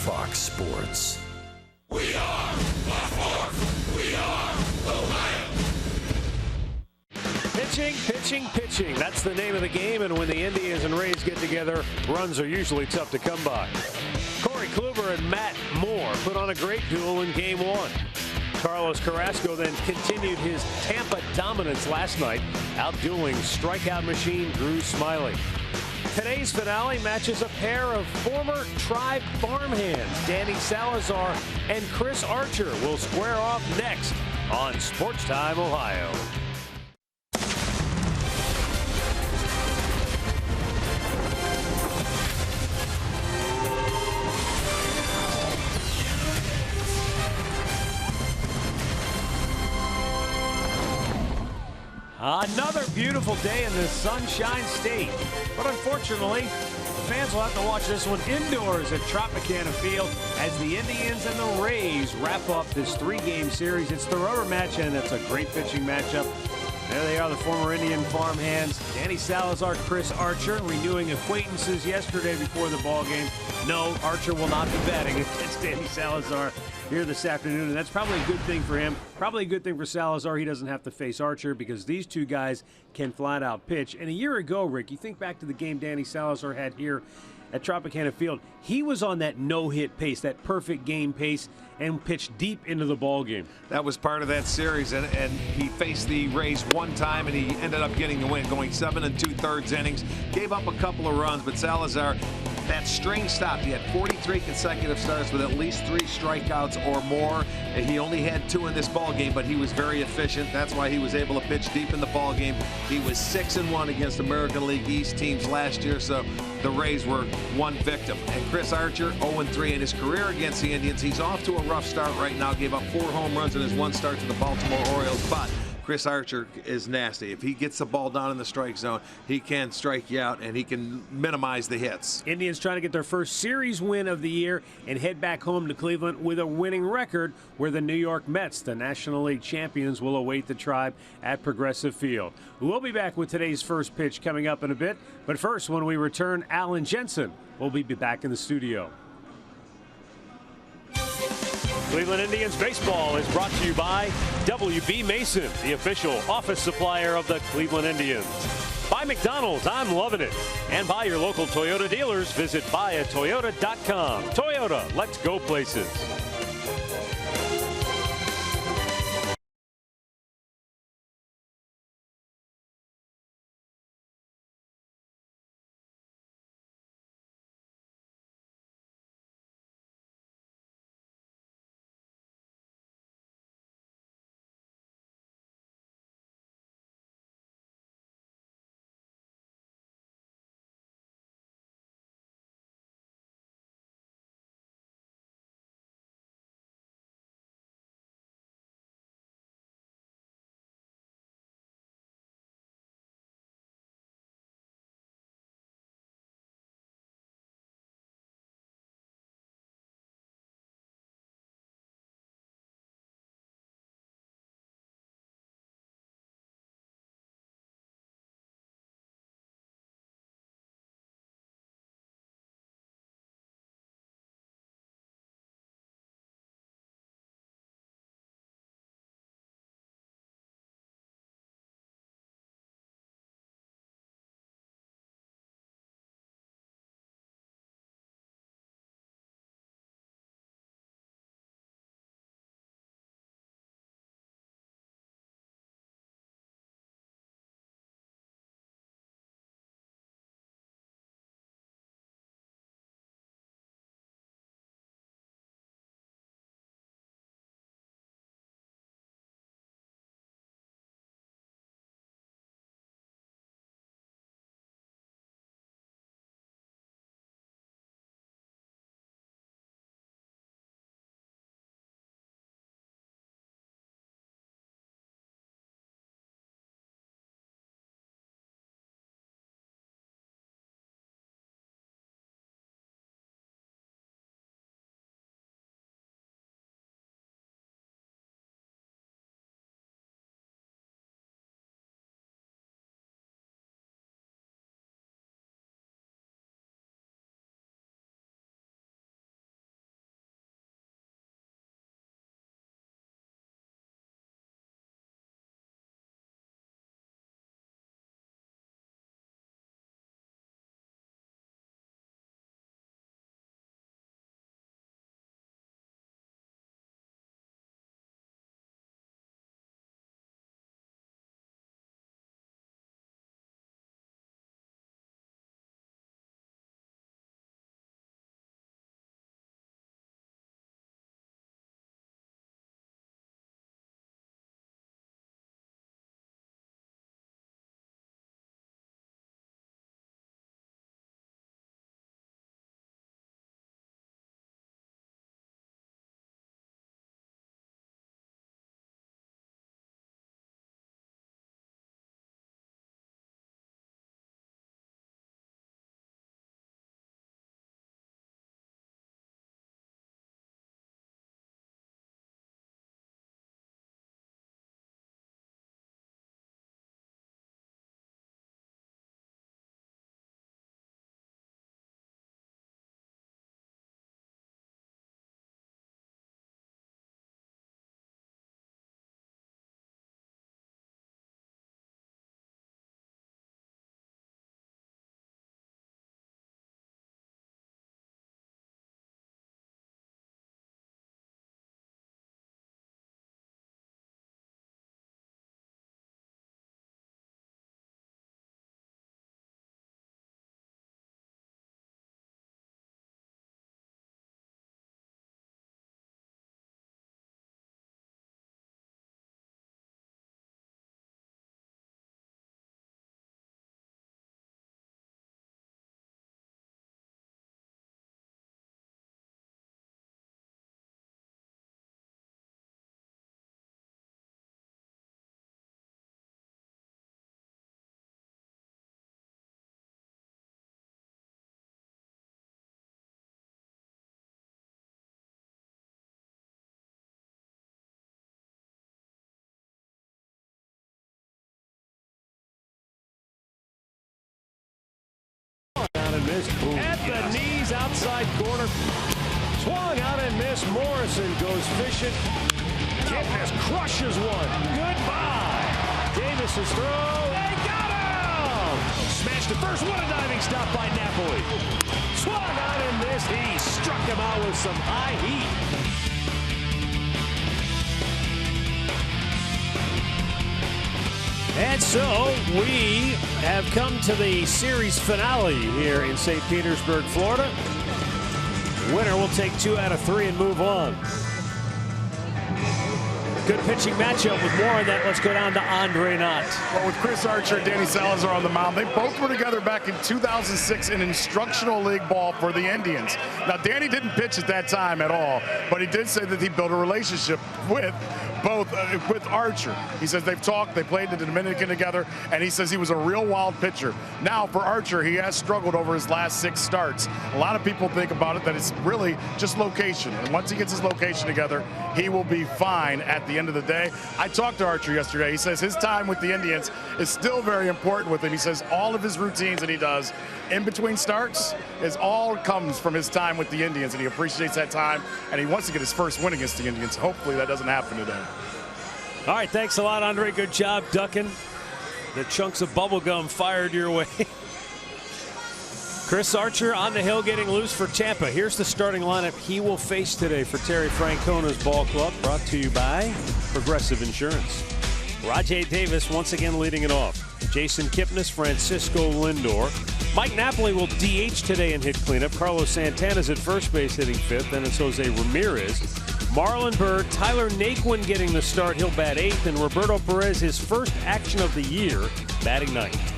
Fox Sports. We are the Fourth. We are Ohio. Pitching. That's the name of the game, and when the Indians and Rays get together, runs are usually tough to come by. Corey Kluber and Matt Moore put on a great duel in Game 1. Carlos Carrasco then continued his Tampa dominance last night, outdueling strikeout machine Drew Smyly. Today's finale matches a pair of former Tribe farmhands. Danny Salazar and Chris Archer will square off next on Sports Time Ohio. Another beautiful day in the Sunshine State. But unfortunately, fans will have to watch this one indoors at Tropicana Field as the Indians and the Rays wrap up this three-game series. It's the rubber match, and it's a great pitching matchup. There they are, the former Indian farmhands, Danny Salazar, Chris Archer, renewing acquaintances yesterday before the ball game. No, Archer will not be batting against Danny Salazar here this afternoon, and that's probably a good thing for him. Probably a good thing for Salazar. He doesn't have to face Archer because these two guys can flat out pitch. And a year ago, Rick, you think back to the game Danny Salazar had here at Tropicana Field, he was on that no-hit pace, that perfect game pace, and pitched deep into the ball game. That was part of that series, and he faced the Rays one time, and he ended up getting the win, going 7 2/3 innings. Gave up a couple of runs, but Salazar, that string stopped. He had 43 consecutive starts with at least 3 strikeouts or more. He only had 2 in this ball game, but he was very efficient. That's why he was able to pitch deep in the ball game. He was 6-1 against American League East teams last year, so the Rays were one victim. And Chris Archer, 0-3 in his career against the Indians. He's off to a rough start right now. Gave up 4 home runs in his one start to the Baltimore Orioles, but Chris Archer is nasty. If he gets the ball down in the strike zone, he can strike you out, and he can minimize the hits. Indians trying to get their first series win of the year and head back home to Cleveland with a winning record, where the New York Mets, the National League champions, will await the Tribe at Progressive Field. We'll be back with today's first pitch coming up in a bit, but first, when we return, Alan Jensen will be back in the studio. Cleveland Indians baseball is brought to you by W.B. Mason, the official office supplier of the Cleveland Indians. By McDonald's, I'm loving it. And by your local Toyota dealers, visit buyatoyota.com. Toyota, let's go places. this. At the knees, outside corner. Swung out and missed. Morrison goes fishing. Kipnis crushes one. Goodbye. Davis's throw. They got him! Smashed to first. What a diving stop by Napoli. Swung out and missed. He struck him out with some high heat. And so we have come to the series finale here in St. Petersburg, Florida. Winner will take 2 out of 3 and move on. Good pitching matchup. With more on that, let's go down to Andre Knott. Well, with Chris Archer and Danny Salazar on the mound, they both were together back in 2006 in instructional league ball for the Indians. Now, Danny didn't pitch at that time at all, but he did say that he built a relationship with with Archer. He says they've talked, they played in the Dominican together, and he says he was a real wild pitcher. Now, for Archer, he has struggled over his last 6 starts. A lot of people think about it that it's really just location, and once he gets his location together, he will be fine at the end of the day. I talked to Archer yesterday. He says his time with the Indians is still very important with him. He says all of his routines that he does in between starts is all comes from his time with the Indians, and he appreciates that time, and he wants to get his first win against the Indians. Hopefully that doesn't happen today. All right, thanks a lot, Andre. Good job ducking the chunks of bubble gum fired your way. Chris Archer on the hill getting loose for Tampa. Here's the starting lineup he will face today for Terry Francona's ball club, brought to you by Progressive Insurance. Rajai Davis once again leading it off. Jason Kipnis, Francisco Lindor. Mike Napoli will DH today and hit cleanup. Carlos Santana's at first base hitting 5th. Then it's Jose Ramirez. Marlon Byrd, Tyler Naquin getting the start. He'll bat 8th. And Roberto Perez, his first action of the year, batting 9th.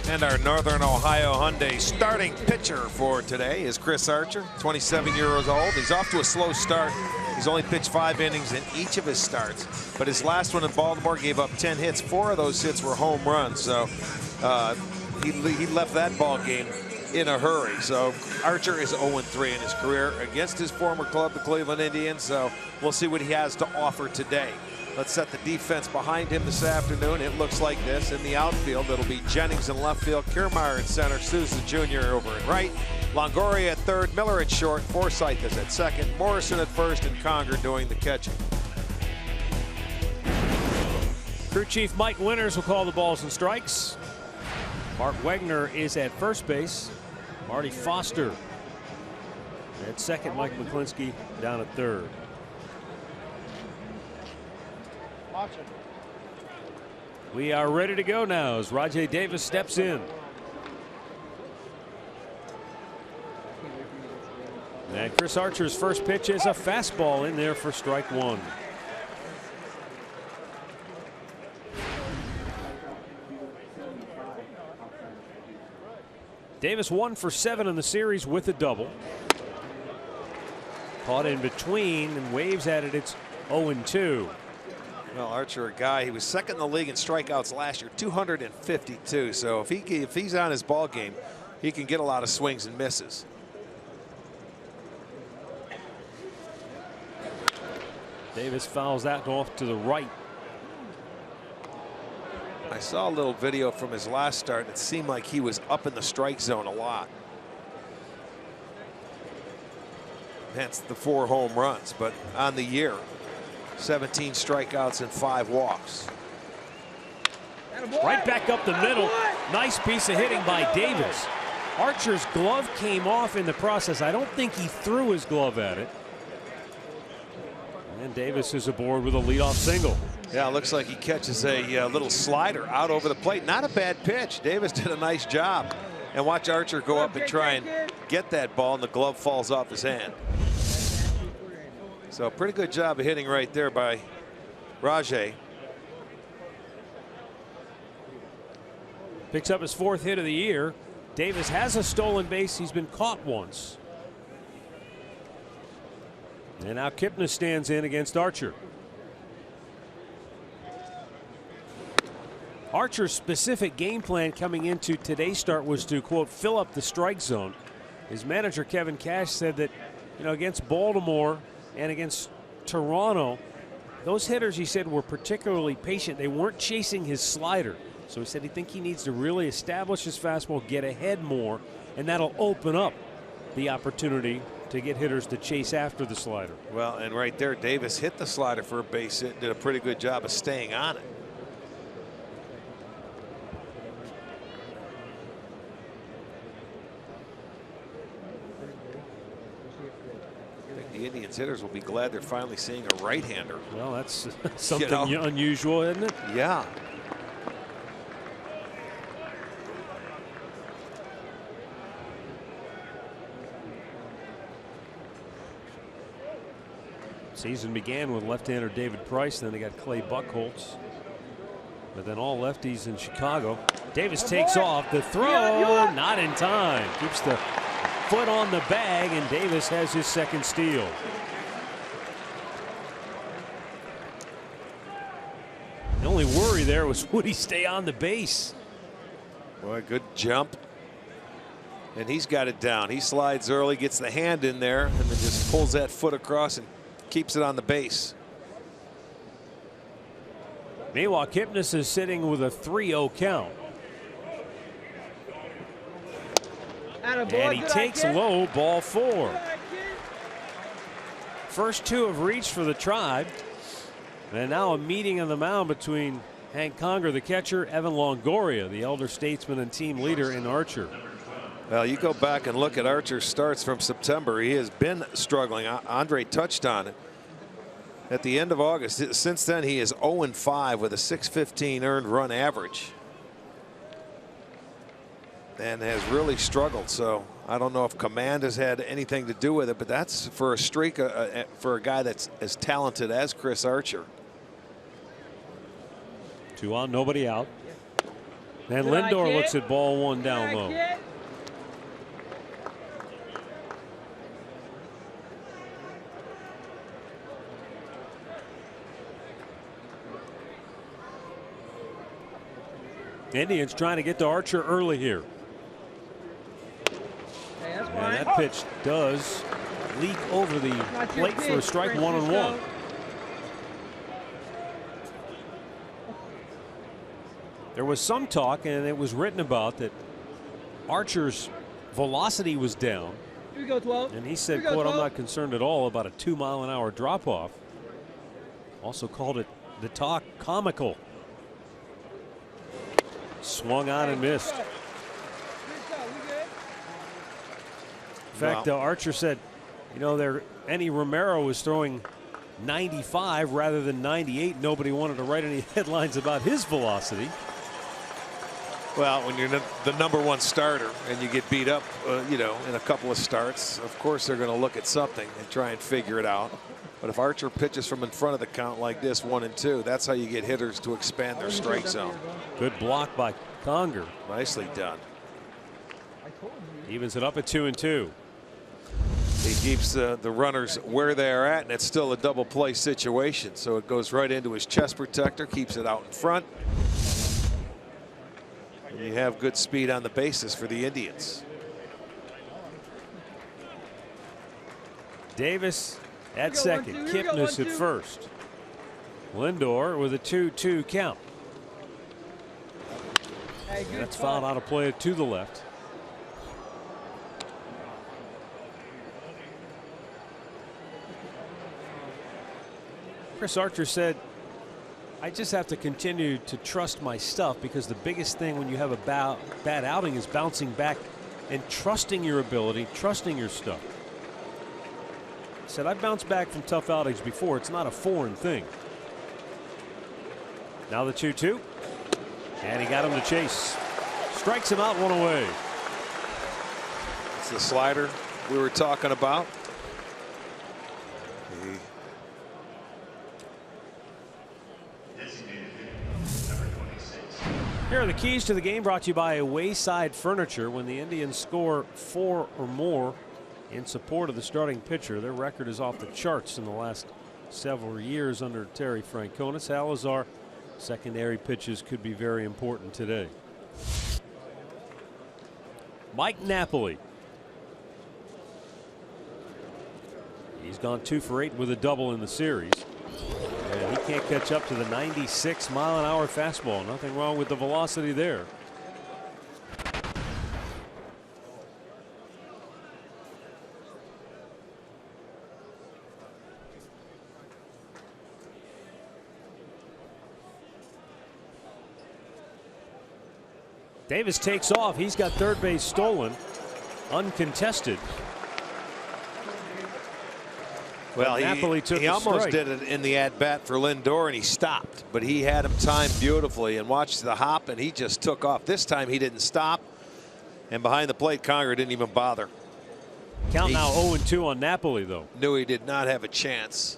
And our Northern Ohio Hyundai starting pitcher for today is Chris Archer, 27 years old. He's off to a slow start. He's only pitched 5 innings in each of his starts, but his last one in Baltimore gave up 10 hits. 4 of those hits were home runs, so he left that ball game in a hurry. So Archer is 0-3 in his career against his former club, the Cleveland Indians. So we'll see what he has to offer today. Let's set the defense behind him this afternoon. It looks like this. In the outfield, it'll be Jennings in left field, Kiermaier in center, Souza Jr. over in right, Longoria at third, Miller at short, Forsythe is at second, Morrison at first, and Conger doing the catching. Crew Chief Mike Winters will call the balls and strikes. Mark Wegner is at first base. Marty Foster at second. Mike McClinsky down at third. We are ready to go now as Rajai Davis steps in. And Chris Archer's first pitch is a fastball in there for strike 1. Davis 1 for 7 in the series with a double. Caught in between and waves at it. It's 0-2. Well, Archer, a guy, he was second in the league in strikeouts last year, 252. So if he's on his ball game, he can get a lot of swings and misses. Davis fouls that off to the right. I saw a little video from his last start. It seemed like he was up in the strike zone a lot. Hence the 4 home runs, but on the year, 17 strikeouts and 5 walks. Right back up the middle. Nice piece of hitting by Davis. Archer's glove came off in the process. I don't think he threw his glove at it. And Davis is aboard with a leadoff single. Yeah, it looks like he catches a little slider out over the plate. Not a bad pitch. Davis did a nice job. And watch Archer go up and try and get that ball, and the glove falls off his hand. So pretty good job of hitting right there by Rajai. Picks up his 4th hit of the year. Davis has a stolen base. He's been caught once. And now Kipnis stands in against Archer. Archer's specific game plan coming into today's start was to, quote, fill up the strike zone. His manager, Kevin Cash, said that, you know, against Baltimore and against Toronto, those hitters, he said, were particularly patient. They weren't chasing his slider. So he said he needs to really establish his fastball, get ahead more, and that'll open up the opportunity to get hitters to chase after the slider. Well, and right there, Davis hit the slider for a base hit, did a pretty good job of staying on it. I think the Indians hitters will be glad they're finally seeing a right-hander. Well, that's something unusual, isn't it? Yeah. Season began with left-hander David Price, then they got Clay Buchholz, but then all lefties in Chicago. Davis takes off, the throw not in time, keeps the foot on the bag, and Davis has his second steal. The only worry there was, would he stay on the base? Boy, good jump. And he's got it down. He slides early, gets the hand in there, and then just pulls that foot across and keeps it on the base. Meanwhile, Kipnis is sitting with a 3-0 count. And he takes low, ball 4. First two have reached for the Tribe. And now a meeting on the mound between Hank Conger, the catcher, Evan Longoria, the elder statesman and team leader, in Archer. Well, you go back and look at Archer's starts from September. He has been struggling. Andre touched on it at the end of August. Since then, he is 0-5 with a .615 earned run average, and has really struggled. So I don't know if command has had anything to do with it, but that's for a streak for a guy that's as talented as Chris Archer. 2 on, nobody out. And Lindor looks at ball 1 down low. Indians trying to get to Archer early here. And that pitch does leak over the plate for a strike, 1-1. There was some talk, and it was written about, that Archer's velocity was down. Here we go, 12. And he said, quote, "I'm not concerned at all about a 2-mile-an-hour drop-off." Also called it, the talk, comical. Swung on and missed. In fact, Archer said, you know, Eddie Romero was throwing 95 rather than 98. Nobody wanted to write any headlines about his velocity. Well, when you're the #1 starter and you get beat up, you know, in a couple of starts, of course they're going to look at something and try and figure it out. But if Archer pitches from in front of the count like this, 1-2, that's how you get hitters to expand their strike zone. Good block by Conger. Nicely done. Evens it up at 2-2. He keeps the runners where they're at, and it's still a double play situation. So it goes right into his chest protector, keeps it out in front. And you have good speed on the bases for the Indians. Davis at second, Kipnis at first. Lindor with a 2-2 count. That's fouled out of play to the left. Chris Archer said, "I just have to continue to trust my stuff, because the biggest thing when you have a bad outing is bouncing back and trusting your ability, trusting your stuff." He said, "I've bounced back from tough outings before. It's not a foreign thing." Now the 2-2. And he got him to chase. Strikes him out, 1 away. It's the slider we were talking about. Here are the keys to the game, brought to you by Wayside Furniture. When the Indians score 4 or more in support of the starting pitcher, their record is off the charts in the last several years under Terry Francona. Salazar, secondary pitches could be very important today. Mike Napoli. He's gone 2 for 8 with a double in the series. And he can't catch up to the 96-mile-an-hour fastball. Nothing wrong with the velocity there. Davis takes off. He's got third base stolen, uncontested. Well, Napoli took he a almost strike. did it in the at-bat for Lindor, and he stopped. But he had him timed beautifully and watched the hop, and he just took off. This time he didn't stop. And behind the plate, Conger didn't even bother. Count now 0-2 on Napoli, though. Knew he did not have a chance.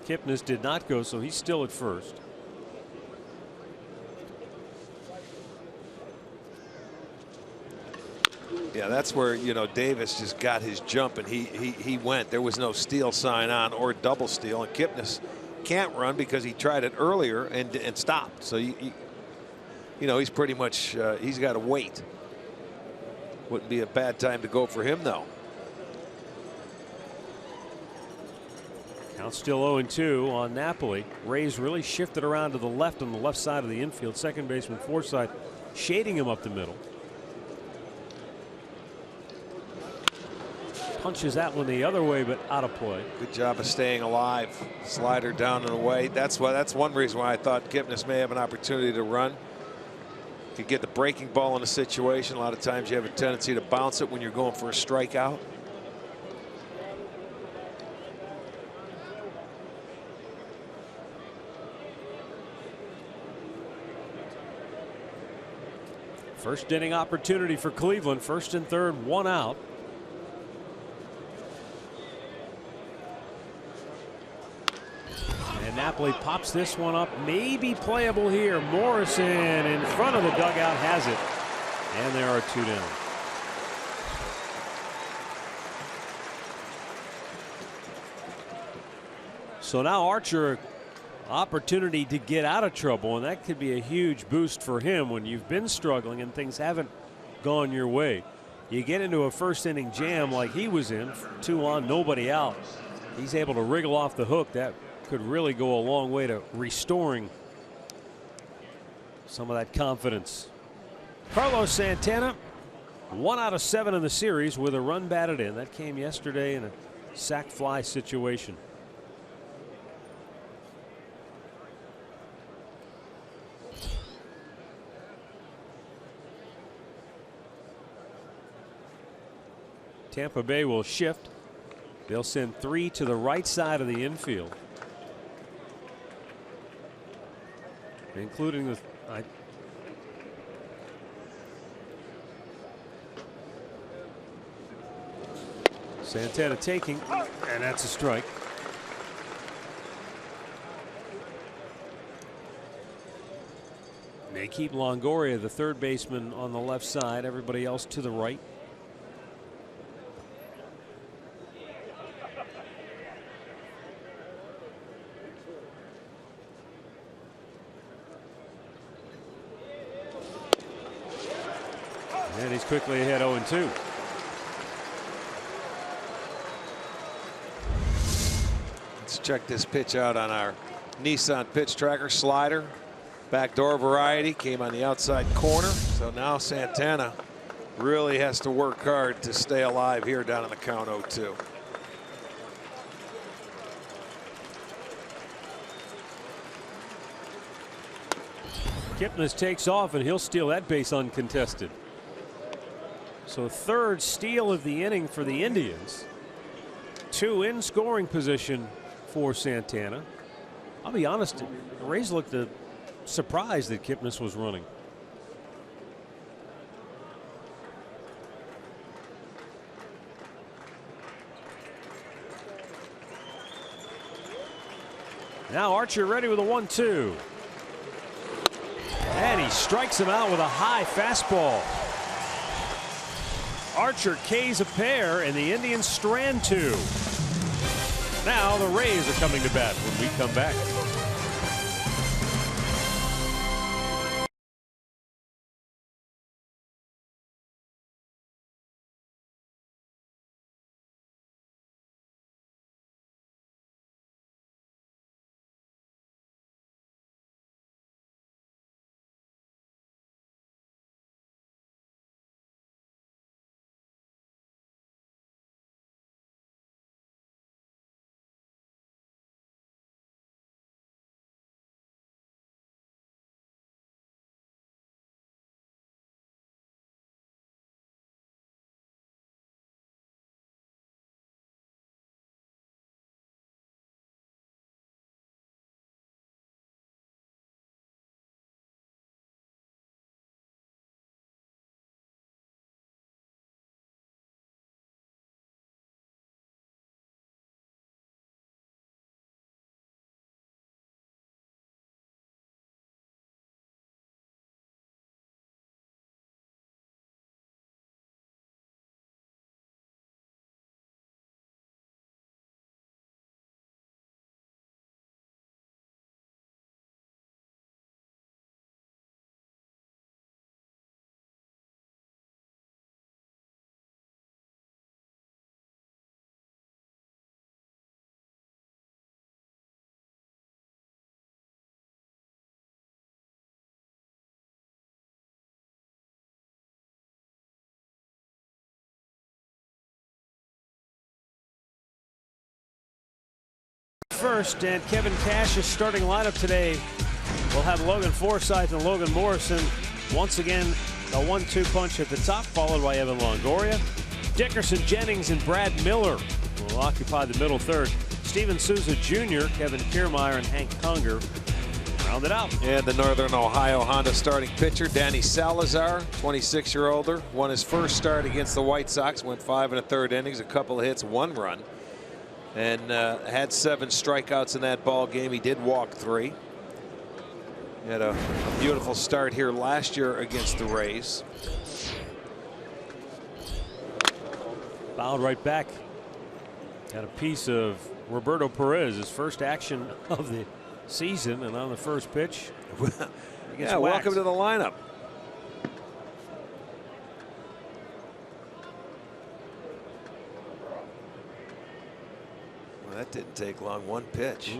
Kipnis did not go, so he's still at first. Yeah, that's where, you know, Davis just got his jump, and he went. There was no steal sign on or double steal, and Kipnis can't run because he tried it earlier and stopped. So you know, he's pretty much he's got to wait. Wouldn't be a bad time to go for him, though. Count still 0-2 on Napoli. Rays really shifted around to the left on the left side of the infield. Second baseman Forsythe shading him up the middle. Punches that one the other way, but out of play. Good job of staying alive. Slider down and away. That's one reason why I thought Kipnis may have an opportunity to run. Could get the breaking ball in a situation. A lot of times you have a tendency to bounce it when you're going for a strikeout. First inning opportunity for Cleveland. First and third, one out. And Napoli pops this one up. Maybe playable here. Morrison in front of the dugout has it. And there are two down. So now Archer, opportunity to get out of trouble, and that could be a huge boost for him when you've been struggling and things haven't gone your way. You get into a first inning jam like he was in, 2 on, nobody out. He's able to wriggle off the hook. That could really go a long way to restoring some of that confidence. Carlos Santana, 1 out of 7 in the series with a run batted in. That came yesterday in a sac fly situation. Tampa Bay will shift. They'll send 3 to the right side of the infield, including the Santana taking, and that's a strike. They keep Longoria, the third baseman, on the left side, everybody else to the right. And he's quickly ahead 0-2. Let's check this pitch out on our Nissan pitch tracker. Slider, backdoor variety, came on the outside corner. So now Santana really has to work hard to stay alive here down in the count 0-2. Kipnis takes off, and he'll steal that base uncontested. So third steal of the inning for the Indians. 2 in scoring position for Santana. I'll be honest, the Rays looked surprised that Kipnis was running. Now Archer ready with a 1-2. And he strikes him out with a high fastball. Archer K's a pair, and the Indians strand 2. Now the Rays are coming to bat when we come back. first, and Kevin Cash's starting lineup today will have Logan Forsythe and Logan Morrison. Once again, a 1-2 punch at the top, followed by Evan Longoria. Dickerson, Jennings, and Brad Miller will occupy the middle third. Steven Souza Jr., Kevin Kiermaier, and Hank Conger round it out. And the Northern Ohio Honda starting pitcher, Danny Salazar, 26-year-older, won his first start against the White Sox, went 5 1/3 innings, a couple of hits, 1 run, and had 7 strikeouts in that ball game. He did walk 3. He had a beautiful start here last year against the Rays. Fouled right back. Got a piece of Roberto Perez, his first action of the season, and on the first pitch. Yeah, welcome to the lineup. Well, that didn't take long. 1 pitch.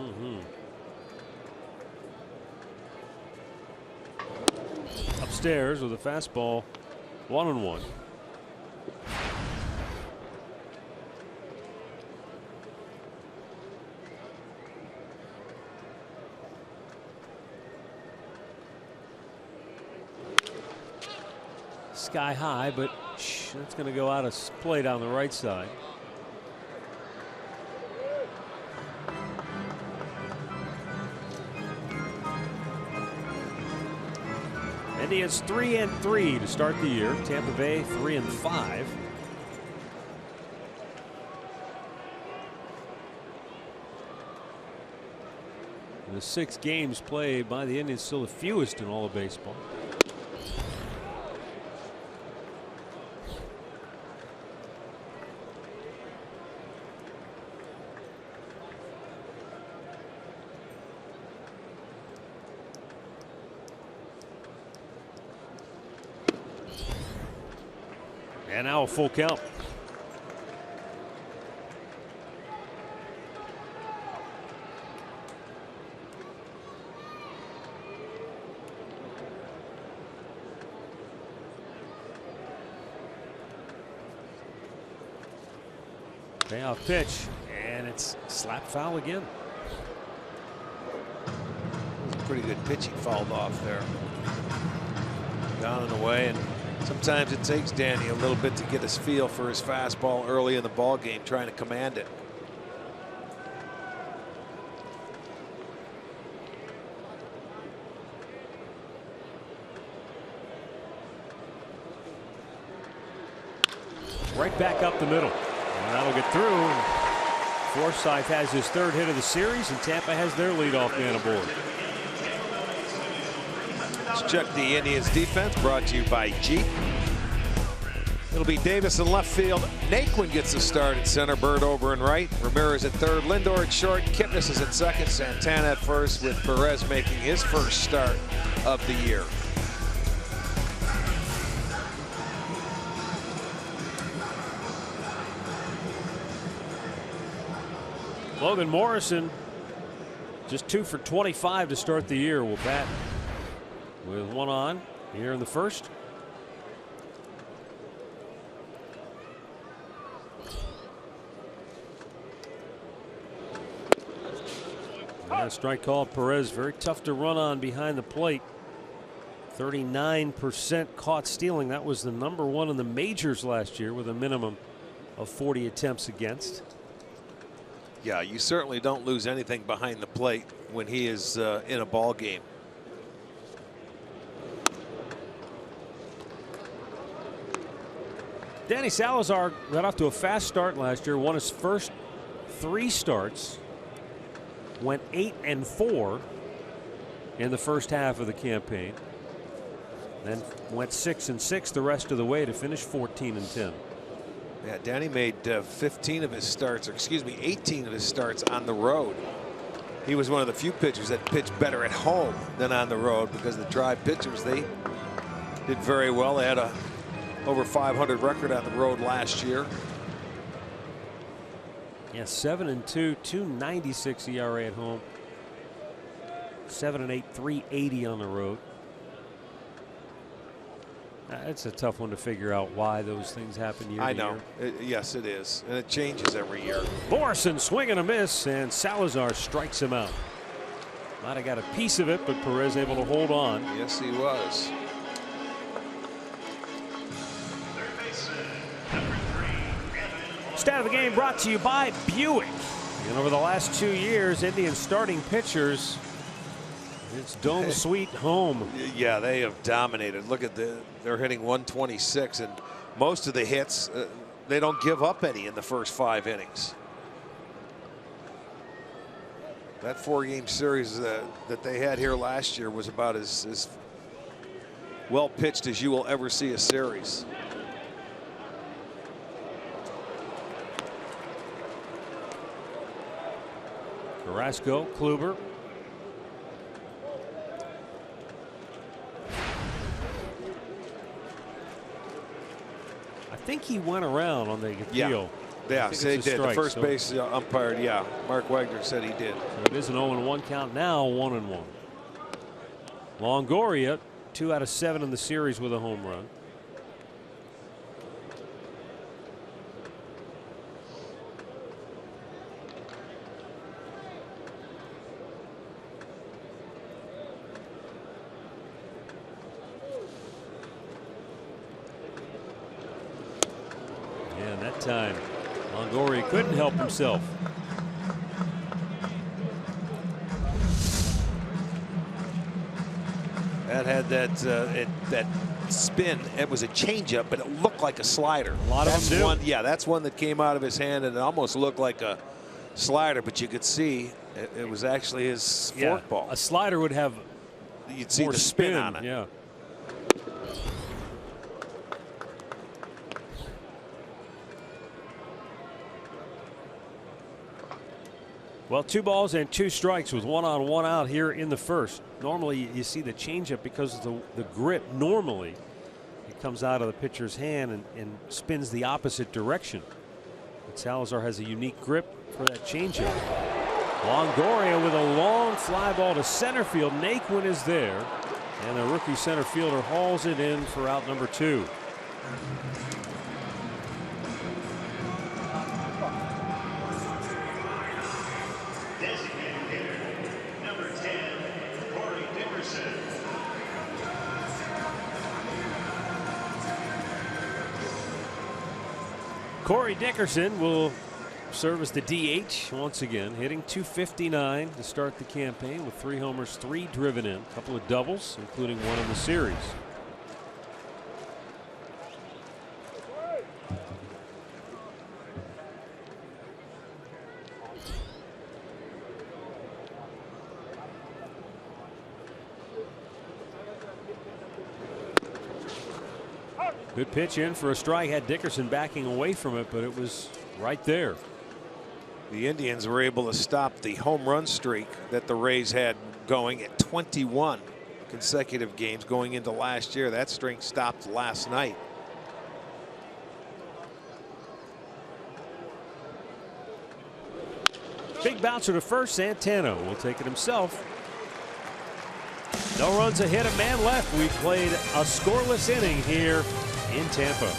Upstairs with a fastball, 1-1. Sky high, but that's going to go out of play down the right side. Indians 3-3 to start the year. Tampa Bay 3-5. The 6 games played by the Indians, still the fewest in all of baseball. And now a full count. Payoff pitch, and it's slap foul again. Pretty good pitching fouled off there. Down and away, and sometimes it takes Danny a little bit to get his feel for his fastball early in the ball game, trying to command it. Right back up the middle, and that'll get through. Forsythe has his 3rd hit of the series, and Tampa has their leadoff man aboard. Let's check the Indians defense, brought to you by Jeep. It'll be Davis in left field. Naquin gets the start at center, Bird over and right. Ramirez at 3rd, Lindor at short, Kipnis is at 2nd, Santana at 1st, with Perez making his first start of the year. Logan Morrison just 2 for 25 to start the year. Will bat with 1 on here in the first. And a strike called. Perez very tough to run on behind the plate. 39% caught stealing. That was the #1 in the majors last year with a minimum of 40 attempts against. Yeah, you certainly don't lose anything behind the plate when he is in a ball game. Danny Salazar got off to a fast start last year, won his first 3 starts, went 8-4 in the first half of the campaign, then went 6-6 the rest of the way to finish 14-10. Yeah, Danny made 15 of his starts, or excuse me, 18 of his starts on the road. He was one of the few pitchers that pitched better at home than on the road, because the Tribe pitchers, they did very well. They had a over 500 record on the road last year. Yeah, 7-2, 2.96 ERA at home. 7-8, 3.80 on the road. It's a tough one to figure out why those things happen year to I know. year. Yes, it is. And it changes every year. Morrison swing and a miss, and Salazar strikes him out. Might have got a piece of it, but Perez able to hold on. Yes, he was. Stat of the game brought to you by Buick. And over the last 2 years, Indians starting pitchers, it's dome sweet home. Yeah, they have dominated. Look at they're hitting 126, and most of the hits, they don't give up any in the first 5 innings. That 4-game series that they had here last year was about as well pitched as you will ever see a series. Carrasco, Kluber. I think he went around on the appeal. Yeah, they did. Strike, the first so base umpired. Yeah, Mark Wagner said he did. So it is an 0-1 count now, 1-1. Longoria, 2 out of 7 in the series with a home run. And that time, Longoria couldn't help himself. That had that spin. It was a changeup, but it looked like a slider. A lot of them do. One, yeah, that's one that came out of his hand, and it almost looked like a slider, but you could see it was actually his forkball. A slider would have You'd see more the spin on it. Yeah. Well, 2 balls and 2 strikes with 1 on 1 out here in the first. Normally you see the changeup because of the grip. Normally it comes out of the pitcher's hand and spins the opposite direction. But Salazar has a unique grip for that changeup. Longoria with a long fly ball to center field. Naquin is there, and the rookie center fielder hauls it in for out number 2. Corey Dickerson will serve as the DH once again, hitting .259 to start the campaign with 3 homers, 3 driven in, a couple of doubles, including 1 in the series. Good pitch in for a strike. Had Dickerson backing away from it, but it was right there. The Indians were able to stop the home run streak that the Rays had going at 21 consecutive games going into last year. That streak stopped last night. Big bouncer to first. Santana will take it himself. No runs, a hit, a man left. We played a scoreless inning here in Tampa.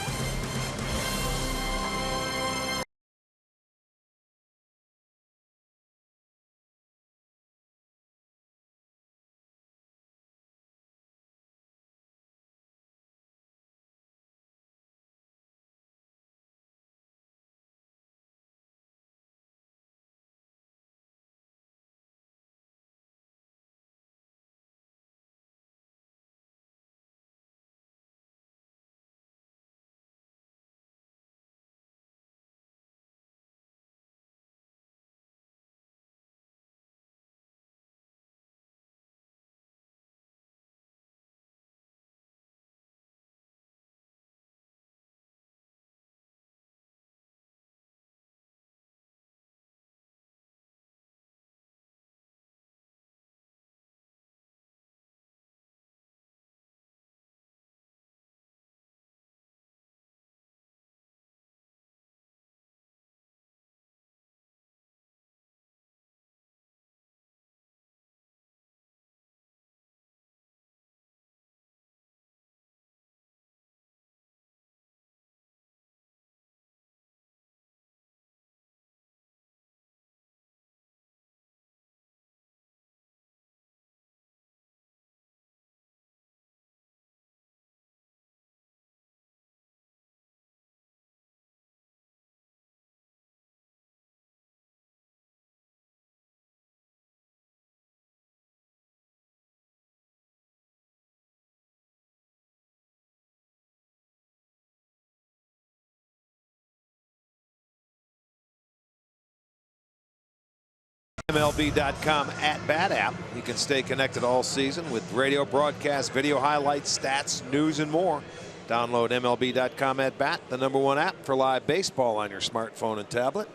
MLB.com @bat app. You can stay connected all season with radio broadcasts, video highlights, stats, news, and more. Download MLB.com @bat, the #1 app for live baseball on your smartphone and tablet.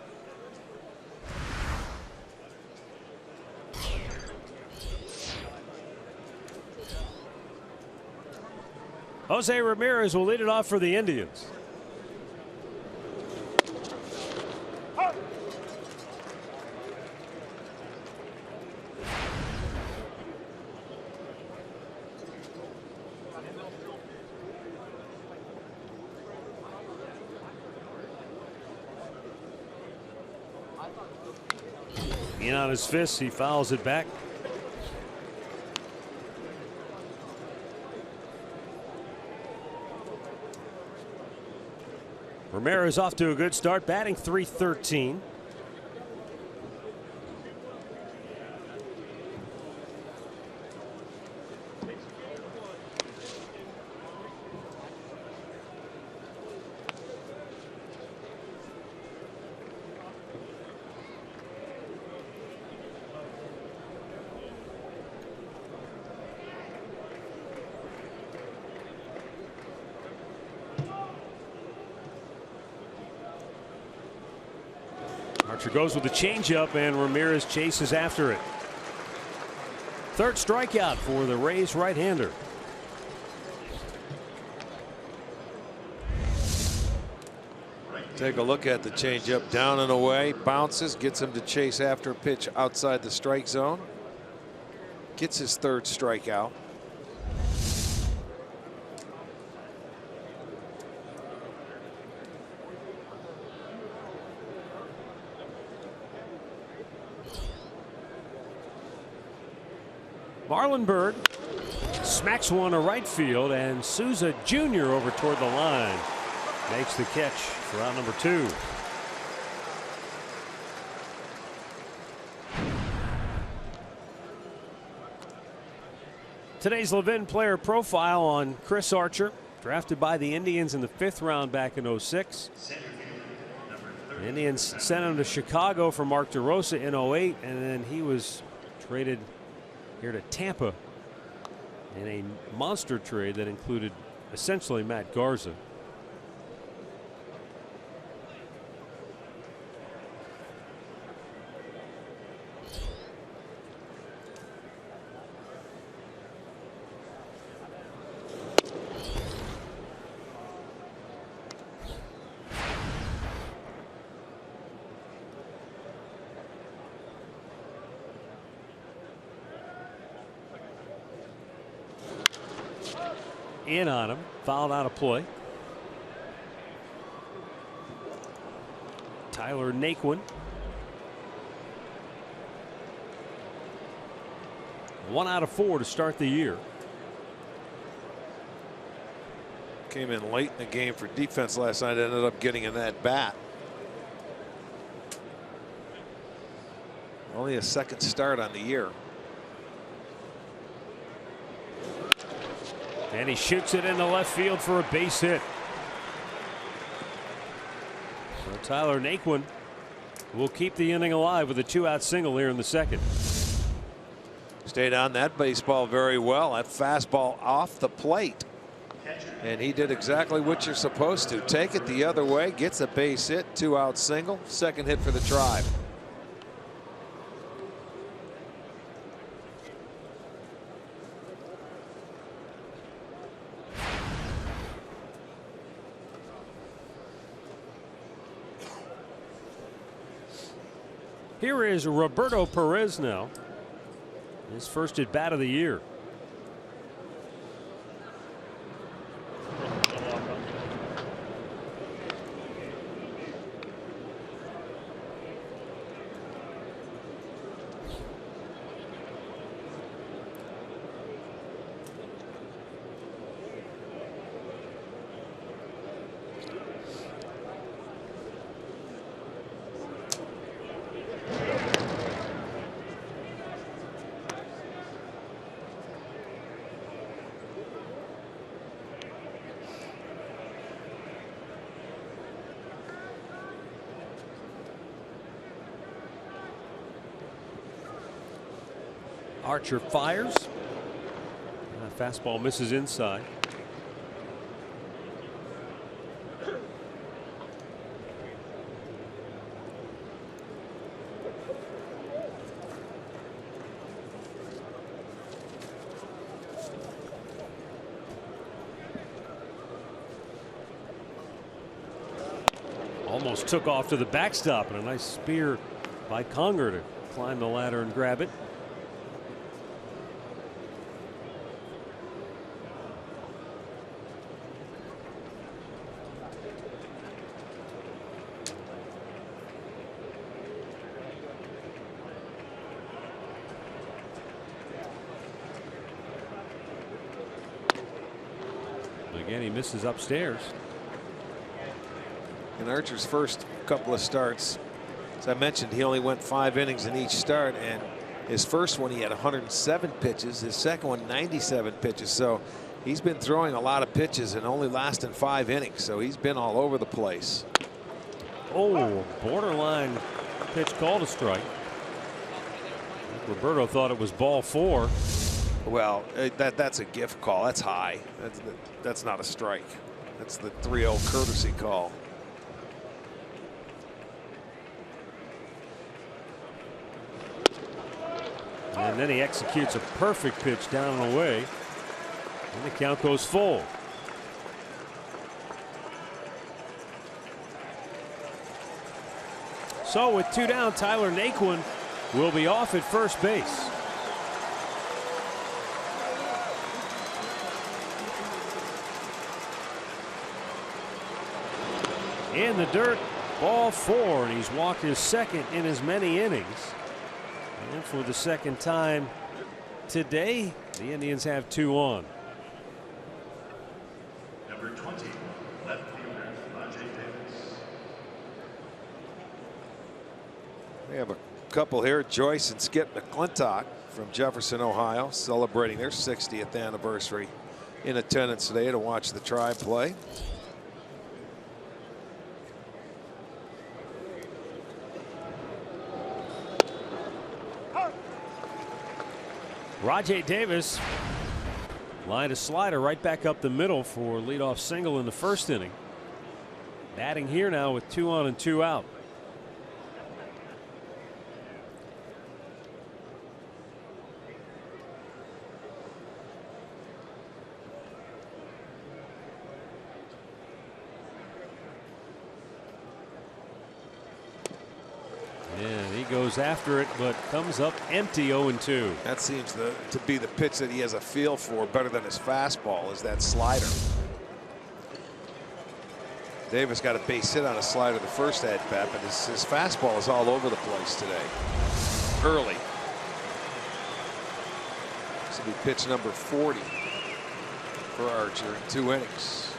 Jose Ramirez will lead it off for the Indians. In on his fist, he fouls it back. Ramirez off to a good start, batting .313. Archer goes with the changeup, and Ramirez chases after it. Third strikeout for the Rays right-hander. Take a look at the changeup, down and away, bounces, gets him to chase after a pitch outside the strike zone. Gets his third strikeout. Marlon Byrd smacks one to right field, and Souza Jr. over toward the line makes the catch for out number 2. Today's Levin player profile on Chris Archer, drafted by the Indians in the 5th round back in '06. The Indians sent him to Chicago for Mark DeRosa in '08, and then he was traded here to Tampa in a monster trade that included essentially Matt Garza. In on him, fouled out of play. Tyler Naquin. 1 out of 4 to start the year. Came in late in the game for defense last night, ended up getting an at bat. Only a second start on the year. And he shoots it into left field for a base hit. So Tyler Naquin will keep the inning alive with a 2-out single here in the 2nd. Stayed on that baseball very well. That fastball off the plate. And he did exactly what you're supposed to. Take it the other way, gets a base hit, 2-out single, 2nd hit for the Tribe. Here is Roberto Perez now. His first at bat of the year. Archer fires. Fastball misses inside. Almost took off to the backstop, and a nice spear by Conger to climb the ladder and grab it. Again, he misses upstairs. In Archer's first couple of starts, as I mentioned, he only went 5 innings in each start, and his first one he had 107 pitches, his second one 97 pitches. So he's been throwing a lot of pitches and only lasting 5 innings, so he's been all over the place. Oh, borderline pitch called a strike. Roberto thought it was ball 4. Well, that's a gift call. That's high. That's not a strike. That's the 3-0 courtesy call. And then he executes a perfect pitch down and away. And the count goes full. So with 2 down, Tyler Naquin will be off at first base. In the dirt, ball 4, and he's walked his second in as many innings. And for the second time today, the Indians have 2 on. Number 20, left fielder, Rajay Davis. We have a couple here, Joyce and Skip McClintock from Jefferson, Ohio, celebrating their 60th anniversary in attendance today to watch the Tribe play. Rajay Davis lined a slider right back up the middle for leadoff single in the first inning. Batting here now with 2 on and 2 out. And he goes after it, but comes up empty. 0-2. That seems to be the pitch that he has a feel for better than his fastball, is that slider. Davis got a base hit on a slider the first at bat, but his fastball is all over the place today. Early. This will be pitch number 40 for Archer in 2 innings.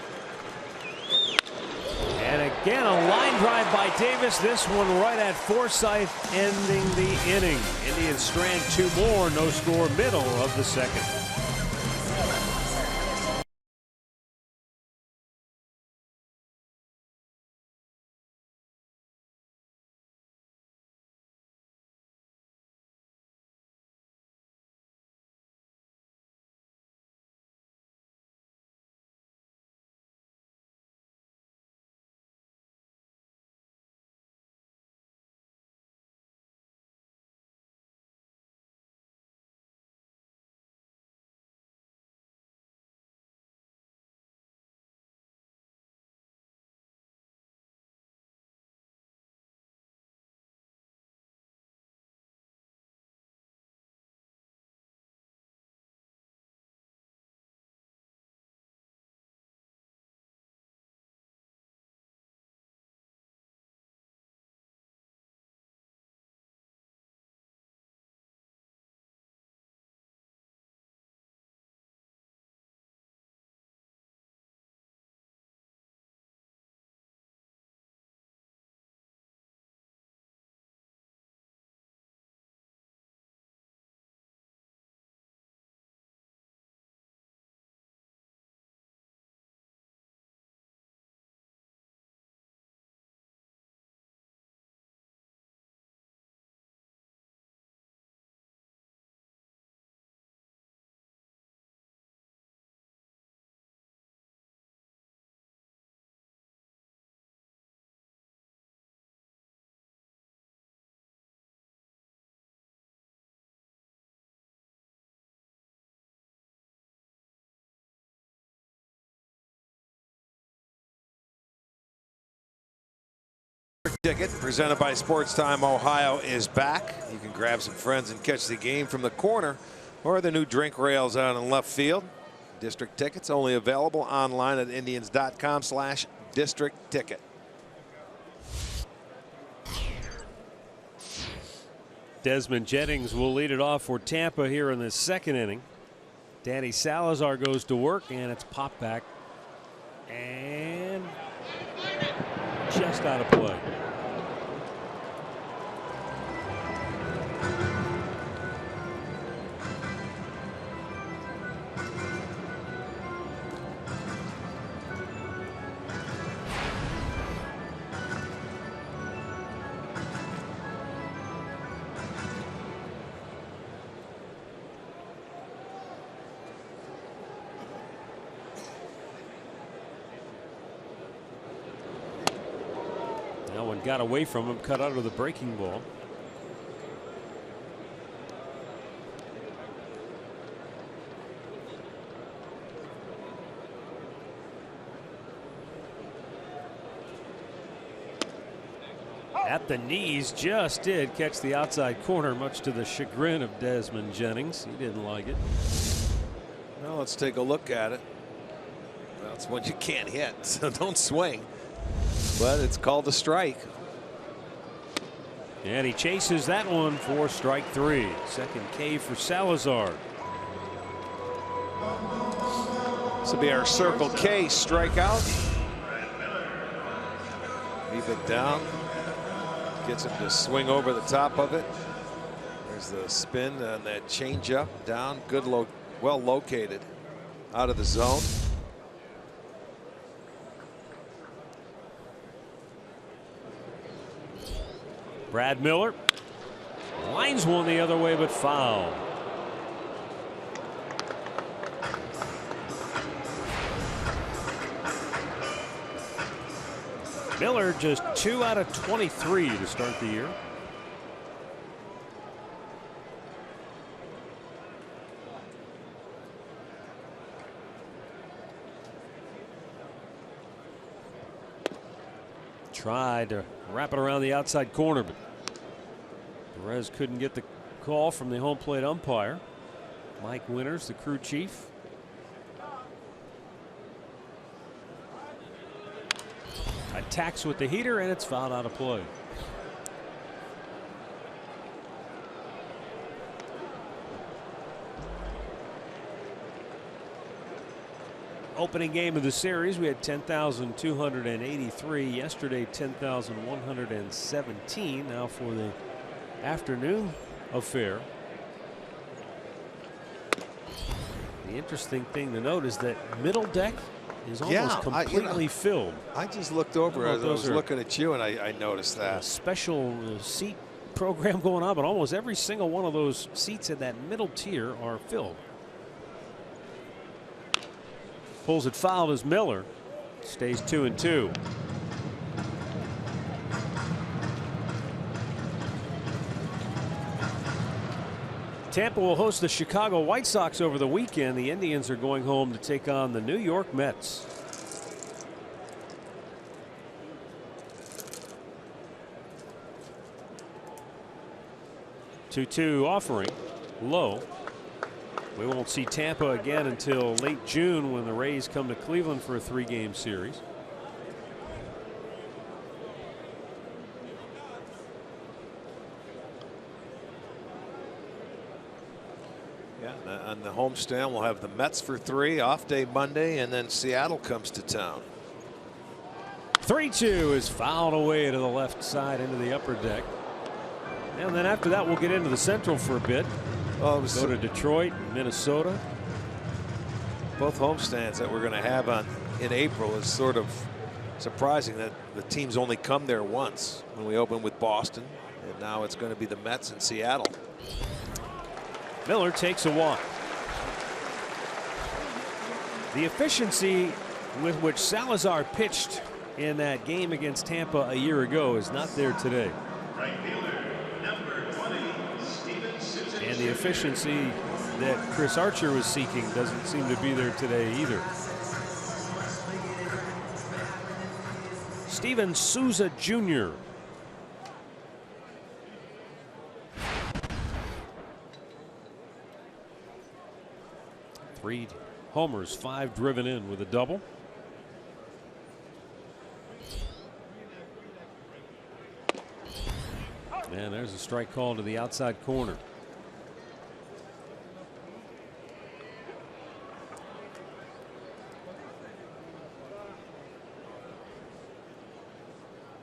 And again, a line drive by Davis. This one right at Forsythe, ending the inning. Indians strand 2 more. No score, middle of the second. Ticket presented by Sports Time Ohio is back. You can grab some friends and catch the game from the corner or the new drink rails out in left field. District tickets only available online at Indians.com/district ticket. Desmond Jennings will lead it off for Tampa here in the second inning. Danny Salazar goes to work, and it's popped back and just out of play. That one got away from him, cut out of the breaking ball. At the knees, just did catch the outside corner, much to the chagrin of Desmond Jennings. He didn't like it. Well, let's take a look at it. That's one you can't hit, so don't swing. But it's called a strike. And he chases that one for strike 3. Second K for Salazar. This will be our Circle K strikeout. Leave it down. Gets him to swing over the top of it. There's the spin on that changeup down. Good, well located out of the zone. Brad Miller lines one the other way, but foul. Miller just 2 out of 23 to start the year. Tried to wrap it around the outside corner, but Perez couldn't get the call from the home plate umpire. Mike Winters, the crew chief. Attacks with the heater, and it's fouled out of play. Opening game of the series, we had 10,283. Yesterday, 10,117. Now for the afternoon affair. The interesting thing to note is that middle deck is almost completely filled. I just looked over as I was looking at you, and I noticed that. A special seat program going on, but almost every single one of those seats in that middle tier are filled. Pulls it fouled as Miller stays 2-2. Tampa will host the Chicago White Sox over the weekend. The Indians are going home to take on the New York Mets. Two offering low. We won't see Tampa again until late June when the Rays come to Cleveland for a 3-game series. Yeah, on the homestand we'll have the Mets for 3, off day Monday, and then Seattle comes to town. 3-2 is fouled away to the left side into the upper deck. And then after that we'll get into the Central for a bit. Go to Detroit, Minnesota. Both homestands that we're going to have in April is sort of surprising that the teams only come there once. When we open with Boston, and now it's going to be the Mets in Seattle. Miller takes a walk. The efficiency with which Salazar pitched in that game against Tampa a year ago is not there today. And the efficiency that Chris Archer was seeking doesn't seem to be there today either. Steven Souza Jr. 3 homers, 5 driven in with a double. And there's a strike call to the outside corner.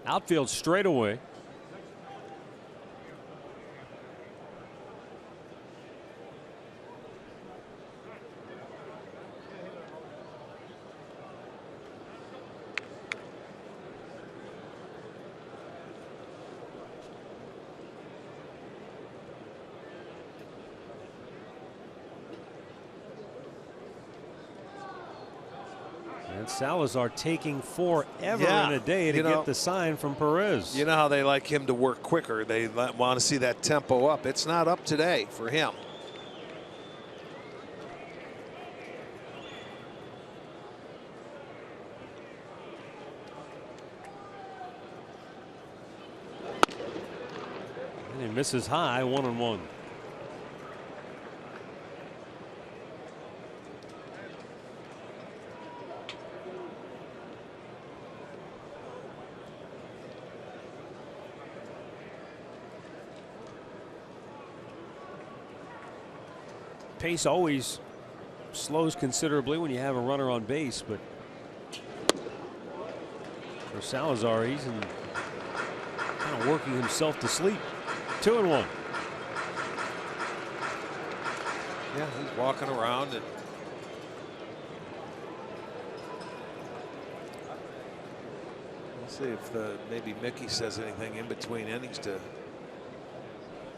Outfield straightaway. And Salazar taking forever in a day to get the sign from Perez. You know how they like him to work quicker. They want to see that tempo up. It's not up today for him. And he misses high, 1-1. Pace always slows considerably when you have a runner on base, but for Salazar, he's kind of working himself to sleep. 2-1. Yeah, he's walking around and we'll see if maybe Mickey says anything in between innings to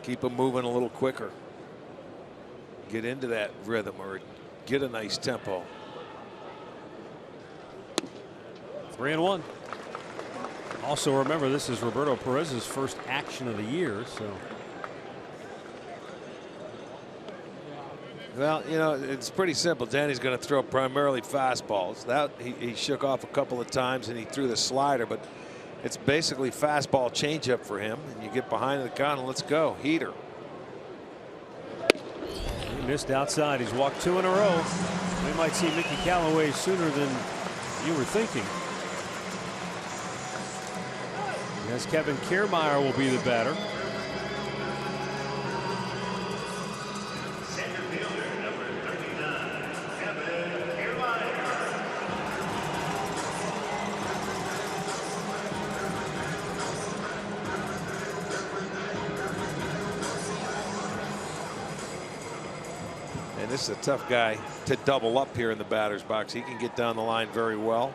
keep him moving a little quicker. Get into that rhythm or get a nice tempo. 3-1. Also remember, this is Roberto Perez's first action of the year, so. Well, you know, it's pretty simple. Danny's going to throw primarily fastballs. That he shook off a couple of times and he threw the slider, but it's basically fastball changeup for him. And you get behind the count and let's go. Heater. He missed outside. He's walked 2 in a row. We might see Mickey Callaway sooner than you were thinking. As Kevin Kiermaier will be the batter. Center fielder number 39, Kevin Kiermaier. And this is a tough guy to double up here in the batter's box. He can get down the line very well.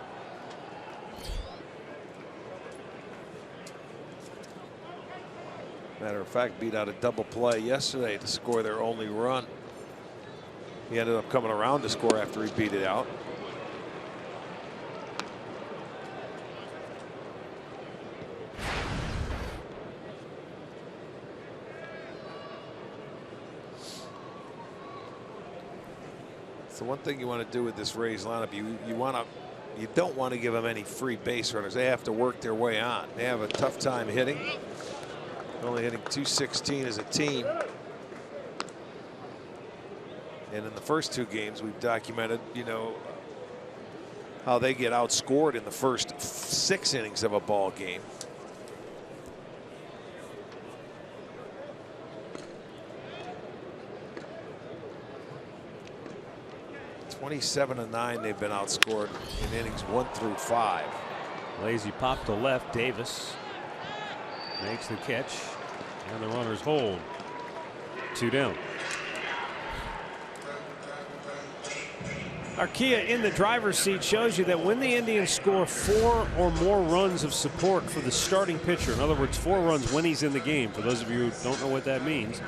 Matter of fact, beat out a double play yesterday to score their only run. He ended up coming around to score after he beat it out. So one thing you want to do with this Rays lineup, you don't want to give them any free base runners. They have to work their way on. They have a tough time hitting. Only hitting .216 as a team. And in the first 2 games, we've documented, you know, how they get outscored in the first 6 innings of a ball game. (27-9) they've been outscored in innings 1 through 5. Lazy pop to left. Davis makes the catch, and the runners hold. 2 down. Arquilla in the driver's seat shows you that when the Indians score 4 or more runs of support for the starting pitcher, in other words 4 runs when he's in the game, for those of you who don't know what that means,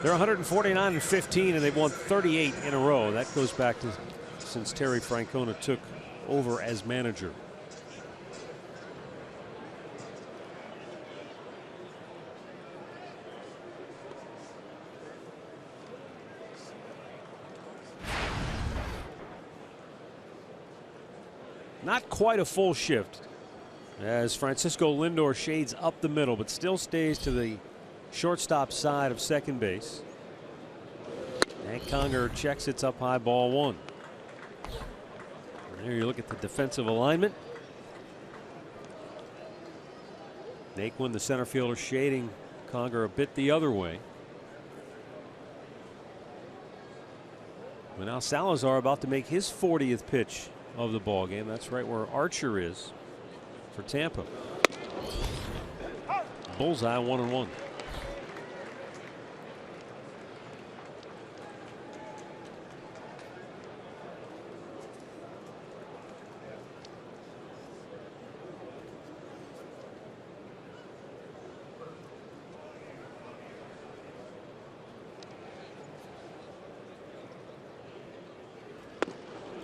they're 149-15 and they've won 38 in a row. That goes back to since Terry Francona took over as manager. Not quite a full shift as Francisco Lindor shades up the middle, but still stays to the shortstop side of second base. And Conger checks, it's up high, ball one. And there you look at the defensive alignment. Naquin, the center fielder, shading Conger a bit the other way. Well, now Salazar about to make his 40th pitch of the ball game. That's right where Archer is for Tampa. Bullseye, 1-1.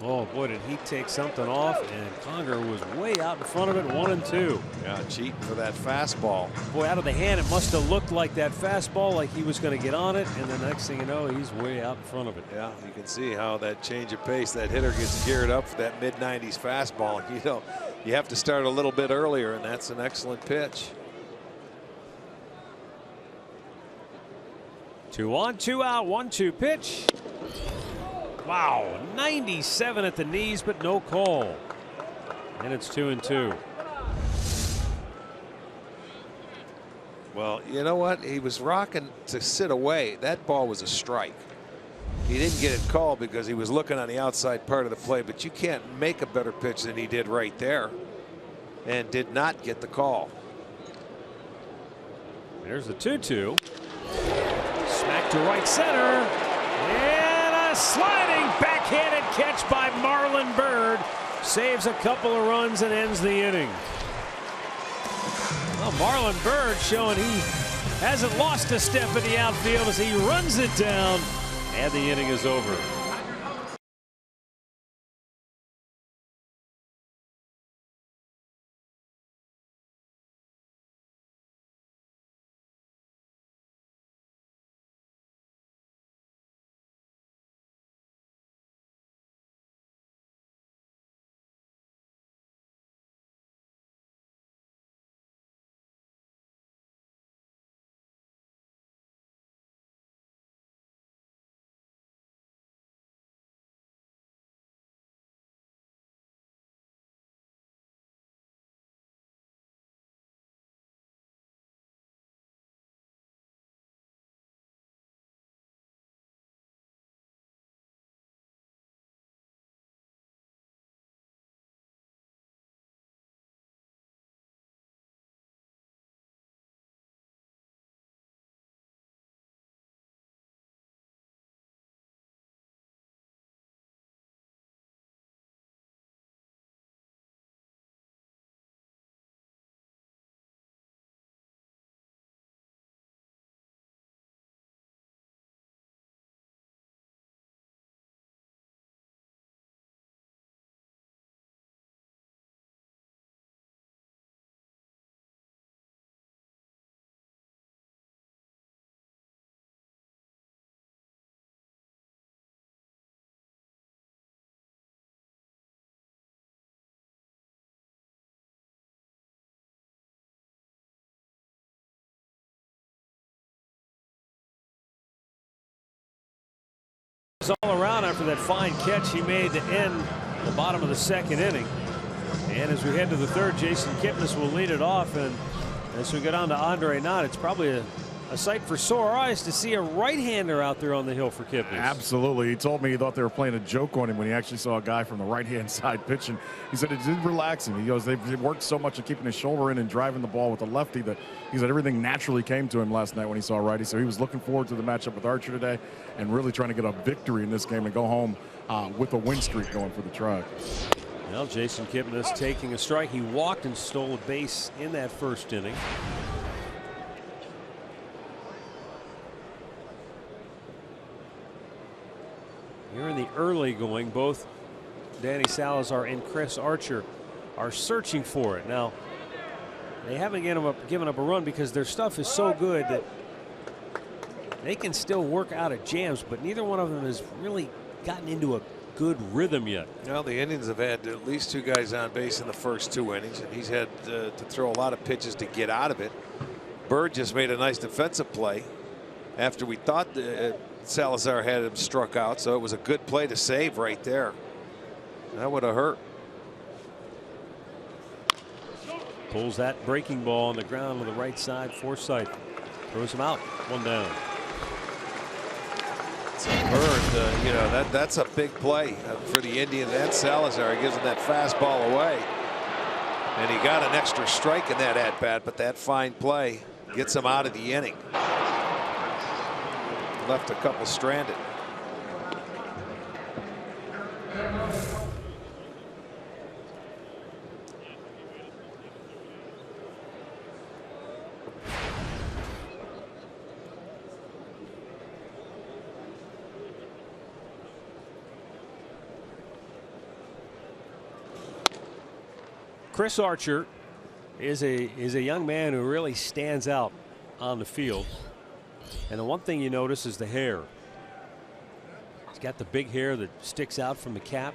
Oh boy, did he take something off, and Conger was way out in front of it, 1-2. Yeah, cheating for that fastball. Boy, out of the hand, it must have looked like that fastball, like he was going to get on it, and the next thing you know, he's way out in front of it. Yeah, you can see how that change of pace, that hitter gets geared up for that mid-90s fastball. You know, you have to start a little bit earlier, and that's an excellent pitch. 2 on, 2 out, 1-2 pitch. Wow, 97 at the knees, but no call. And it's 2-2. Well, you know what? He was rocking to sit away. That ball was a strike. He didn't get it called because he was looking on the outside part of the play, but you can't make a better pitch than he did right there, and did not get the call. There's the 2-2. Smack to right center. And a sliding backhanded catch by Marlon Byrd. Saves a couple of runs and ends the inning. Well, Marlon Byrd showing he hasn't lost a step in the outfield as he runs it down, and the inning is over. All around after that fine catch he made to end the bottom of the second inning. And as we head to the third, Jason Kipnis will lead it off, and as we go down to Andre Knott, it's probably a sight for sore eyes to see a right-hander out there on the hill for Kipnis. Absolutely. He told me he thought they were playing a joke on him when he actually saw a guy from the right-hand side pitching. He said it did relax him. He goes, they've worked so much at keeping his shoulder in and driving the ball with the lefty that he said everything naturally came to him last night when he saw righty. So he was looking forward to the matchup with Archer today and really trying to get a victory in this game and go home with a win streak going for the Tribe. Well, Jason Kipnis taking a strike. He walked and stole a base in that first inning. Here in the early going, both Danny Salazar and Chris Archer are searching for it. Now, they haven't given up a run because their stuff is so good that they can still work out at jams, but neither one of them has really gotten into a good rhythm yet. Well, the Indians have had at least 2 guys on base in the first 2 innings, and he's had to throw a lot of pitches to get out of it. Bird just made a nice defensive play after we thought Salazar had him struck out, so it was a good play to save right there. That would have hurt. Pulls that breaking ball on the ground on the right side. Forsythe throws him out. 1 down. Bird, you know, that's a big play for the Indians and Salazar. He gives him that fastball away. And he got an extra strike in that at bat, but that fine play gets him out of the inning. Left a couple stranded. Chris Archer is a young man who really stands out on the field. And the one thing you notice is the hair. He's got the big hair that sticks out from the cap.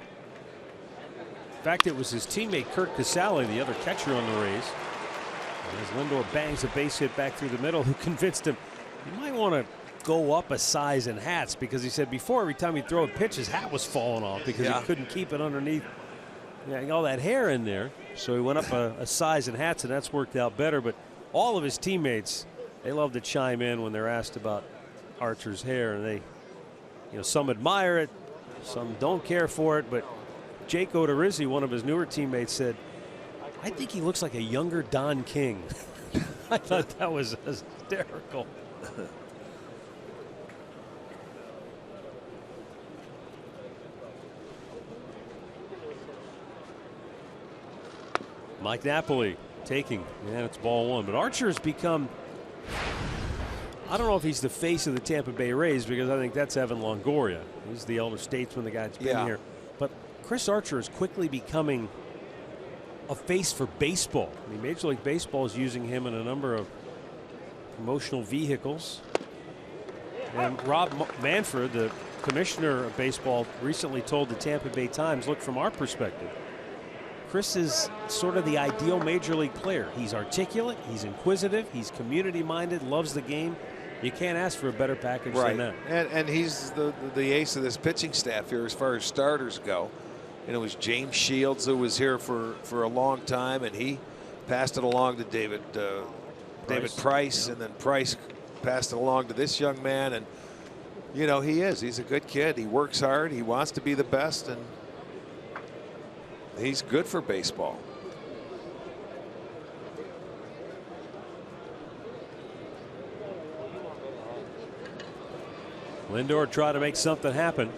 In fact, it was his teammate Kurt Casale, the other catcher on the Rays, as Lindor bangs a base hit back through the middle, who convinced him you might want to go up a size in hats, because he said before every time he'd throw a pitch his hat was falling off because he couldn't keep it underneath all that hair in there. So he went up a size in hats, and that's worked out better. But all of his teammates, they love to chime in when they're asked about Archer's hair, and they, some admire it, some don't care for it. But Jake Odorizzi, one of his newer teammates, said, "I think he looks like a younger Don King." I thought that was hysterical. Mike Napoli taking, and it's ball 1. But Archer has become, I don't know if he's the face of the Tampa Bay Rays, because I think that's Evan Longoria. He's the elder statesman, the guy that's been here. But Chris Archer is quickly becoming a face for baseball. I mean, Major League Baseball is using him in a number of promotional vehicles. And Rob Manfred, the commissioner of baseball, recently told the Tampa Bay Times, look, from our perspective, Chris is sort of the ideal major league player. He's articulate, he's inquisitive, he's community minded, loves the game. You can't ask for a better package than that. And he's the ace of this pitching staff here as far as starters go. And it was James Shields who was here for a long time, and he passed it along to David Price, and then Price passed it along to this young man. And he's a good kid. He works hard, he wants to be the best, and he's good for baseball. Lindor tried to make something happen.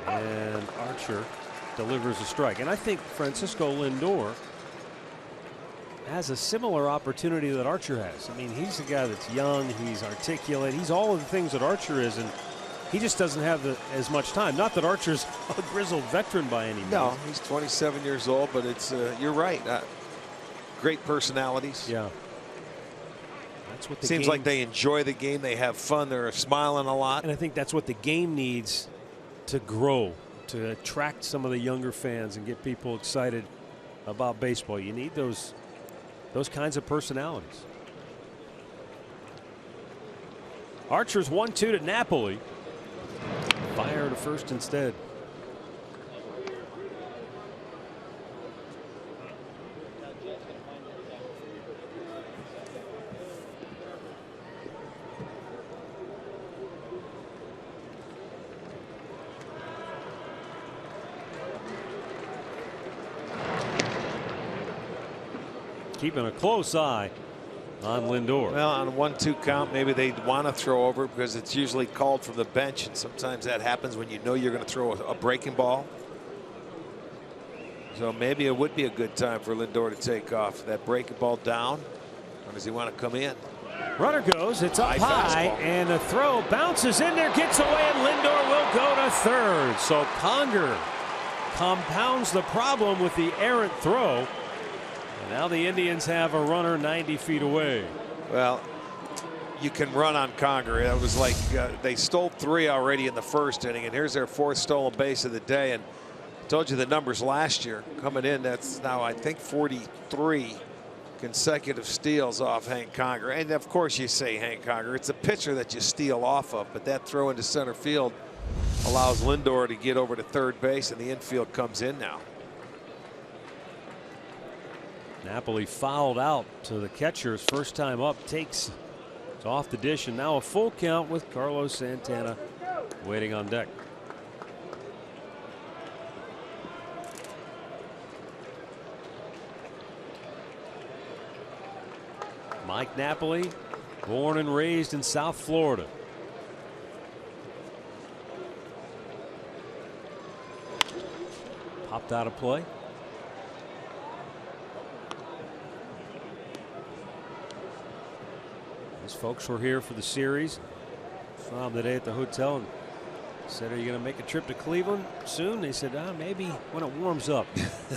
And Archer delivers a strike. And I think Francisco Lindor has a similar opportunity that Archer has. I mean, he's a guy that's young, he's articulate, he's all of the things that Archer is, and he just doesn't have as much time. Not that Archer's a grizzled veteran by any means. No, he's 27 years old, but it's you're right. Great personalities. Yeah. That's what the seems like they enjoy the game. They have fun. They're smiling a lot. And I think that's what the game needs to grow, to attract some of the younger fans and get people excited about baseball. You need those kinds of personalities. Archer's 1-2 to Napoli. Fire to first instead. Keeping a close eye on Lindor. Well, on a 1-2 count, maybe they'd want to throw over because it's usually called from the bench, and sometimes that happens when you know you're going to throw a breaking ball. So maybe it would be a good time for Lindor to take off. That breaking ball down, or does he want to come in? Runner goes, it's up high, and the throw bounces in there, gets away, and Lindor will go to third. So Conger compounds the problem with the errant throw. Now the Indians have a runner 90 feet away. Well, you can run on Conger. It was like they stole 3 already in the first inning, and here's their 4th stolen base of the day. And I told you the numbers last year coming in. That's now, I think, 43. consecutive steals off Hank Conger. And of course you say Hank Conger, it's a pitcher that you steal off of, but that throw into center field allows Lindor to get over to third base, and the infield comes in now. Napoli fouled out to the catcher's first time up, takes it off the dish, and now a full count with Carlos Santana waiting on deck. Mike Napoli, born and raised in South Florida. Popped out of play. These folks were here for the series. Saw them today at the hotel and said, "Are you going to make a trip to Cleveland soon?" They said, "Maybe when it warms up."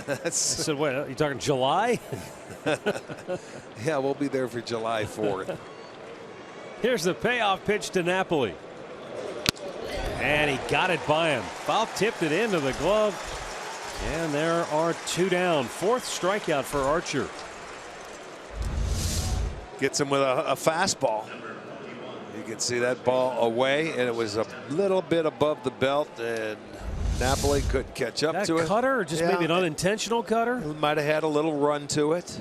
I said, "What? Are you talking July?" Yeah, we'll be there for July 4th. Here's the payoff pitch to Napoli. And he got it by him. Foul tipped it into the glove. And there are two down. Fourth strikeout for Archer. Gets him with a fastball. You can see that ball away, and it was a little bit above the belt, and Napoli couldn't catch up to it. That cutter, or just maybe an unintentional cutter? It might have had a little run to it.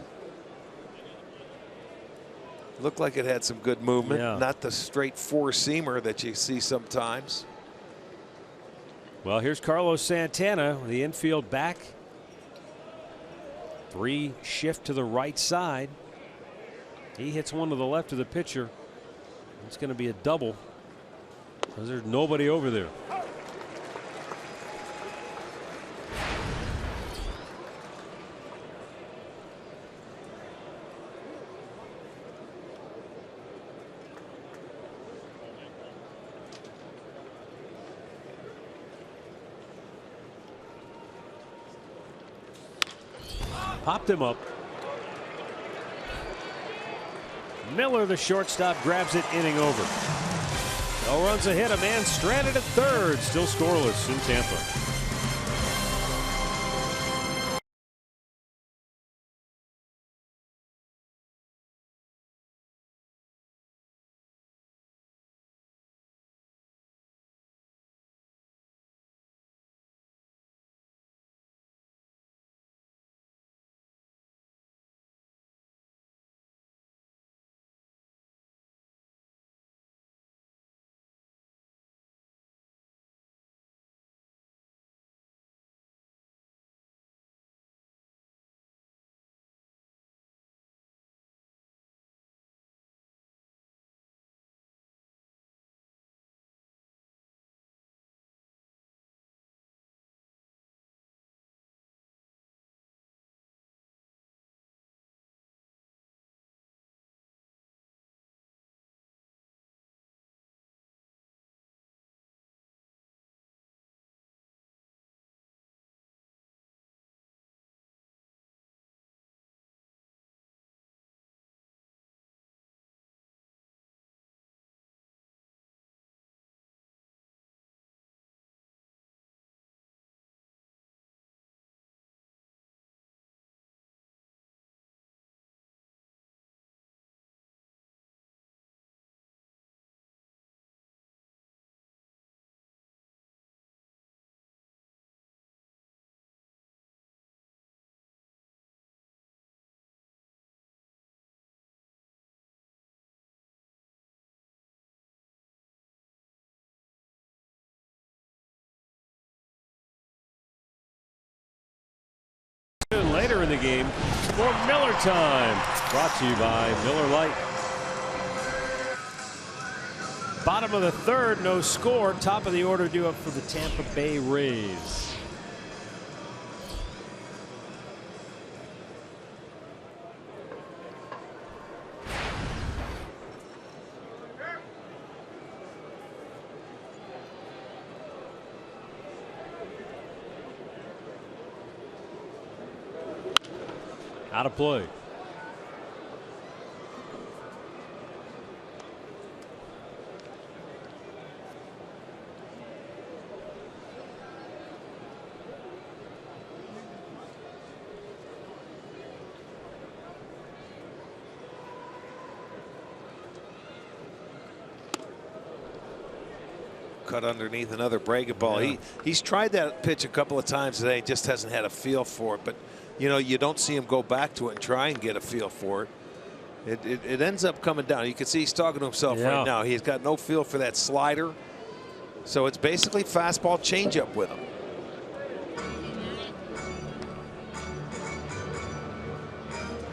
Looked like it had some good movement. Yeah. Not the straight four-seamer that you see sometimes. Well, here's Carlos Santana with the infield back. 3 shift to the right side. He hits one to the left of the pitcher. It's going to be a double because there's nobody over there. Popped him up. Miller, the shortstop, grabs it, inning over. No runs a hit, a man stranded at third, still scoreless in Tampa. Later in the game, more Miller time. Brought to you by Miller Lite. Bottom of the third, no score. Top of the order due up for the Tampa Bay Rays. Out of play. cut underneath another breaking ball. Yeah. He's tried that pitch a couple of times today. Just hasn't had a feel for it. But you know, you don't see him go back to it and try and get a feel for it. It ends up coming down. You can see he's talking to himself right now. He's got no feel for that slider. So it's basically fastball changeup with him.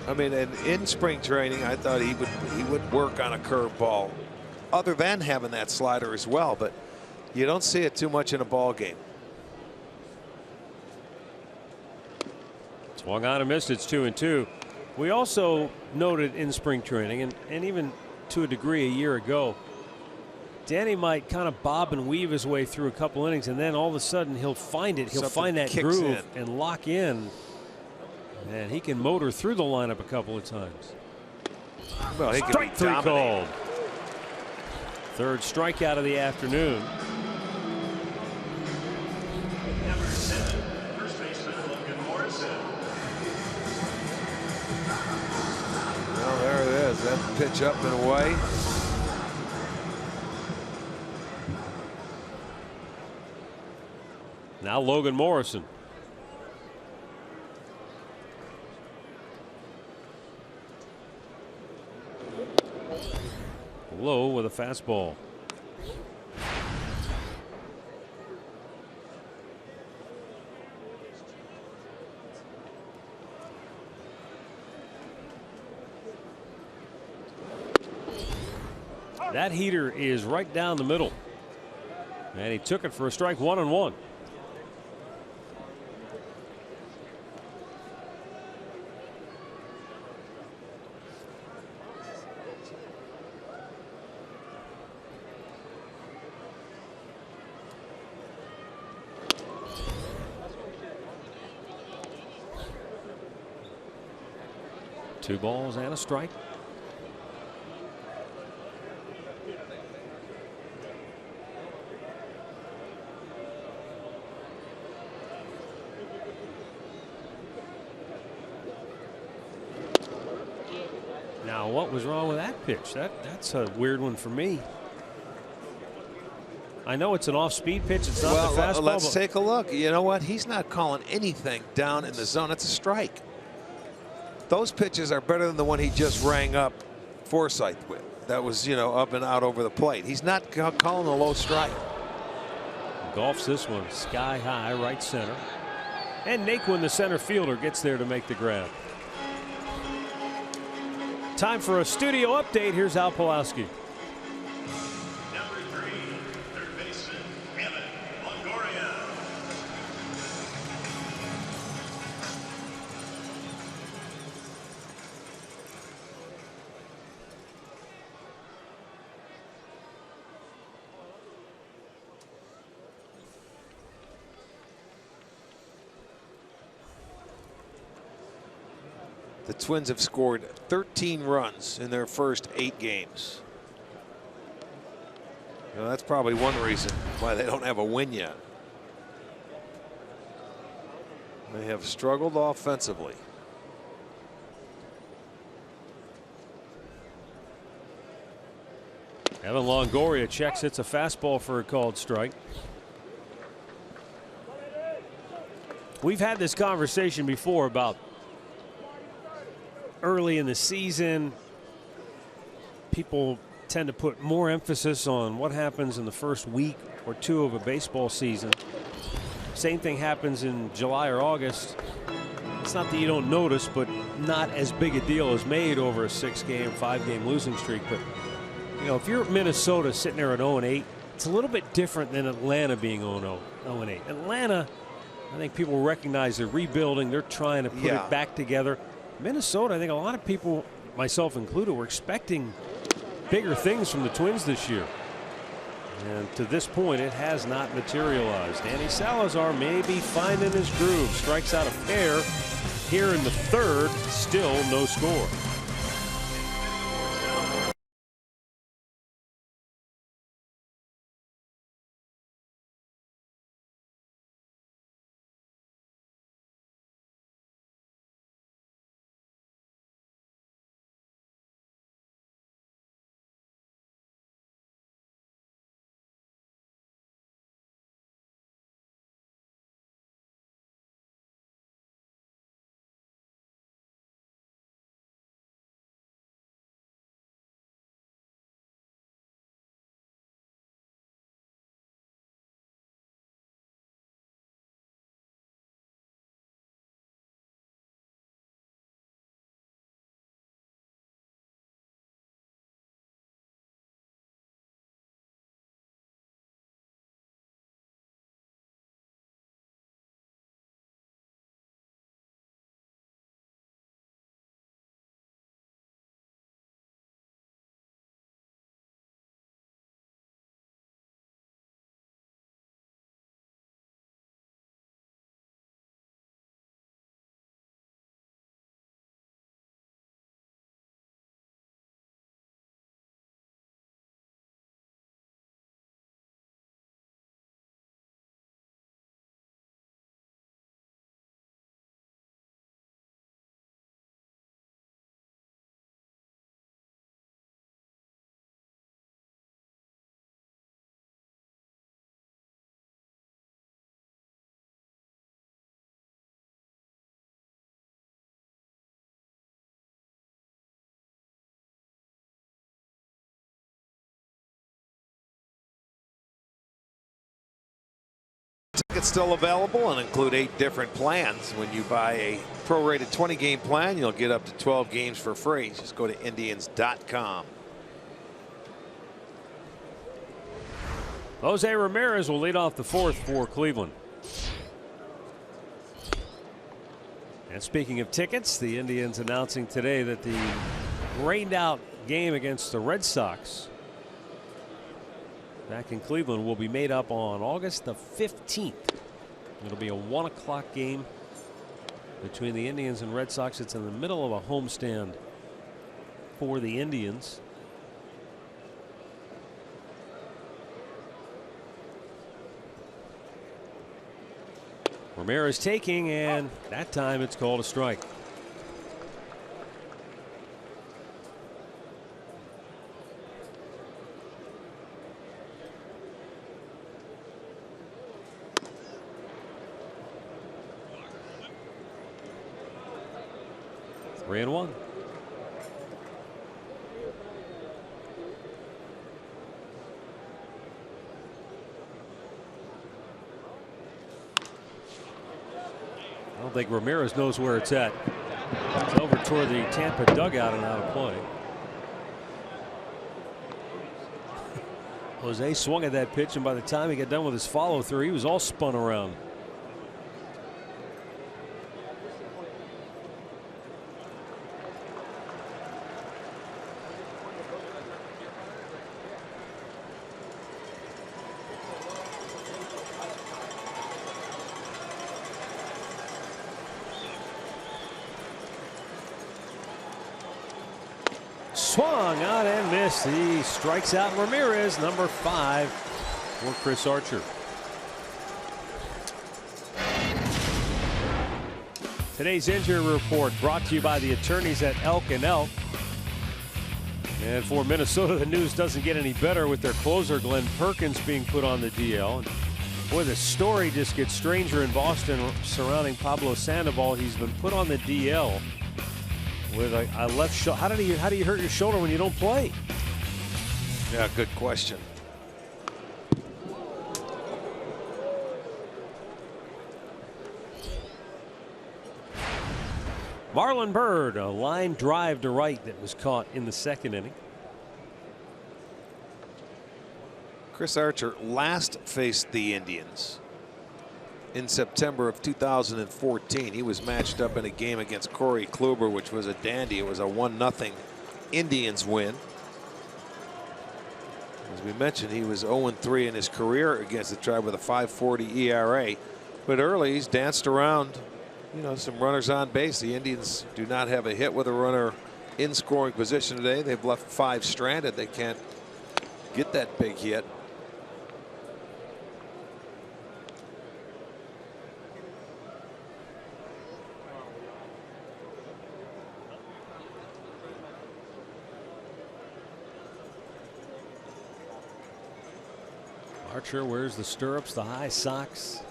I mean, and in spring training, I thought he would work on a curveball, other than having that slider as well. But you don't see it too much in a ball game. Swung on and missed. It's 2-2. We also noted in spring training, and even to a degree a year ago, Danny might kind of bob and weave his way through a couple innings, and then all of a sudden he'll find it. He'll find that groove and lock in. And he can motor through the lineup a couple of times. Well, he Strike three called. Third strikeout of the afternoon. Number 7, first baseman Logan Morrison. Well, there it is. That pitch up and away. Now Logan Morrison. Low with a fastball. That heater is right down the middle. And he took it for a strike, 1-1. Two balls and a strike. Now, what was wrong with that pitch? That's a weird one for me. I know it's an off-speed pitch. It's not the fastball. Let's take a look. You know what? He's not calling anything down in the zone. It's a strike. Those pitches are better than the one he just rang up Forsythe with. That was, you know, up and out over the plate. He's not calling a low strike. Golfs this one sky high right center. And Naquin, the center fielder, gets there to make the grab. Time for a studio update. Here's Al Pawlowski. Number 3, third baseman Evan Longoria. The Twins have scored 13 runs in their first 8 games. Now, that's probably one reason why they don't have a win yet. They have struggled offensively. Evan Longoria checks. It's a fastball for a called strike. We've had this conversation before about early in the season, people tend to put more emphasis on what happens in the first week or two of a baseball season. Same thing happens in July or August. It's not that you don't notice, but not as big a deal is made over a 6-game, 5-game losing streak. But, you know, if you're Minnesota sitting there at 0-8, it's a little bit different than Atlanta being 0-8. Atlanta, I think people recognize they're rebuilding. They're trying to put it back together. Minnesota, I think a lot of people, myself included, were expecting bigger things from the Twins this year. And to this point, it has not materialized. Danny Salazar may be finding his groove. Strikes out a pair here in the third. Still no score. It's still available and include 8 different plans. When you buy a prorated 20-game plan, you'll get up to 12 games for free. Just go to Indians.com. Jose Ramirez will lead off the 4th for Cleveland. And speaking of tickets, the Indians announcing today that the rained out game against the Red Sox back in Cleveland will be made up on August the 15th. It'll be a 1 o'clock game between the Indians and Red Sox. It's in the middle of a homestand for the Indians. Ramirez taking, and that time it's called a strike. Three and one. I don't think Ramirez knows where it's at. It's over toward the Tampa dugout and out of play. Jose swung at that pitch, and by the time he got done with his follow through, he was all spun around. Swung out and missed. He strikes out Ramirez, number 5 for Chris Archer. Today's injury report brought to you by the attorneys at Elk & Elk. And for Minnesota, the news doesn't get any better with their closer Glenn Perkins being put on the DL. And boy, the story just gets stranger in Boston surrounding Pablo Sandoval. He's been put on the DL with a left shoulder. How do you hurt your shoulder when you don't play? Yeah, good question. Marlon Byrd, a line drive to right that was caught in the 2nd inning. Chris Archer last faced the Indians in September of 2014. He was matched up in a game against Corey Kluber, which was a dandy. It was a 1-0 Indians win. As we mentioned, he was 0-3 in his career against the Tribe with a 5.40 ERA. But early, he's danced around, you know, some runners on base. The Indians do not have a hit with a runner in scoring position today. They've left 5 stranded. They can't get that big hit. Archer wears the stirrups, the high socks.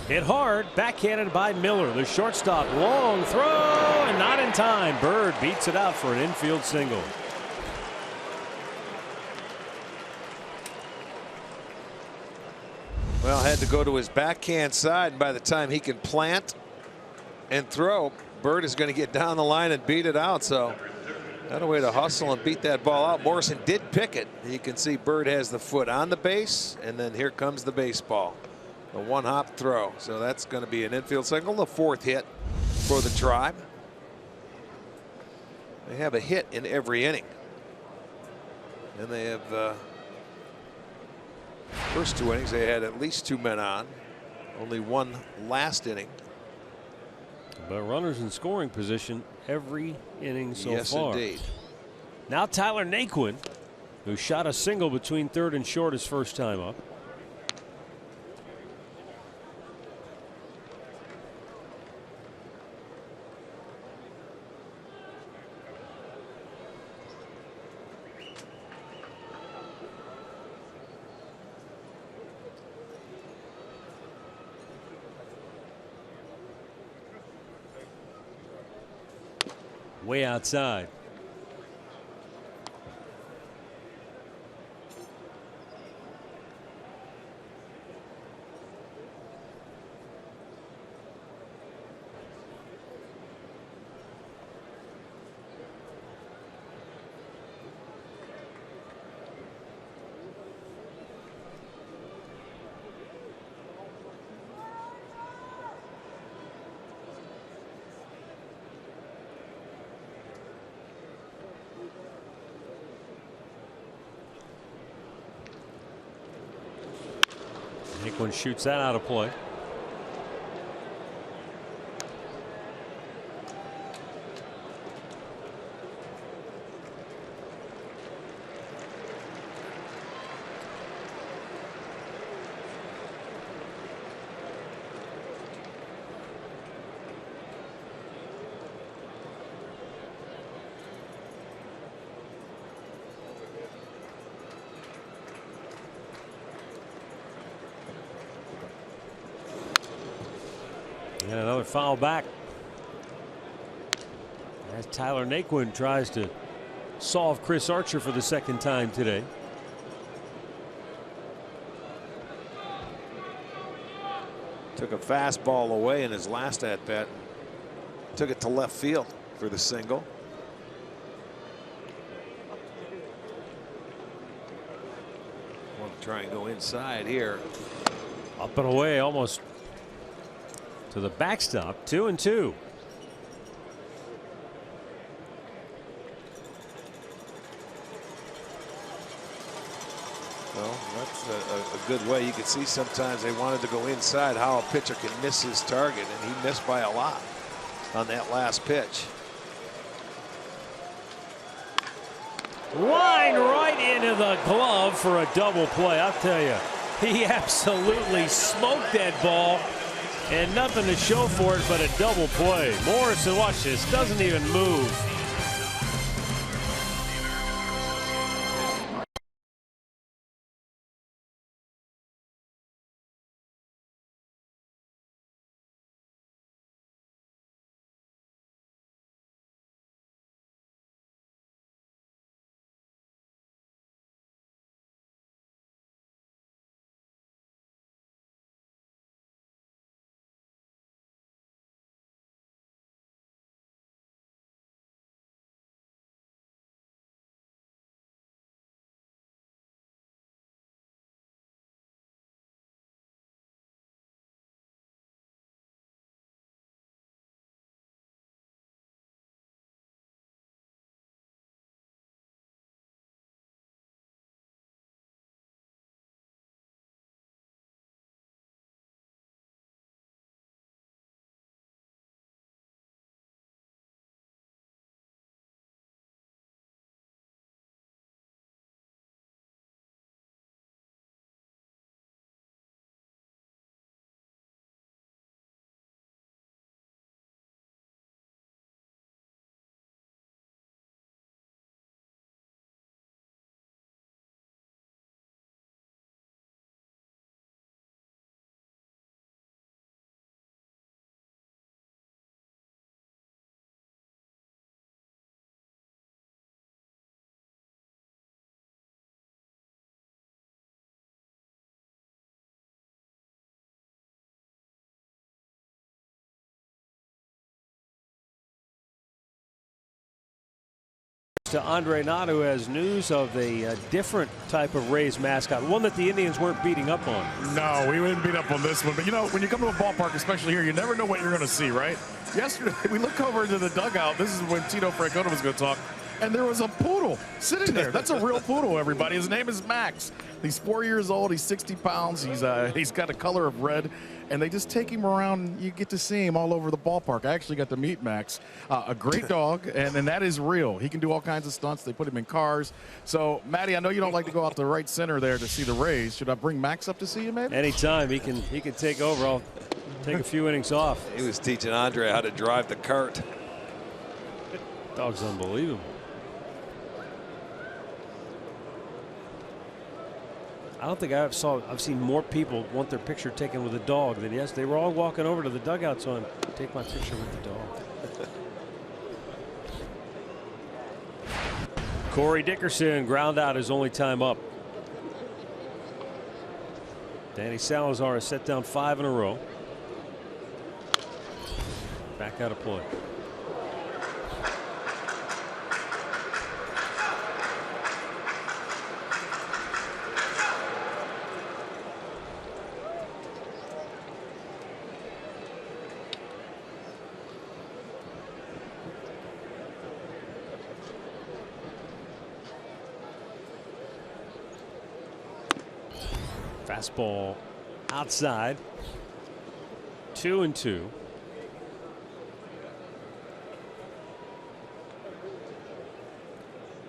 Hit hard, backhanded by Miller. The shortstop, long throw, and not in time. Byrd beats it out for an infield single. Well, had to go to his backhand side, and by the time he can plant and throw, Byrd is going to get down the line and beat it out. So not a way to hustle and beat that ball out. Morrison did pick it. You can see Byrd has the foot on the base, and then here comes the baseball. A 1-hop throw. So that's going to be an infield single, the 4th hit for the Tribe. They have a hit in every inning. And they have first 2 innings they had at least 2 men on. Only 1 last inning. But runners in scoring position every inning so far. Yes, indeed. Now Tyler Naquin, who shot a single between 3rd and short his first time up. way outside. Naquin shoots that out of play. And another foul back as Tyler Naquin tries to solve Chris Archer for the second time today. Took a fastball away in his last at bat. Took it to left field for the single. Want to try and go inside here. Up and away, almost to the backstop. 2-2. Well, that's a good way. You can see sometimes they wanted to go inside, how a pitcher can miss his target, and he missed by a lot on that last pitch. Line right into the glove for a double play. I'll tell you, he absolutely smoked that ball. And nothing to show for it but a double play. Morrison, watch this, doesn't even move. To Andre Nadu has news of a different type of Rays mascot, one that the Indians weren't beating up on. No, we wouldn't beat up on this one. But, you know, when you come to a ballpark, especially here, you never know what you're going to see, right? Yesterday, we look over into the dugout. This is when Tito Francona was going to talk. And there was a poodle sitting there. That's a real poodle, everybody. His name is Max. He's 4 years old. He's 60 pounds. He's got a color of red. And they just take him around. And you get to see him all over the ballpark. I actually got to meet Max. A great dog, and that is real. He can do all kinds of stunts. They put him in cars. So, Matty, I know you don't like to go out to right center there to see the Rays. Should I bring Max up to see you, maybe? Anytime. He can take over. I'll take a few innings off. He was teaching Andre how to drive the cart. Dog's unbelievable. I don't think I've seen more people want their picture taken with a dog than yes. They were all walking over to the dugout, so take my picture with the dog. Corey Dickerson ground out his only time up. Danny Salazar has set down 5 in a row. Back out of play. Fastball outside. 2-2.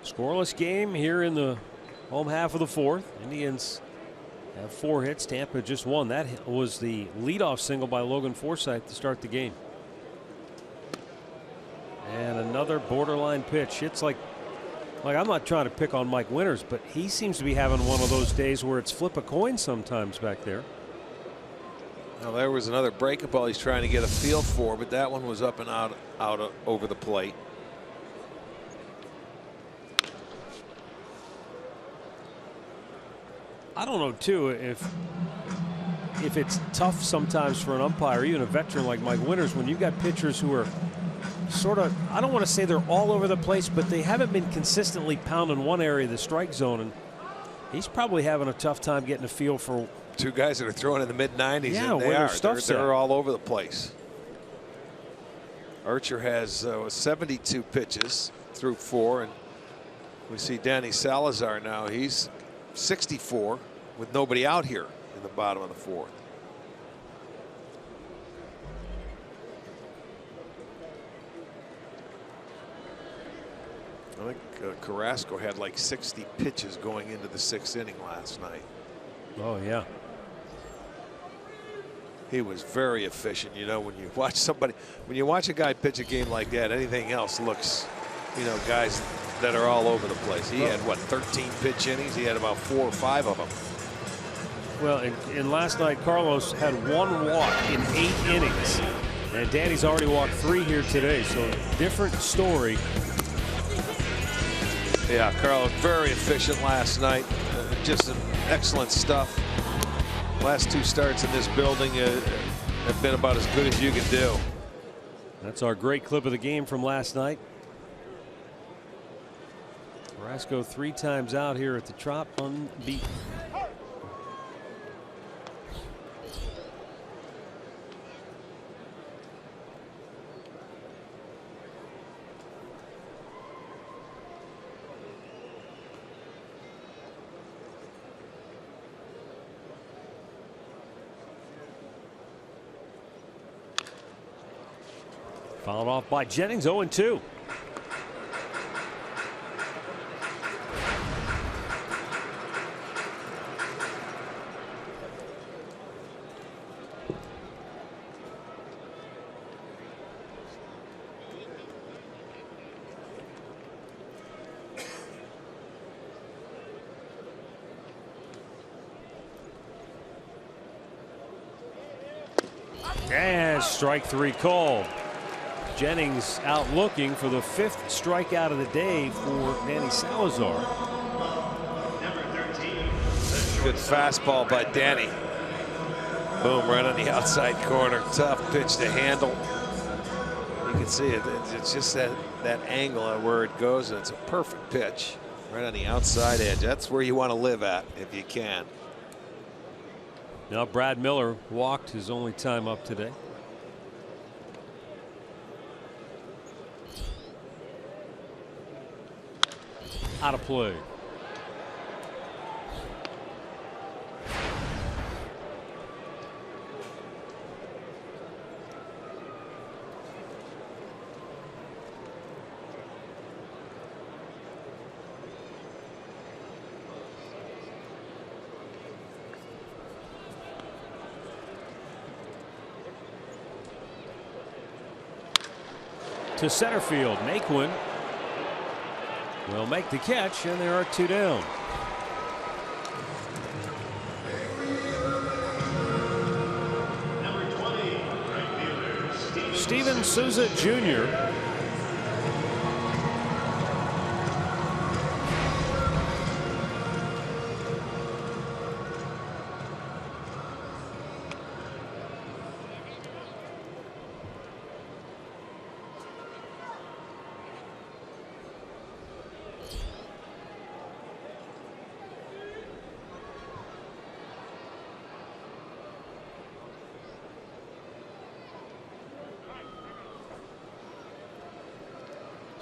Scoreless game here in the home half of the 4th. Indians have 4 hits. Tampa just 1. That was the leadoff single by Logan Forsythe to start the game. And another borderline pitch. It's like I'm not trying to pick on Mike Winters, but he seems to be having one of those days where it's flip a coin sometimes back there. Now there was another breaking ball he's trying to get a feel for, but that one was up and out over the plate. I don't know too if it's tough sometimes for an umpire, even a veteran like Mike Winters, when you've got pitchers who are sort of, I don't want to say they're all over the place, but they haven't been consistently pounding one area of the strike zone, and he's probably having a tough time getting a feel for 2 guys that are throwing in the mid-90s. Yeah, and they're all over the place. Archer has 72 pitches through 4, and we see Danny Salazar now. He's 64 with nobody out here in the bottom of the 4th. I think Carrasco had like 60 pitches going into the 6th inning last night. Oh yeah. He was very efficient. You know, when you watch a guy pitch a game like that, anything else looks, you know, guys that are all over the place. He had what, 13 pitch innings? He had about 4 or 5 of them. Well, in last night, Carlos had 1 walk in 8 innings, and Danny's already walked 3 here today. So different story. Yeah, Carlos very efficient last night. Just some excellent stuff. Last 2 starts in this building have been about as good as you can do. That's our great clip of the game from last night. Carrasco 3 times out here at the Trop, unbeaten. Fouled off by Jennings, 0-2. And strike 3 called. Jennings out looking for the 5th strikeout of the day for Danny Salazar. Good fastball by Danny. Boom, right on the outside corner. Tough pitch to handle. You can see it. It's just that angle of where it goes, and it's a perfect pitch right on the outside edge. That's where you want to live at if you can. Now Brad Miller walked his only time up today. Out of play. To center field, Naquin will make the catch, and there are 2 down. Steven Souza Jr.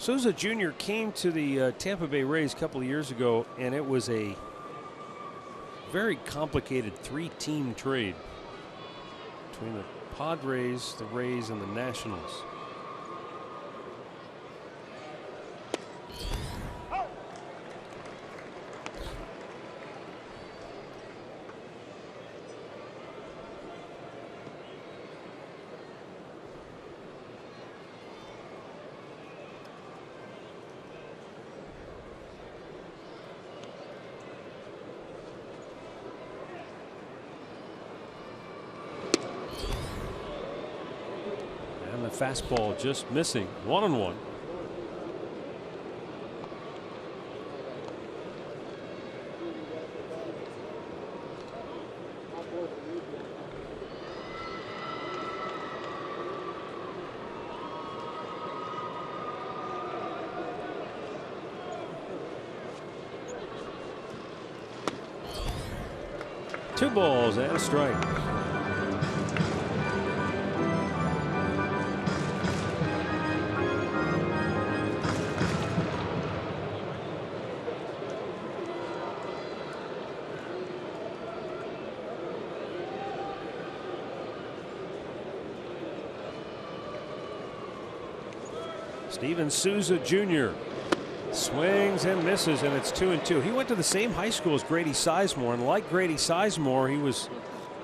Souza Jr. came to the Tampa Bay Rays a couple of years ago, and it was a very complicated 3-team trade between the Padres, the Rays, and the Nationals. Fastball just missing. 1-1. Two balls and a strike. Steven Souza Jr. swings and misses, and it's 2-2. He went to the same high school as Grady Sizemore, and like Grady Sizemore, he was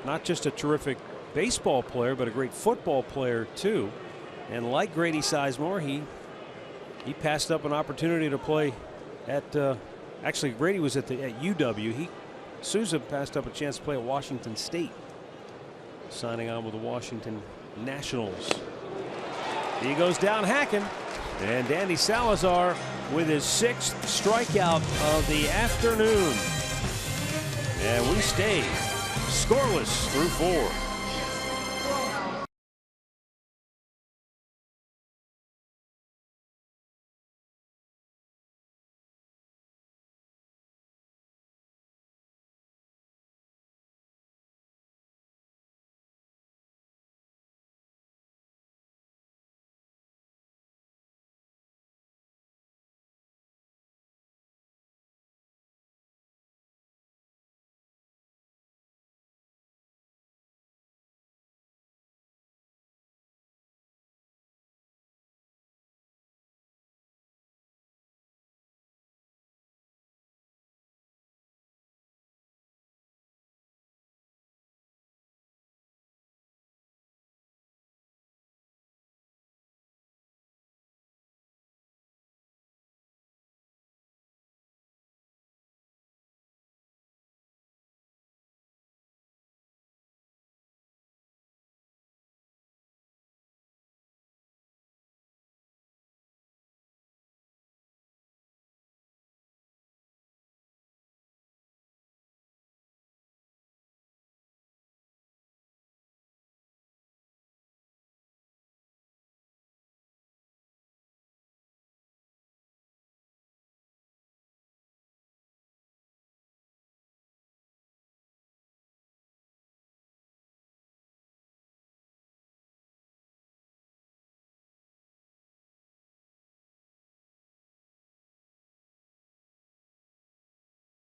not just a terrific baseball player, but a great football player too. And like Grady Sizemore, he passed up an opportunity to play at actually Grady was at UW. Souza passed up a chance to play at Washington State, signing on with the Washington Nationals. He goes down hacking. And Danny Salazar with his 6th strikeout of the afternoon. And we stay scoreless through 4.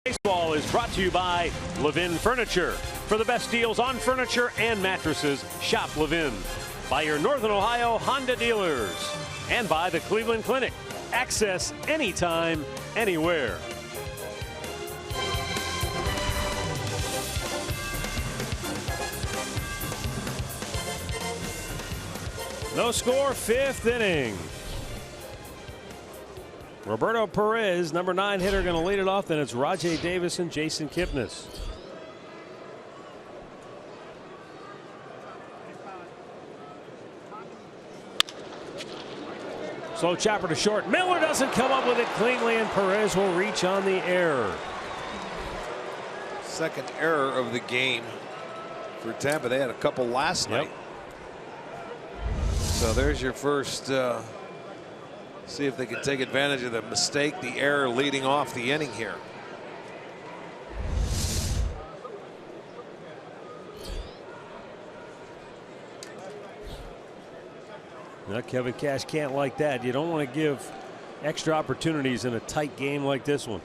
Baseball is brought to you by Levin Furniture. For the best deals on furniture and mattresses, shop Levin. By your Northern Ohio Honda dealers. And by the Cleveland Clinic. Access anytime, anywhere. No score, 5th inning. Roberto Perez, number 9 hitter, going to lead it off. Then it's Rajay Davis and Jason Kipnis. Slow chopper to short. Miller doesn't come up with it cleanly, and Perez will reach on the error. Second error of the game for Tampa. They had a couple last night. So there's your first. See if they can take advantage of the mistake, the error leading off the inning here. Now Kevin Cash can't like that. You don't want to give extra opportunities in a tight game like this one.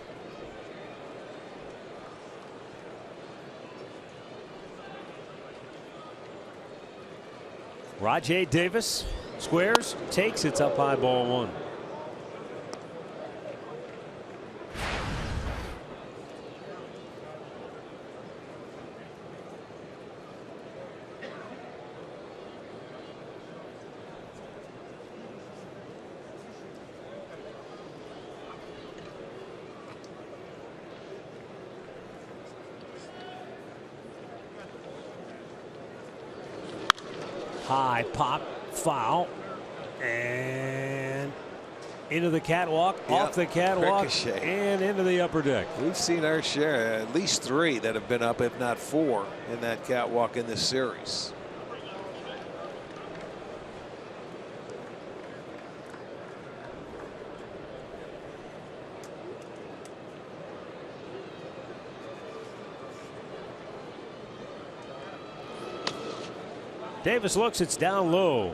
Rajai Davis squares, takes, it's up high, ball one. High pop, foul, and into the catwalk, off the catwalk, ricochet, and into the upper deck. We've seen our share, at least 3 that have been up, if not 4, in that catwalk in this series. Davis looks, it's down low.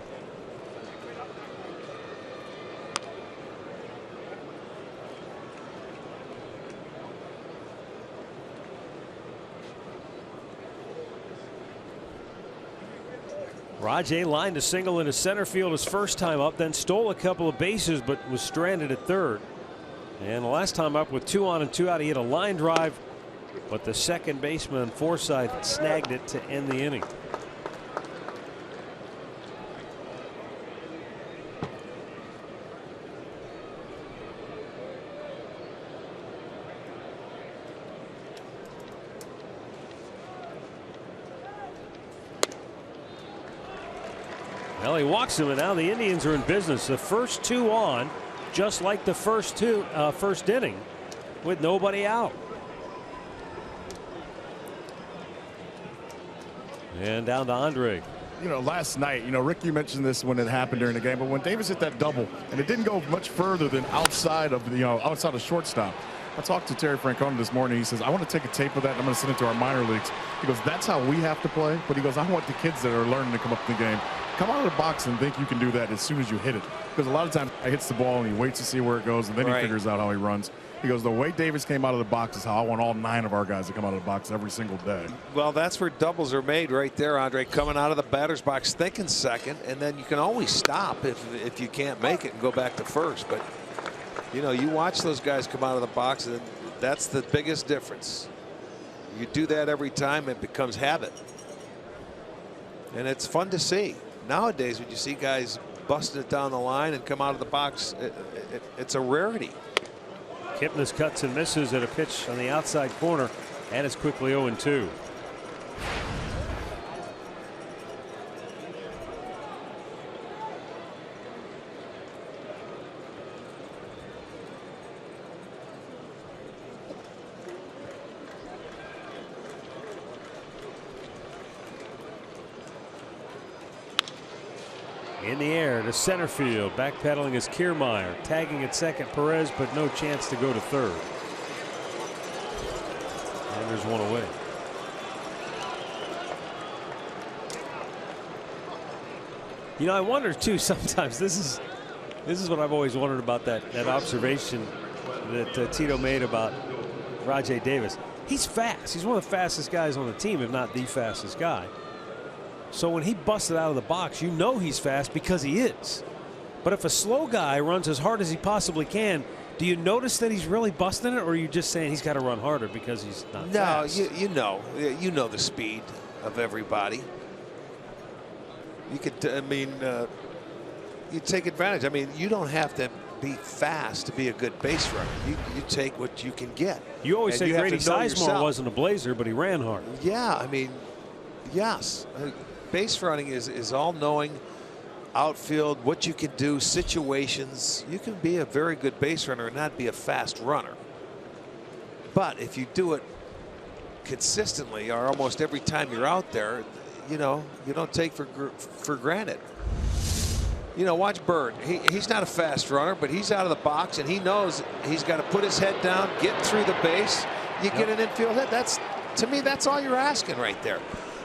Rajai lined a single into center field his first time up, then stole a couple of bases but was stranded at third. And the last time up with 2 on and 2 out, he hit a line drive, but the second baseman Forsythe snagged it to end the inning. Well, he walks him, and now the Indians are in business. The first 2 on, just like the first inning, with nobody out. And down to Andre. You know, last night, Rick, you mentioned this when it happened during the game, but when Davis hit that double, and it didn't go much further than outside of outside of shortstop. I talked to Terry Francona this morning. He says, I want to take a tape of that and I'm going to send it to our minor leagues. He goes, that's how we have to play. But he goes, I want the kids that are learning to come up in the game, come out of the box and think you can do that as soon as you hit it. Because a lot of times he hits the ball and he waits to see where it goes and then he figures out how he runs. He goes, the way Davis came out of the box is how I want all 9 of our guys to come out of the box every single day. Well, that's where doubles are made right there, Andre. Coming out of the batter's box, thinking second, and then you can always stop if you can't make it and go back to first. But, you watch those guys come out of the box, and that's the biggest difference. You do that every time, it becomes habit. And it's fun to see. Nowadays, when you see guys busting it down the line and come out of the box, it's a rarity. Kipnis cuts and misses at a pitch on the outside corner, and it's quickly 0-2. In the air to center field, backpedaling is Kiermaier, tagging at second Perez, but no chance to go to third. And there's one away. I wonder too sometimes, this is what I've always wondered about that observation that Tito made about Rajai Davis. He's fast. He's one of the fastest guys on the team, if not the fastest guy. So when he busted out of the box, he's fast because he is. But if a slow guy runs as hard as he possibly can, do you notice that he's really busting it, or are you just saying he's got to run harder because he's not fast? No, you know the speed of everybody. You could, you take advantage. You don't have to be fast to be a good base runner. You take what you can get. You always say Grady Sizemore wasn't a blazer, but he ran hard. Yeah, yes. Base running is all knowing, outfield, what you can do, situations. You can be a very good base runner and not be a fast runner. But if you do it consistently or almost every time you're out there, you don't take for granted. Watch Bird. He's not a fast runner, but he's out of the box and he knows he's got to put his head down, get through the base. You get an infield hit. To me, that's all you're asking right there.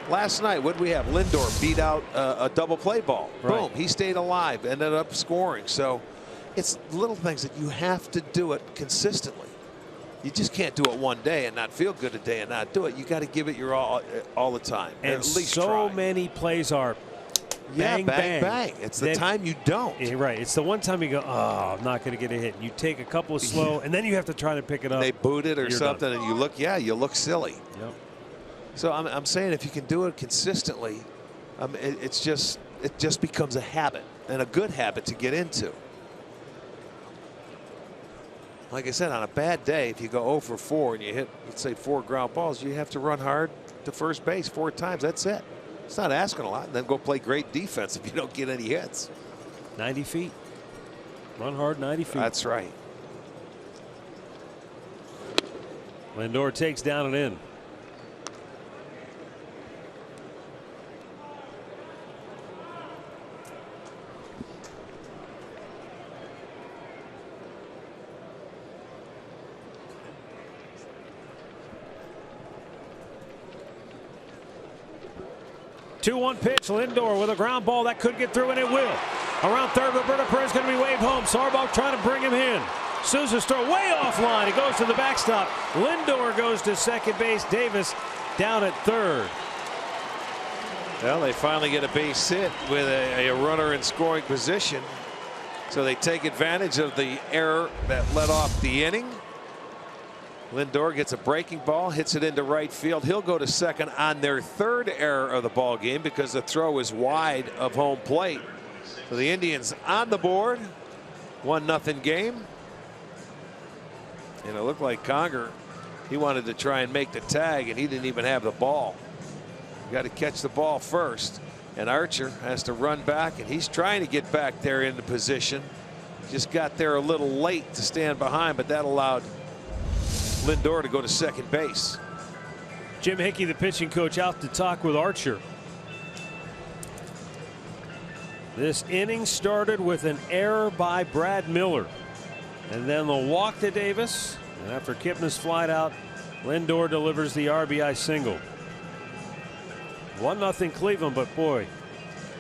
Last night, what did we have? Lindor beat out a double play ball. Right. Boom. He stayed alive, ended up scoring. So it's little things that you have to do it consistently. You just can't do it one day and not feel good a day and not do it. You got to give it your all the time. And at least so try. many plays are bang, bang. It's the time you don't. Yeah, right. It's the one time you go, oh, I'm not going to get a hit. You take a couple of slow, and then you have to try to pick it up. They boot it or something, done. and you look, you look silly. Yep. So I'm saying if you can do it consistently, it just becomes a habit, and a good habit to get into. Like I said, on a bad day, if you go 0 for 4 and you hit, let's say, 4 ground balls, you have to run hard to first base 4 times. That's it. It's not asking a lot. And then go play great defense if you don't get any hits. 90 feet. Run hard 90 feet. That's right. Lindor takes down and in. Two-one pitch. Lindor with a ground ball that could get through, and it will. Around third, Roberto Perez going to be waved home. Sarbo trying to bring him in. Sousa's throw way offline. It goes to the backstop. Lindor goes to second base. Davis down at third. Well, they finally get a base hit with a runner in scoring position. So they take advantage of the error that led off the inning. Lindor gets a breaking ball, hits it into right field. He'll go to second on their third error of the ball game because the throw is wide of home plate. So the Indians on the board. 1-0 game. And it looked like Conger, he wanted to try and make the tag, and he didn't even have the ball. You got to catch the ball first. And Archer has to run back, and he's trying to get back there into position. Just got there a little late to stand behind, but that allowed Lindor to go to second base. Jim Hickey, the pitching coach, out to talk with Archer. This inning started with an error by Brad Miller, and then the walk to Davis, and after Kipnis flied out, Lindor delivers the RBI single. 1-0 Cleveland, but boy,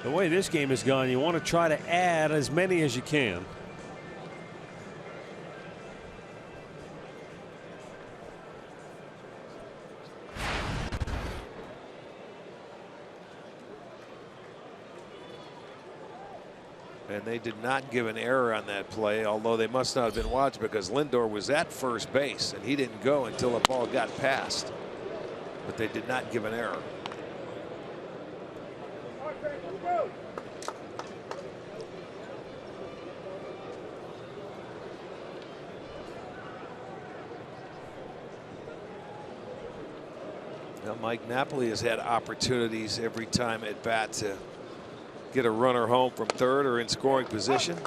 the way this game has gone, you want to try to add as many as you can. And they did not give an error on that play, although they must not have been watching because Lindor was at first base and he didn't go until the ball got past. But they did not give an error. Now, Mike Napoli has had opportunities every time at bat to get a runner home from third or in scoring position.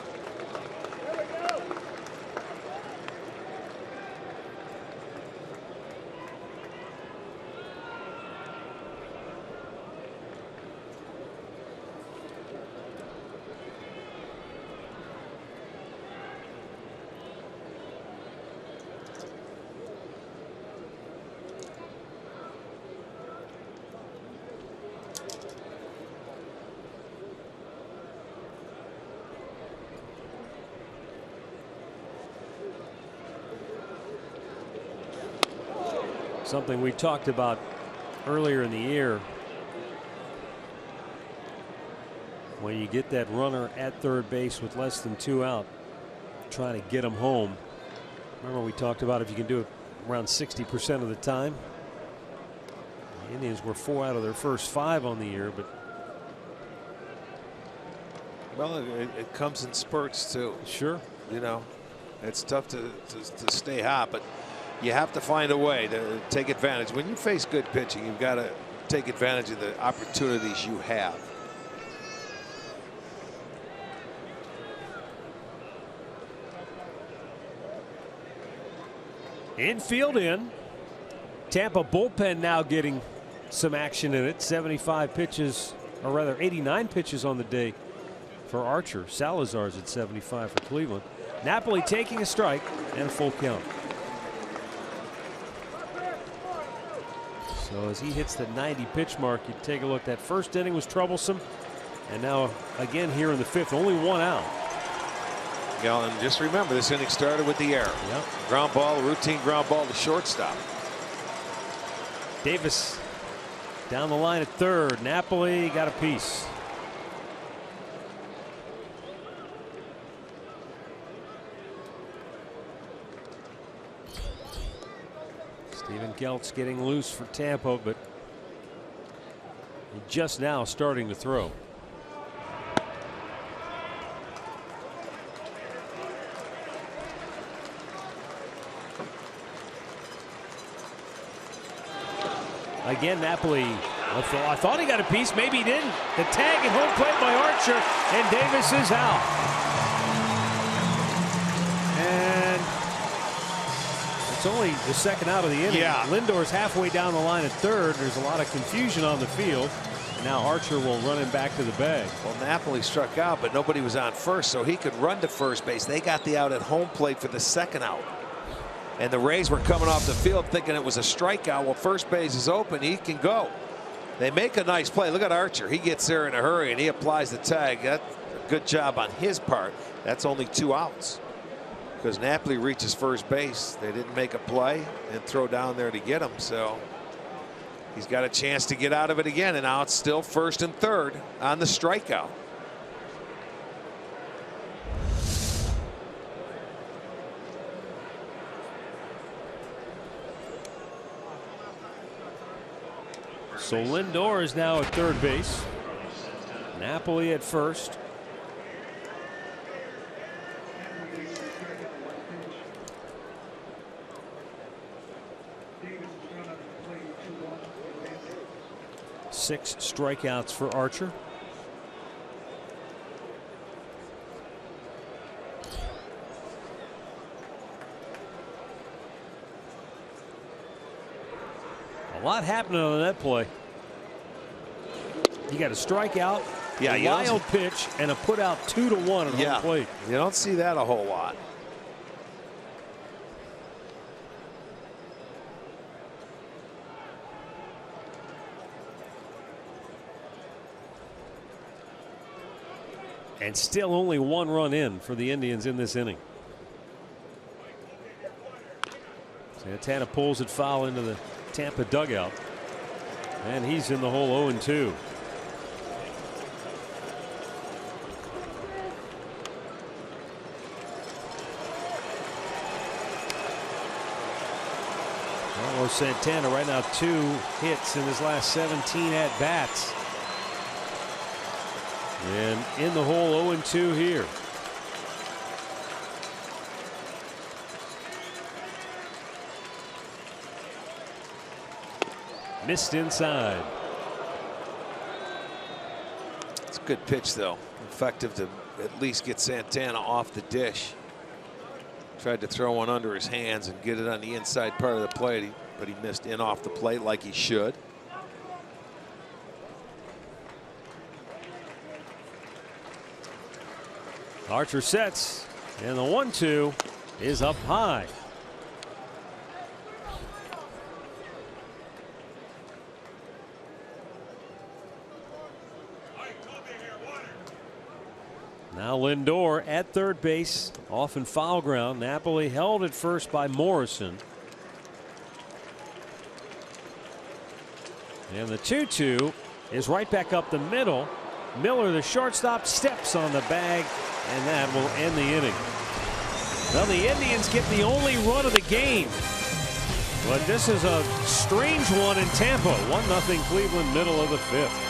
Something we talked about earlier in the year. When you get that runner at third base with less than 2 out, trying to get him home. Remember, we talked about if you can do it around 60% of the time. The Indians were 4 out of their first 5 on the year, but well, it comes in spurts too. Sure, you know, it's tough to stay hot, but you have to find a way to take advantage. When you face good pitching, you've got to take advantage of the opportunities you have. Infield in. Tampa bullpen now getting some action in it. 75 pitches, or rather 89 pitches on the day for Archer. Salazar's at 75 for Cleveland. Napoli taking a strike and a full count. So as he hits the 90 pitch mark, you take a look. That first inning was troublesome, and now again here in the 5th, only 1 out. You know, and just remember, this inning started with the error. Yep. Ground ball, routine ground ball to shortstop. Davis down the line at third. Napoli got a piece. Steven Geltz getting loose for Tampa, but just now starting to throw. Again, Napoli. I thought he got a piece. Maybe he didn't. The tag at home plate by Archer, and Davis is out. And it's only the second out of the inning. Yeah. Lindor's halfway down the line at third. There's a lot of confusion on the field. And now Archer will run him back to the bag. Well, Napoli struck out, but nobody was on first, so he could run to first base. They got the out at home plate for the second out. And the Rays were coming off the field thinking it was a strikeout. Well, first base is open. He can go. They make a nice play. Look at Archer. He gets there in a hurry, and he applies the tag. That's a good job on his part. That's only 2 outs because Napoli reaches first base. They didn't make a play and throw down there to get him. So he's got a chance to get out of it again. And now it's still first and third on the strikeout. So Lindor is now at third base. Napoli at first. Six strikeouts for Archer. A lot happening on that play. You got a strikeout, a wild pitch, and a put out 2-1 at home plate. You don't see that a whole lot. And still only 1 run in for the Indians in this inning. Santana pulls it foul into the Tampa dugout. And he's in the hole 0-2. Carlos Santana right now 2 hits in his last 17 at bats. And in the hole 0-2 here. Missed inside. It's a good pitch, though. Effective to at least get Santana off the dish. Tried to throw one under his hands and get it on the inside part of the plate, but he missed in off the plate like he should. Archer sets, and the 1-2 is up high. Now Lindor at third base, off in foul ground. Napoli held at first by Morrison. And the 2-2 is right back up the middle. Miller, the shortstop, steps on the bag, and that will end the inning. Well, the Indians get the only run of the game. But this is a strange one in Tampa. 1-0 Cleveland, middle of the 5th.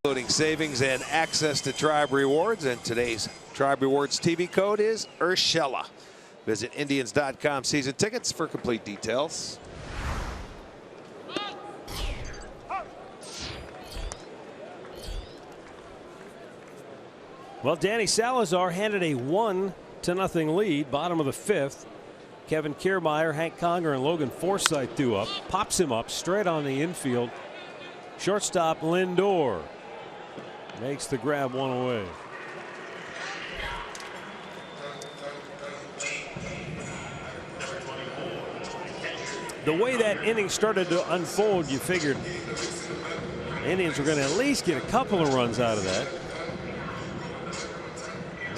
including savings and access to Tribe Rewards. And today's Tribe Rewards TV code is Urshela. Visit Indians.com season tickets for complete details. Well, Danny Salazar handed a 1-0 lead, bottom of the 5th. Kevin Kiermaier, Hank Conger, and Logan Forsythe threw up. Pops him up straight on the infield. Shortstop Lindor makes the grab one away. The way that inning started to unfold, you figured the Indians were going to at least get a couple of runs out of that.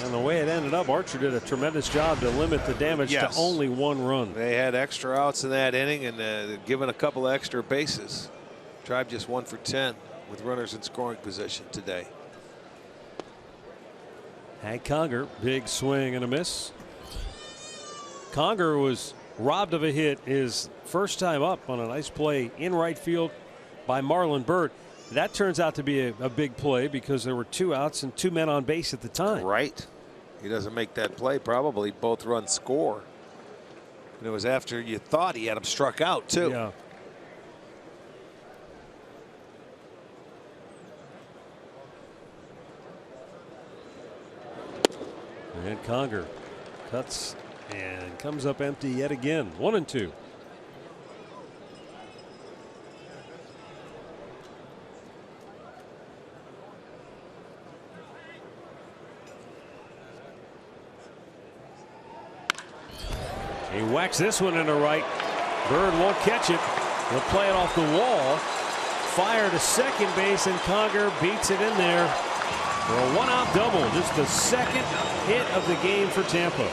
And the way it ended up, Archer did a tremendous job to limit the damage to only 1 run. They had extra outs in that inning and given a couple of extra bases. Tribe just 1 for 10 with runners in scoring position today. Hank Conger, big swing and a miss. Conger was robbed of a hit his first time up on a nice play in right field by Marlon Byrd. That turns out to be a big play because there were 2 outs and 2 men on base at the time. Right. He doesn't make that play, probably both runs score. And it was after you thought he had him struck out too. Yeah. And Conger cuts and comes up empty yet again. 1-2. He whacks this one into right. Bird won't catch it. He'll play it off the wall. Fire to second base, and Conger beats it in there for a 1-out double. Just the second hit of the game for Tampa.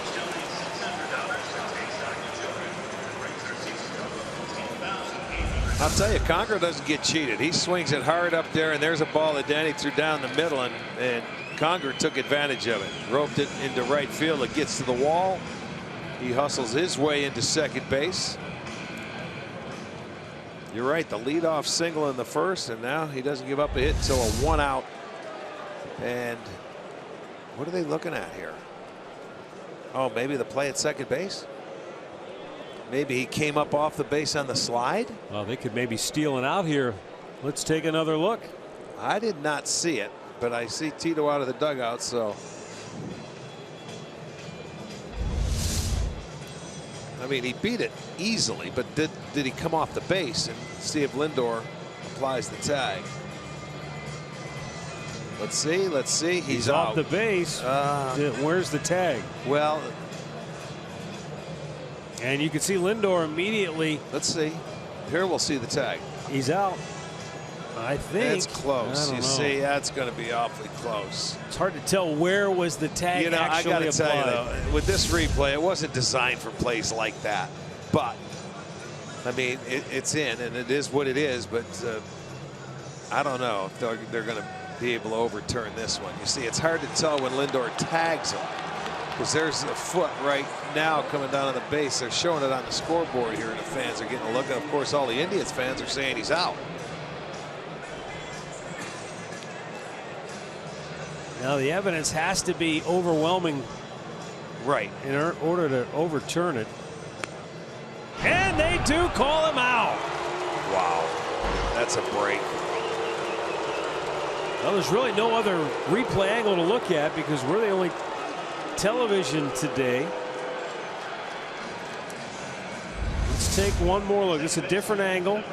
I'll tell you, Conger doesn't get cheated. He swings it hard up there, and there's a ball that Danny threw down the middle, and Conger took advantage of it. Roped it into right field. It gets to the wall. He hustles his way into second base. You're right, the leadoff single in the first, and now he doesn't give up a hit until a 1-out. And what are they looking at here? Oh, maybe the play at second base? Maybe he came up off the base on the slide? Well, they could maybe steal an out here. Let's take another look. I did not see it, but I see Tito out of the dugout, so. I mean, he beat it easily, but did he come off the base and see if Lindor applies the tag? Let's see. Let's see. He's off the base. Where's the tag? Well, and you can see Lindor immediately. Let's see. Here we'll see the tag. He's out. I think it's close. You see, that's going to be awfully close. It's hard to tell where was the tag. You know, actually I got to tell you applied. though, with this replay, it wasn't designed for plays like that. But I mean, it's in, and it is what it is. But I don't know if they're going to be able to overturn this one. You see, it's hard to tell when Lindor tags him because there's a foot right now coming down on the base. They're showing it on the scoreboard here, and the fans are getting a look. And of course, all the Indians fans are saying he's out. Now the evidence has to be overwhelming, right, in order to overturn it. And they do call him out. Wow, that's a break. Well, there's really no other replay angle to look at because we're the only television today. Let's take one more look. It's a different angle.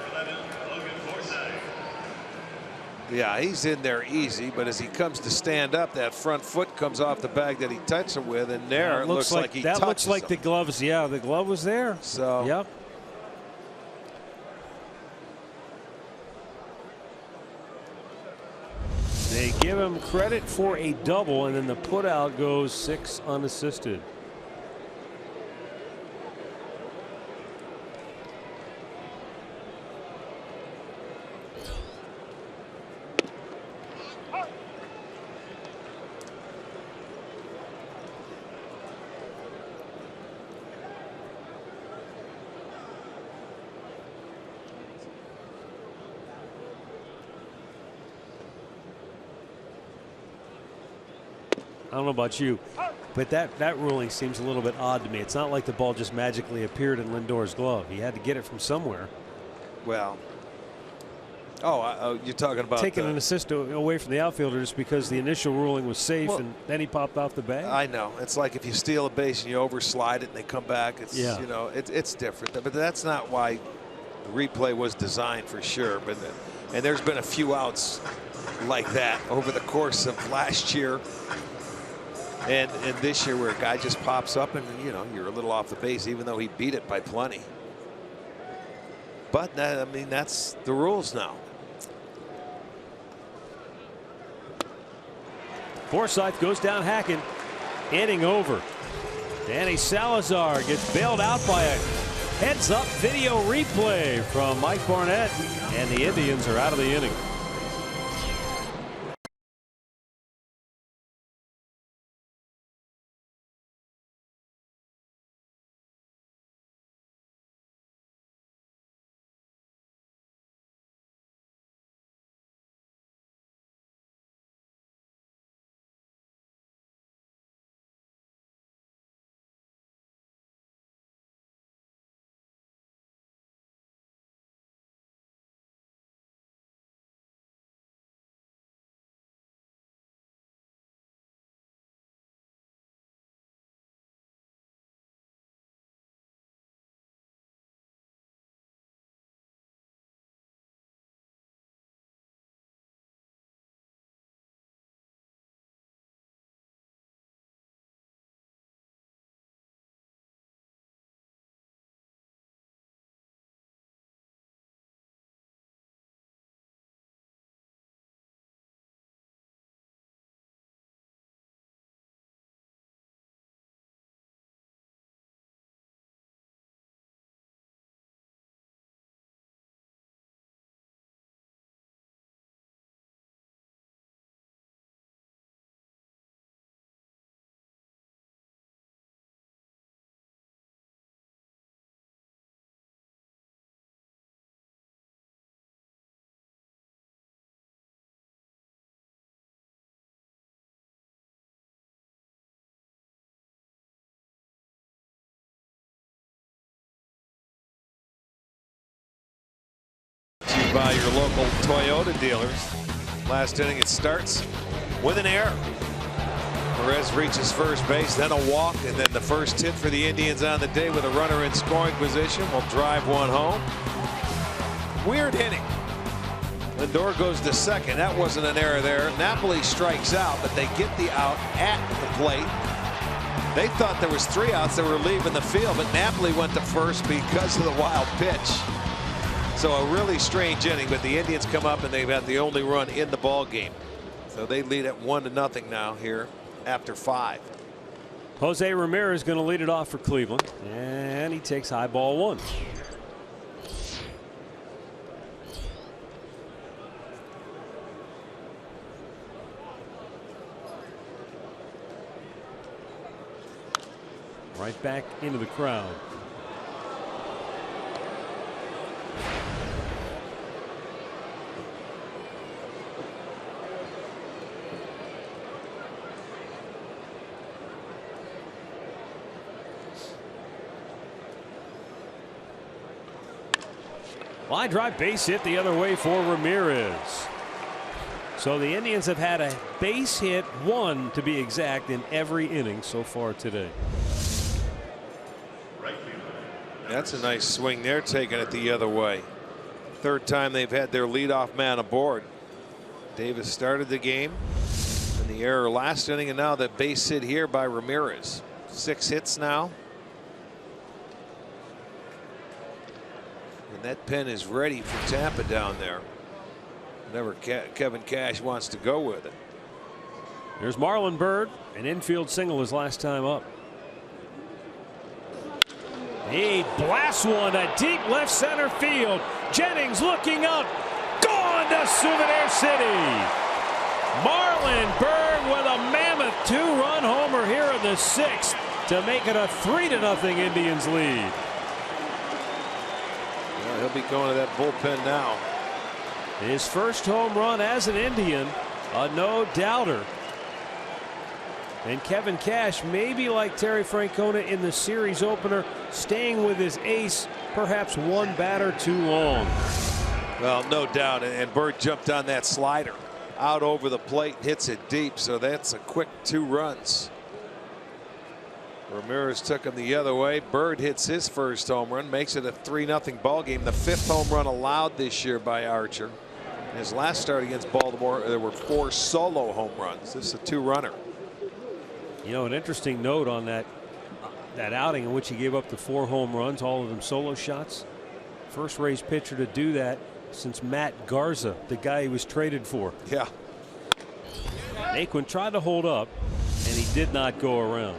Yeah, he's in there easy, but as he comes to stand up, that front foot comes off the bag that he touched him with, and there it looks like he touches that looks like him. the gloves. Yeah, the glove was there. So yep. They give him credit for a double, and then the putout goes 6 unassisted. I don't know about you, but that ruling seems a little bit odd to me. It's not like the ball just magically appeared in Lindor's glove. He had to get it from somewhere. Well, you're talking about taking an assist away from the outfielder just because the initial ruling was safe, and then he popped off the bag. I know. It's like if you steal a base and you overslide it and they come back. It's yeah. It's different. But that's not why the replay was designed, for sure. And there's been a few outs like that over the course of last year and this year, where a guy just pops up and you're a little off the base, even though he beat it by plenty. But I mean, that's the rules now. Forsythe goes down hacking, inning over. Danny Salazar gets bailed out by a heads-up video replay from Mike Barnett, and the Indians are out of the inning. By your local Toyota dealers. Last inning, it starts with an error. Perez reaches first base, then a walk, and then the first hit for the Indians on the day with a runner in scoring position will drive one home. Weird inning. Lindor goes to second. That wasn't an error there. Napoli strikes out, but they get the out at the plate. They thought there was 3 outs that were leaving the field, but Napoli went to first because of the wild pitch. So a really strange inning, but the Indians come up and they've had the only run in the ball game. So they lead at 1-0 now here after 5. Jose Ramirez going to lead it off for Cleveland, and he takes high ball 1. Right back into the crowd. Line drive, base hit the other way for Ramirez. So the Indians have had a base hit, 1 to be exact, in every inning so far today. That's a nice swing there, taking it the other way. 3rd time they've had their leadoff man aboard. Davis started the game, and the error last inning, and now the base hit here by Ramirez. 6 hits now. And that pen is ready for Tampa down there. Whenever Kevin Cash wants to go with it. There's Marlon Byrd, an infield single his last time up. He blasts one to deep left center field. Jennings looking up, gone to Souvenir City. Marlon Byrd with a mammoth 2-run homer here in the 6th to make it a 3-0 Indians lead. He'll be going to that bullpen now. His first home run as an Indian, a no-doubter. And Kevin Cash, maybe like Terry Francona in the series opener, staying with his ace, perhaps one batter too long. Well, no doubt. And Bird jumped on that slider out over the plate, hits it deep. So that's a quick 2 runs. Ramirez took him the other way. Bird hits his first home run, makes it a 3-0 ball game. The 5th home run allowed this year by Archer. In his last start against Baltimore, there were 4 solo home runs. This is a 2-runner. You know, an interesting note on that outing in which he gave up the 4 home runs, all of them solo shots. First Rays pitcher to do that since Matt Garza, the guy he was traded for. Yeah. Naquin tried to hold up, and he did not go around.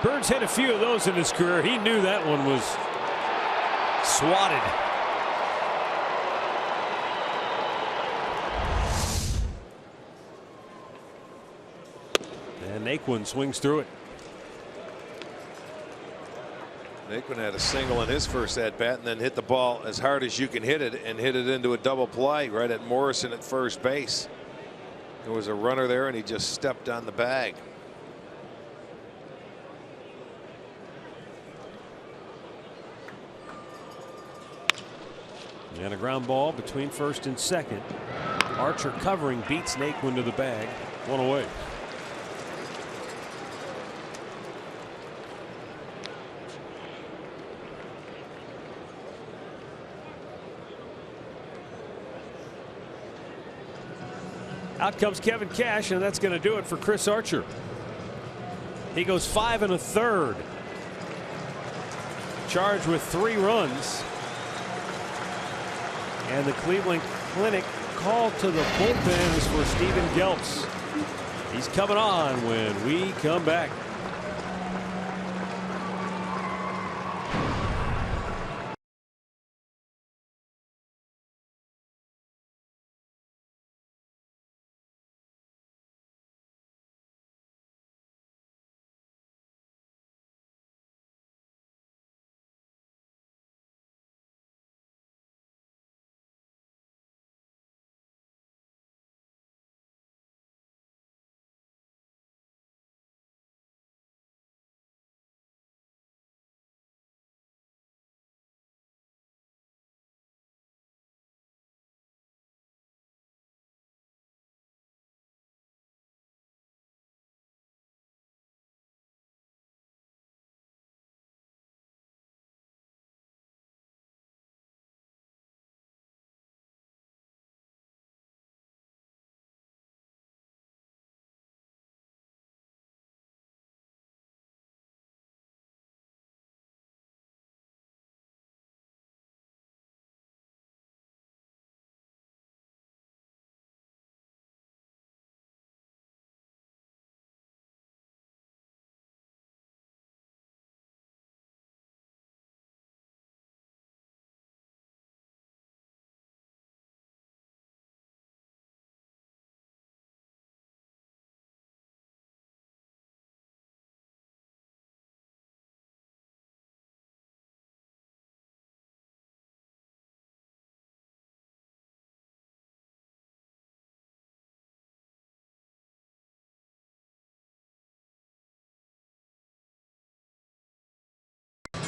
Bird's hit a few of those in his career. He knew that one was swatted. And Naquin swings through it. Naquin had a single in his first at bat and then hit the ball as hard as you can hit it and hit it into a double play right at Morrison at first base. There was a runner there and he just stepped on the bag. And a ground ball between first and second. Archer covering, beats Naquin to the bag. 1 away. Out comes Kevin Cash, and that's going to do it for Chris Archer. He goes 5 1/3. Charged with 3 runs. And the Cleveland Clinic call to the bullpen is for Steven Geltz. He's coming on when we come back.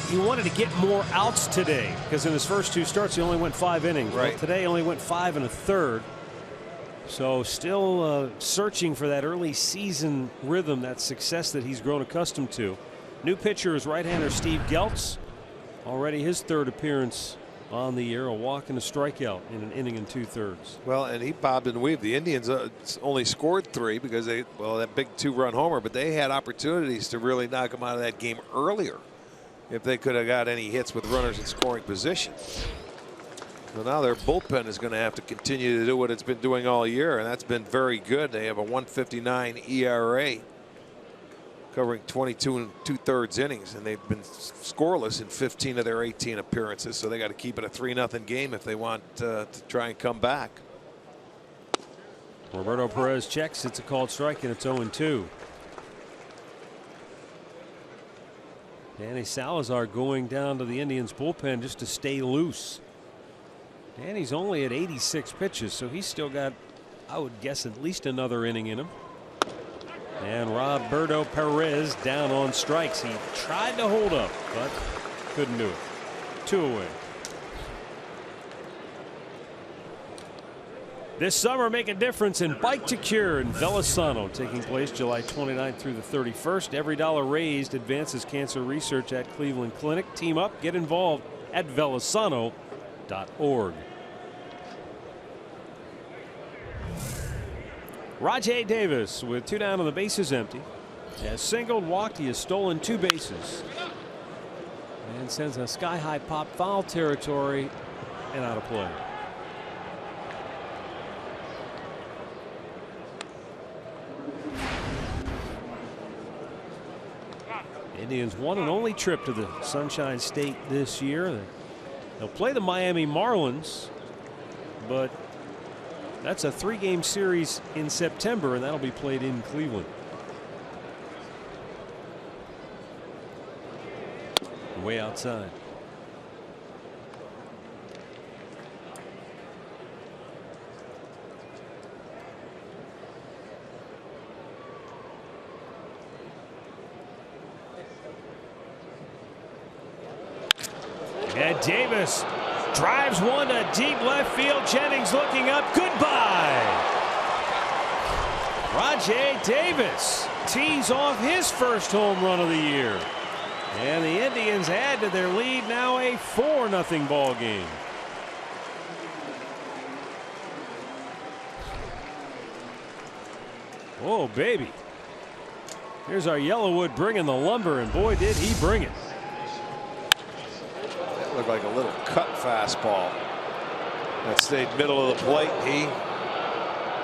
He wanted to get more outs today because in his first 2 starts he only went 5 innings. Right. Well, today only went 5 1/3. So still searching for that early season rhythm, that success that he's grown accustomed to. New pitcher is right-hander Steve Geltz. Already his 3rd appearance on the year, a walk and a strikeout in an inning and 2/3. Well, and he bobbed and weaved. The Indians only scored 3 because that big 2-run homer, but they had opportunities to really knock him out of that game earlier if they could have got any hits with runners in scoring position. So now their bullpen is going to have to continue to do what it's been doing all year, and that's been very good. They have a 1.59 ERA, covering 22 2/3 innings, and they've been scoreless in 15 of their 18 appearances. So they got to keep it a 3-0 game if they want to try and come back. Roberto Perez checks. It's a called strike, and it's 0-2. Danny Salazar going down to the Indians bullpen just to stay loose. Danny's only at 86 pitches, so he's still got I would guess at least another inning in him. And Roberto Perez down on strikes. He tried to hold up, but couldn't do it. 2 away. This summer, make a difference in Bike to Cure in Velosano, taking place July 29th through the 31st. Every dollar raised advances cancer research at Cleveland Clinic. Team up, get involved at velosano.org. Rajai Davis with 2 down and the bases empty. Has singled, walked, he has stolen 2 bases. And sends a sky-high pop, foul territory, and out of play. Indians' one and only trip to the Sunshine State this year. They'll play the Miami Marlins, but that's a 3-game series in September, and that'll be played in Cleveland. Way outside. And Davis drives one to deep left field. Jennings looking up. Goodbye. Rajai Davis tees off his first home run of the year. And the Indians add to their lead, now a 4-0 ball game. Oh, baby. Here's our Yellowwood bringing the lumber, and boy, did he bring it. That looked like a little cut fastball. That stayed middle of the plate. He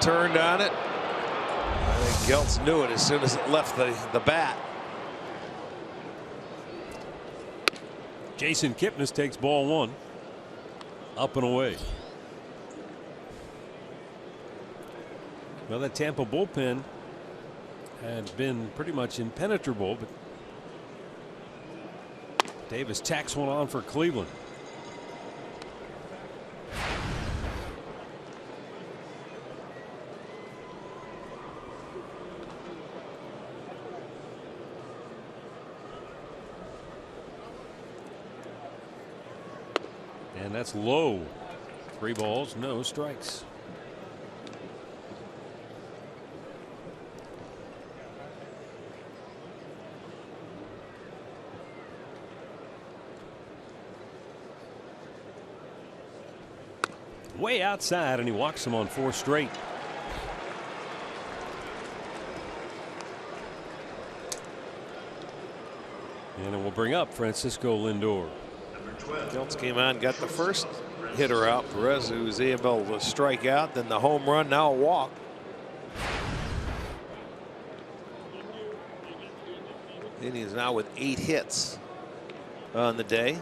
turned on it. I think Geltz knew it as soon as it left the bat. Jason Kipnis takes ball 1. Up and away. Well, that Tampa bullpen had been pretty much impenetrable, but Davis tacks one on for Cleveland. And that's low. 3 balls, no strikes. Way outside, and he walks him on 4 straight. And it will bring up Francisco Lindor. Geltz came on, got the first hitter out. Perez, who was able to strike out, then the home run, now a walk. Indians now with 8 hits on the day.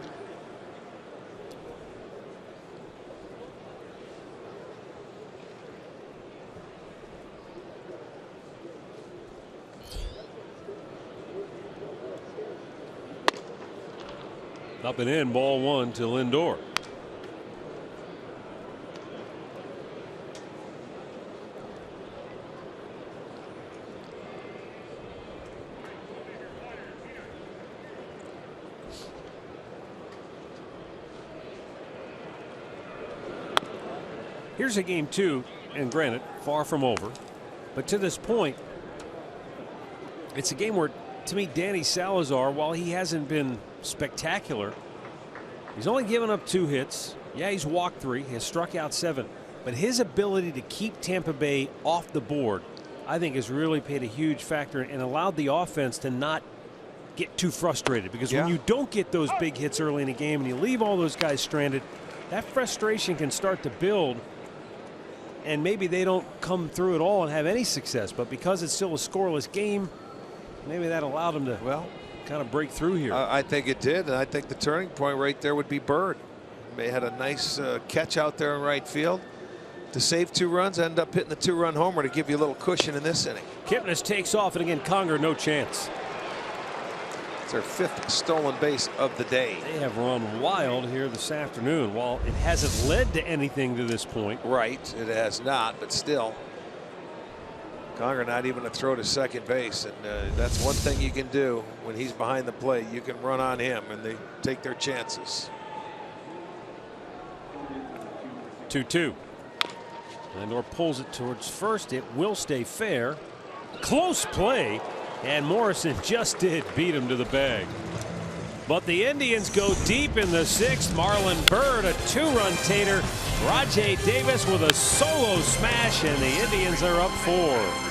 Up and in, ball 1 to Lindor. Here's a game 2, and granted, far from over, but to this point, it's a game where, to me, Danny Salazar, while he hasn't been spectacular, he's only given up 2 hits. Yeah, he's walked 3, he has struck out 7, but his ability to keep Tampa Bay off the board, I think, has really played a huge factor and allowed the offense to not get too frustrated, because when you don't get those big hits early in a game and you leave all those guys stranded, that frustration can start to build, and maybe they don't come through at all and have any success. But because it's still a scoreless game, maybe that allowed them to kind of break through here. I think it did, and I think the turning point right there would be Bird. They had a nice catch out there in right field to save 2 runs, end up hitting the 2-run homer to give you a little cushion in this inning. Kipnis takes off, and again, Conger, no chance. It's their 5th stolen base of the day. They have run wild here this afternoon. While it hasn't led to anything to this point. Right, it has not, but still. Conger not even a throw to second base, and that's one thing you can do when he's behind the plate. You can run on him, and they take their chances. 2-2. Lindor pulls it towards first. It will stay fair. Close play, and Morrison just did beat him to the bag. But the Indians go deep in the 6th. Marlon Byrd, a 2-run tater. Rajay Davis with a solo smash, and the Indians are up 4.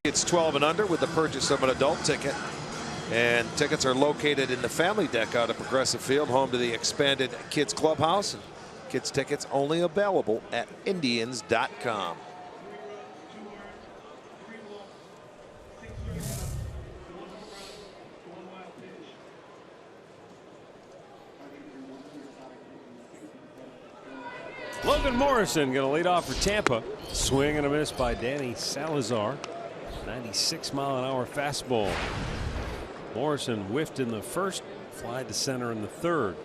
It's 12 and under with the purchase of an adult ticket, and tickets are located in the family deck out at Progressive Field, home to the expanded kids clubhouse. And kids tickets only available at Indians.com. Logan Morrison going to lead off for Tampa. Swing and a miss by Danny Salazar. 96-mile-an-hour fastball. Morrison whiffed in the first, fly to center in the third.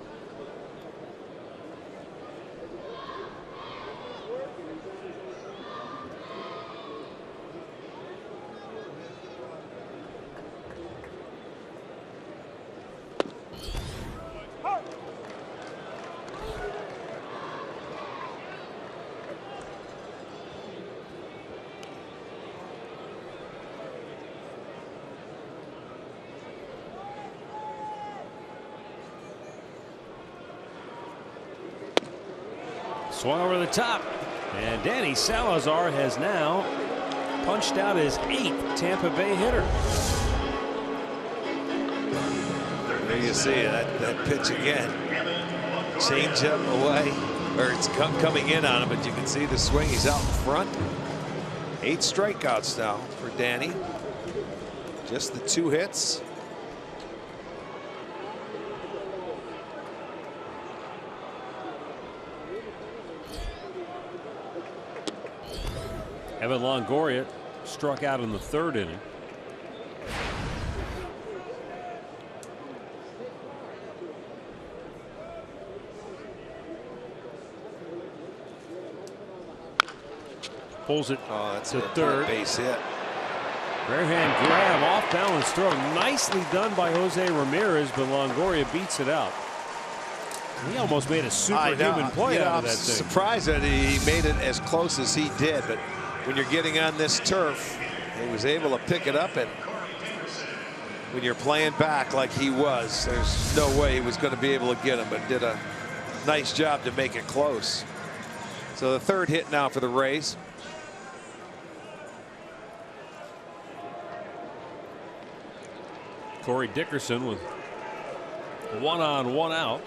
Swung over the top, and Danny Salazar has now punched out his 8th Tampa Bay hitter. There you see it, that pitch again. Change up away, or it's coming in on him, but you can see the swing. He's out in front. 8 strikeouts now for Danny. Just the 2 hits. Evan Longoria struck out in the 3rd inning. Pulls it that's to a 3rd. Base hit. Rare hand grab, off balance throw. Nicely done by Jose Ramirez, but Longoria beats it out. He almost made a superhuman play out of that thing. I'm surprised that he made it as close as he did, but when you're getting on this turf, he was able to pick it up, and when you're playing back like he was, there's no way he was going to be able to get him, but did a nice job to make it close. So the 3rd hit now for the Rays. Corey Dickerson with 1 on 1 out.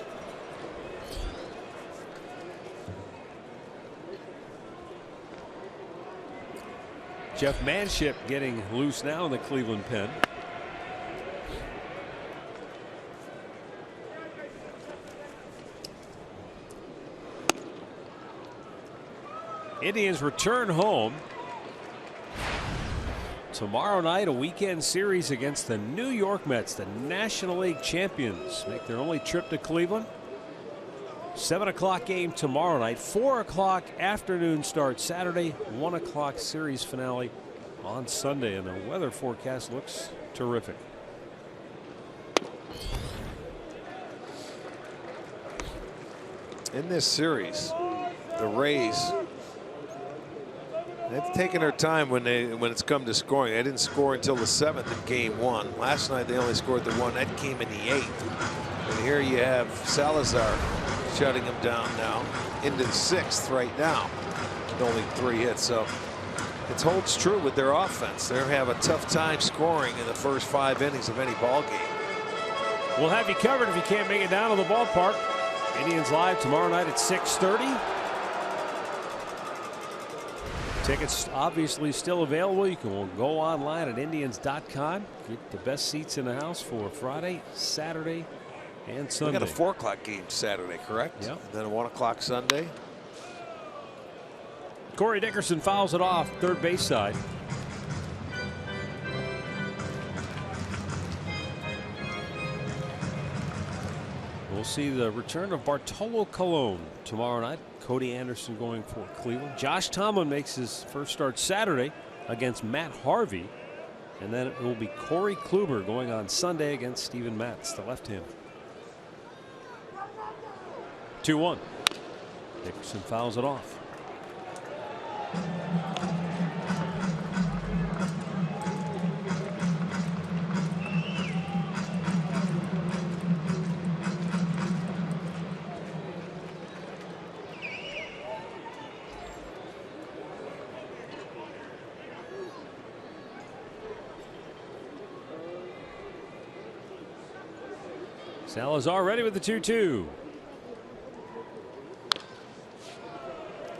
Jeff Manship getting loose now in the Cleveland pen. Indians return home tomorrow night, a weekend series against the New York Mets. The National League champions make their only trip to Cleveland. 7 o'clock game tomorrow night, 4 o'clock afternoon start Saturday, 1 o'clock series finale on Sunday, and the weather forecast looks terrific. In this series, the Rays, they've taken their time when it's come to scoring. They didn't score until the 7th in game 1. Last night they only scored the 1. That came in the 8th. And here you have Salazar shutting him down now into the 6th right now with only 3 hits. So it holds true with their offense. They have a tough time scoring in the first 5 innings of any ball game. We'll have you covered if you can't make it down to the ballpark. Indians live tomorrow night at 6:30. Tickets obviously still available. You can go online at Indians.com. Get the best seats in the house for Friday, Saturday, and Sunday. We got a 4 o'clock game Saturday, correct? Yep. And then a 1 o'clock Sunday. Corey Dickerson fouls it off third base side. We'll see the return of Bartolo Colon tomorrow night. Cody Anderson going for Cleveland. Josh Tomlin makes his first start Saturday against Matt Harvey. And then it will be Corey Kluber going on Sunday against Steven Matz, the left-hander. 2-1. Dickerson fouls it off. Salazar ready with the 2-2.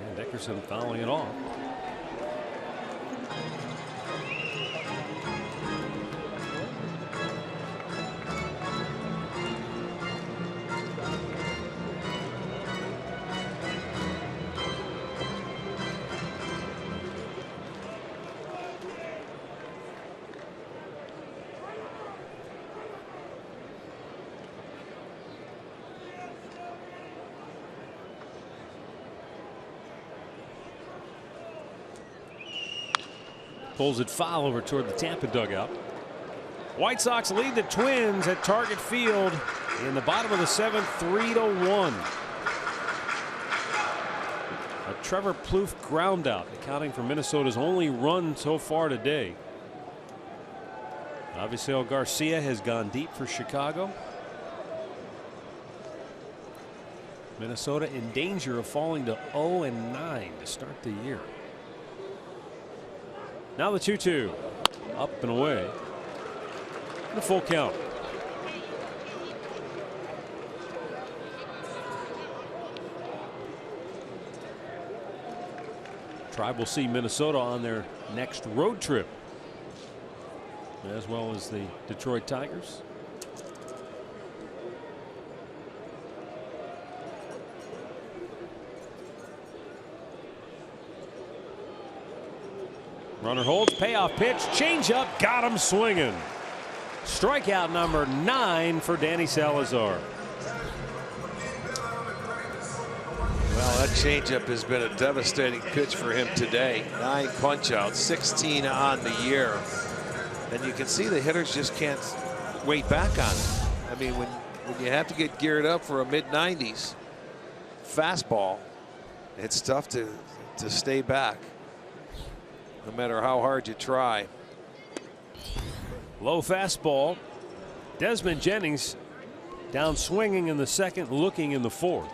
And Dickerson fouling it off. Pulls it foul over toward the Tampa dugout. White Sox lead the Twins at Target Field in the bottom of the 7th, 3-1. A Trevor Plouffe ground out, accounting for Minnesota's only run so far today. Avisail Garcia has gone deep for Chicago. Minnesota in danger of falling to 0-9 to start the year. Now the 2-2, up and away, and a full count. Tribe will see Minnesota on their next road trip, as well as the Detroit Tigers. Runner holds, payoff pitch, changeup, got him swinging. Strikeout number 9 for Danny Salazar. Well, that changeup has been a devastating pitch for him today. 9 punch-outs, 16 on the year. And you can see the hitters just can't wait back on it. I mean, when you have to get geared up for a mid-90s fastball, it's tough to stay back, no matter how hard you try. Low fastball. Desmond Jennings down swinging in the 2nd, looking in the 4th.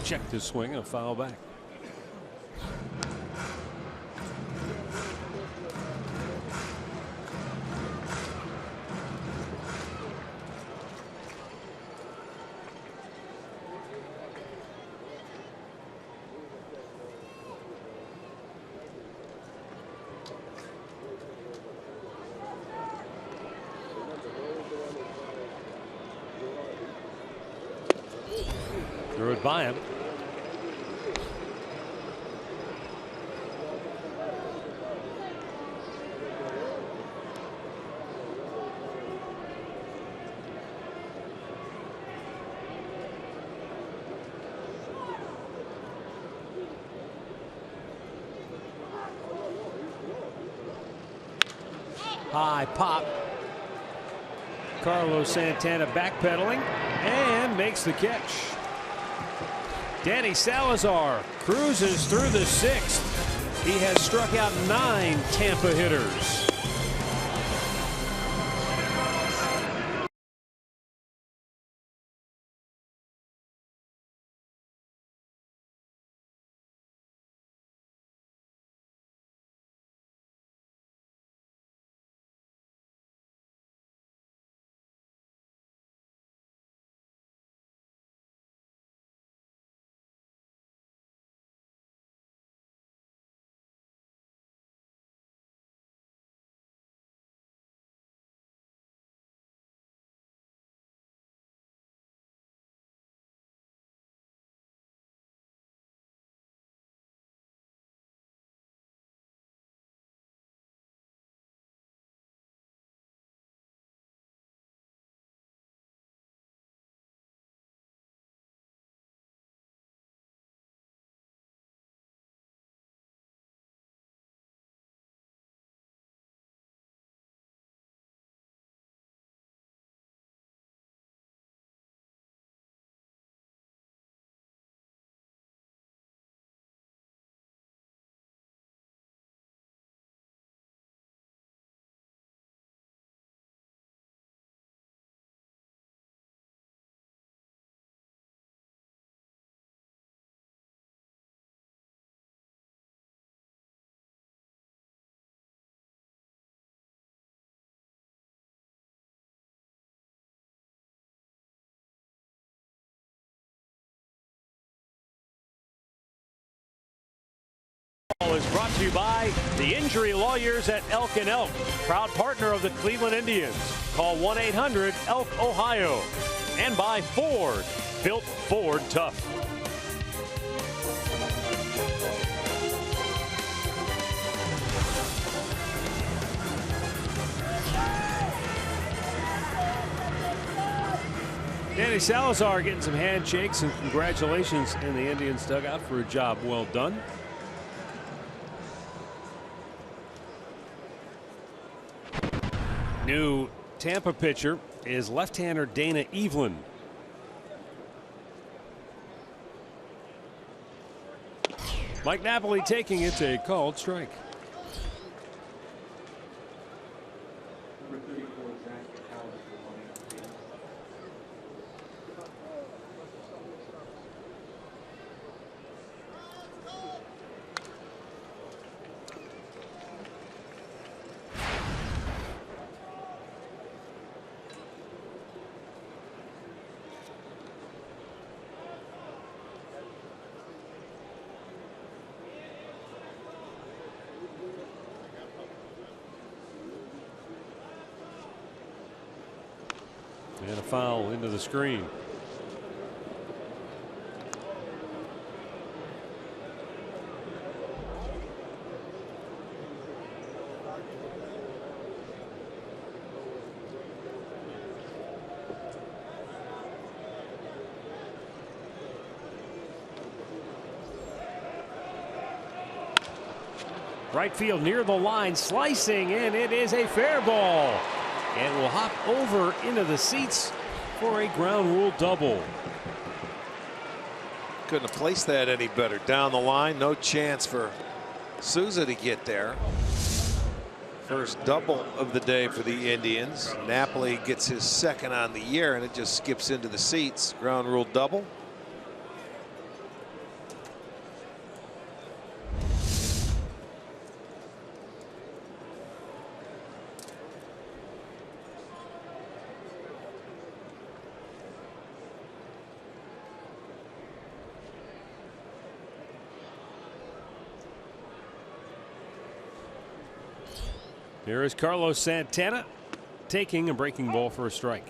Check the swing and a foul back. by him. High pop. Carlos Santana backpedaling and makes the catch. Danny Salazar cruises through the 6th. He has struck out 9 Tampa hitters. Is brought to you by the injury lawyers at Elk & Elk, proud partner of the Cleveland Indians. Call 1-800-ELK-OHIO. And by Ford, built Ford tough. Danny Salazar getting some handshakes and congratulations in the Indians dugout for a job well done. New Tampa pitcher is left-hander Dana Evelyn. Mike Napoli taking it, a called strike. And a foul into the screen. Right field near the line, slicing, and it is a fair ball. And will hop over into the seats for a ground rule double. Couldn't have placed that any better. Down the line, no chance for Souza to get there. First double of the day for the Indians. Napoli gets his second on the year, and it just skips into the seats. Ground rule double. Here is Carlos Santana taking a breaking ball for a strike.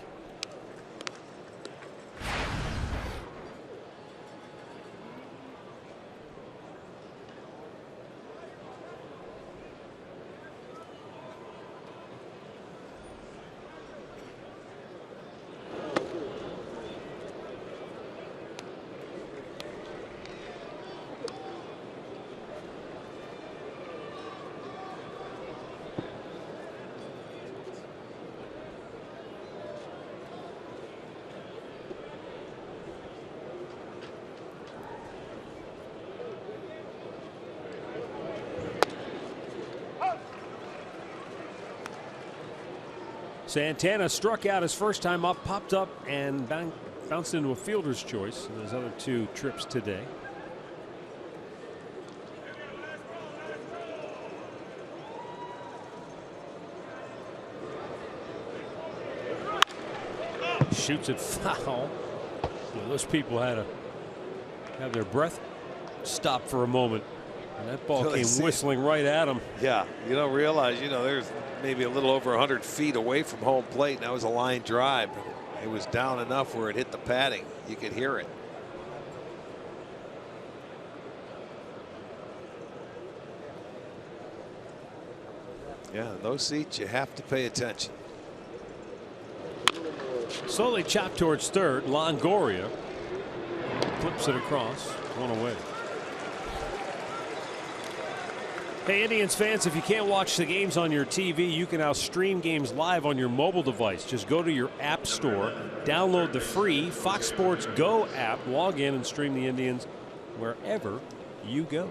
Santana struck out his first time up, popped up, and bounced into a fielder's choice in his other 2 trips today. Shoots it foul. Those people had to have their breath stopped for a moment. And that ball came whistling right at him. Yeah, you don't realize, there's maybe a little over 100 feet away from home plate, and that was a line drive. It was down enough where it hit the padding. You could hear it. Yeah, those seats, you have to pay attention. Slowly chopped towards third. Longoria flips it across. 1 away. Hey, Indians fans, if you can't watch the games on your TV, you can now stream games live on your mobile device. Just go to your app store, download the free Fox Sports Go app, log in, and stream the Indians wherever you go.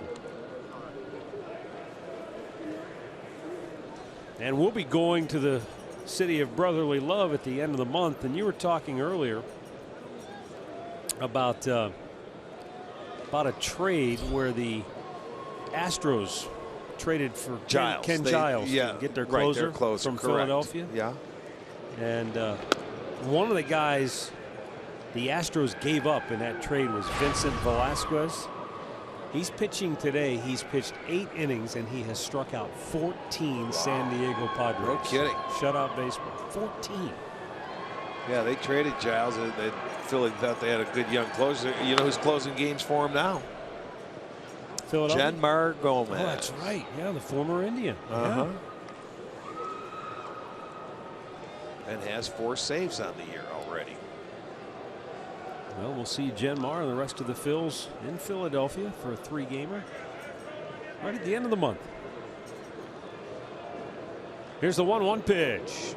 And we'll be going to the city of brotherly love at the end of the month. And you were talking earlier about a trade where the Astros traded for Giles. Ken Giles to get their closer, from correct. Philadelphia. Yeah. And one of the guys the Astros gave up in that trade was Vincent Velasquez. He's pitching today. He's pitched 8 innings and he has struck out 14 San Diego Padres. No kidding. Shutout baseball. 14. Yeah, they traded Giles. Philly thought they had a good young closer. You know who's closing games for him now? Philadelphia. Jenmar Gomez. Oh, that's right. Yeah, the former Indian. Yeah. And has 4 saves on the year already. Well, we'll see Jenmar and the rest of the Phils in Philadelphia for a 3-gamer right at the end of the month. Here's the 1-1 pitch.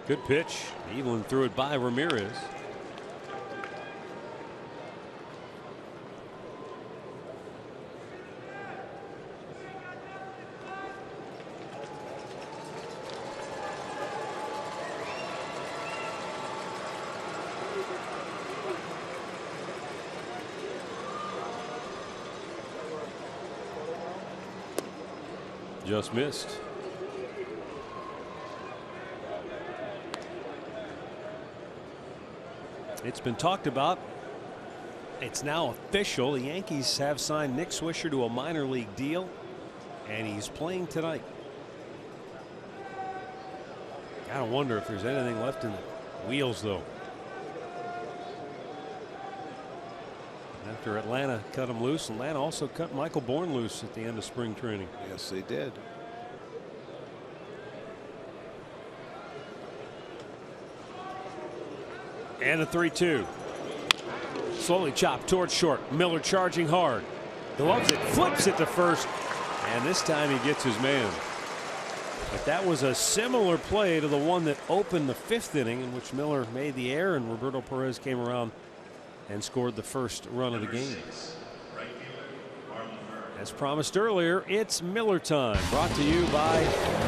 Good pitch. Evelyn threw it by Ramirez. Just missed. It's been talked about. It's now official. The Yankees have signed Nick Swisher to a minor league deal, and he's playing tonight. Gotta wonder if there's anything left in the wheels, though. After Atlanta cut him loose, Atlanta also cut Michael Bourne loose at the end of spring training. Yes, they did. And the 3-2. Slowly chopped towards short. Miller charging hard. Gloves it, flips it to first, and this time he gets his man. But that was a similar play to the one that opened the 5th inning, in which Miller made the error and Roberto Perez came around and scored the first run of the game. As promised earlier, it's Miller time, brought to you by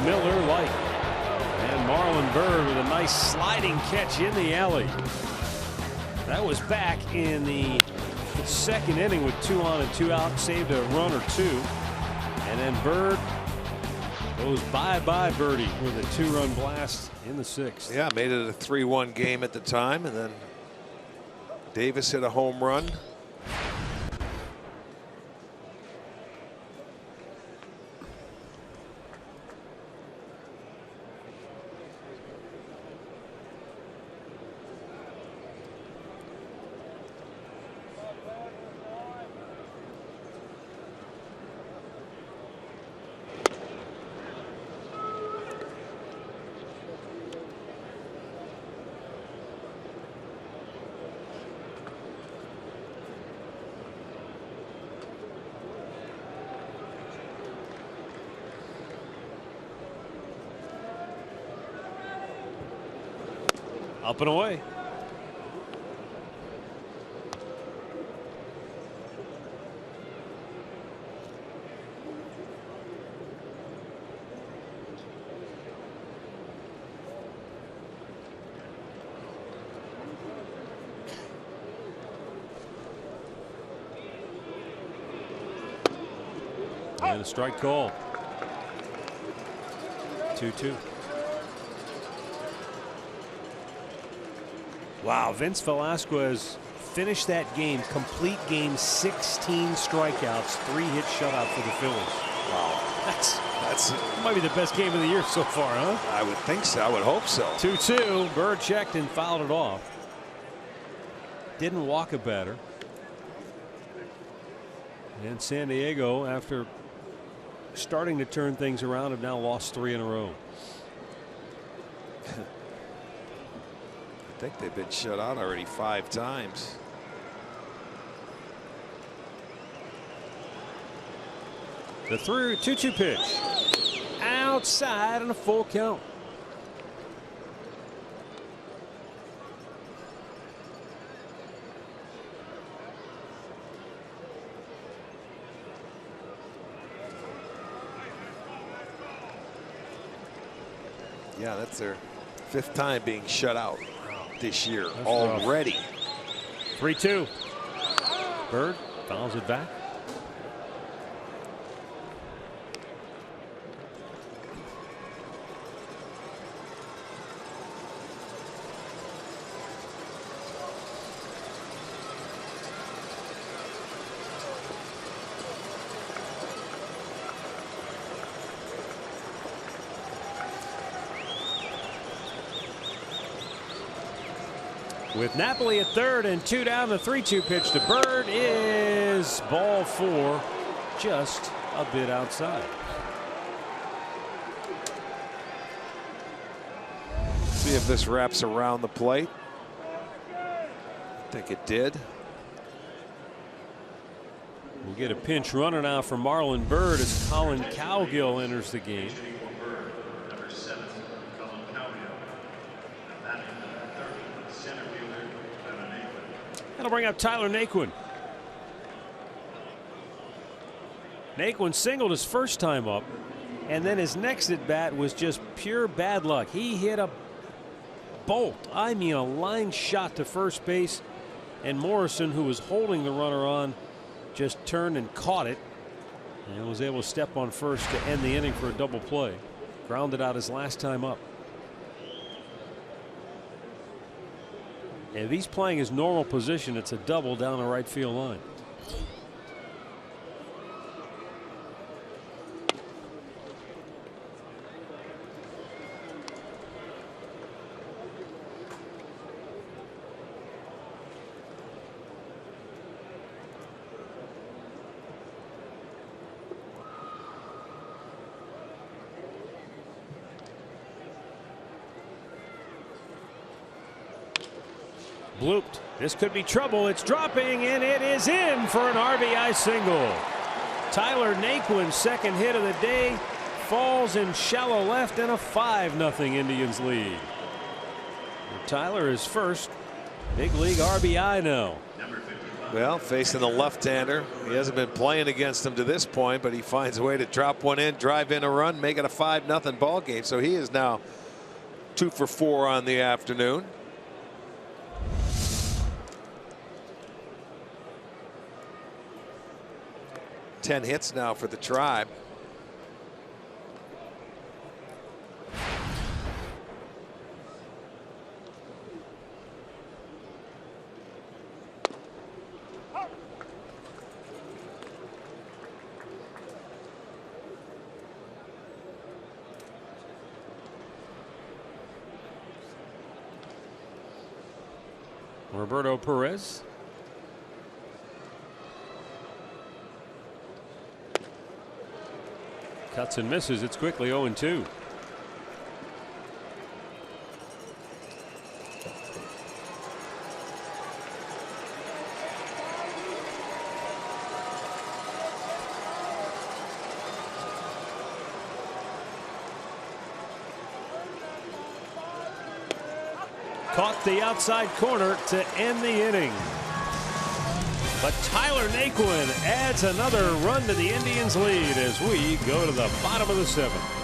Miller Lite. And Marlon Byrd with a nice sliding catch in the alley. That was back in the 2nd inning with 2 on and 2 out, saved a run or 2. And then Byrd goes bye-bye birdie with a 2-run blast in the 6th. Yeah, made it a 3-1 game at the time, and then Davis hit a home run. Up and away. And a strike call. 2-2. Wow, Vince Velasquez finished that game, complete game, 16 strikeouts, 3-hit shutout for the Phillies. Wow, that's Might be the best game of the year so far, huh? I would think so. I would hope so. 2-2. Bird checked and fouled it off. Didn't walk a batter. And San Diego, after starting to turn things around, have now lost 3 in a row. I think they've been shut out already 5 times. The 2-2 pitch. Outside and a full count. Yeah, that's their 5th time being shut out this year That's already. 3-2. Bird fouls it back. With Napoli at third and 2 down, the 3-2 pitch to Bird is ball 4, just a bit outside. See if this wraps around the plate. I think it did. We'll get a pinch runner now for Marlon Bird as Colin Cowgill enters the game. That'll bring up Tyler Naquin. Naquin singled his first time up, and then his next at bat was just pure bad luck. He hit a bolt, I mean a line shot to first base, and Morrison, who was holding the runner on, just turned and caught it and was able to step on first to end the inning for a double play. Grounded out his last time up. If he's playing his normal position, it's a double down the right field line. Blooped. This could be trouble. It's dropping, and it is in for an RBI single. Tyler Naquin's second hit of the day falls in shallow left, and a 5-0 Indians lead. Tyler is first big league RBI now. Well, facing the left-hander, he hasn't been playing against him to this point, but he finds a way to drop one in, drive in a run, make it a 5-0 ball game. So he is now 2 for 4 on the afternoon. Ten hits now for the Tribe. Roberto Perez. Cuts and misses. It's quickly 0-2. caught the outside corner to end the inning. But Tyler Naquin adds another run to the Indians' lead as we go to the bottom of the 7th.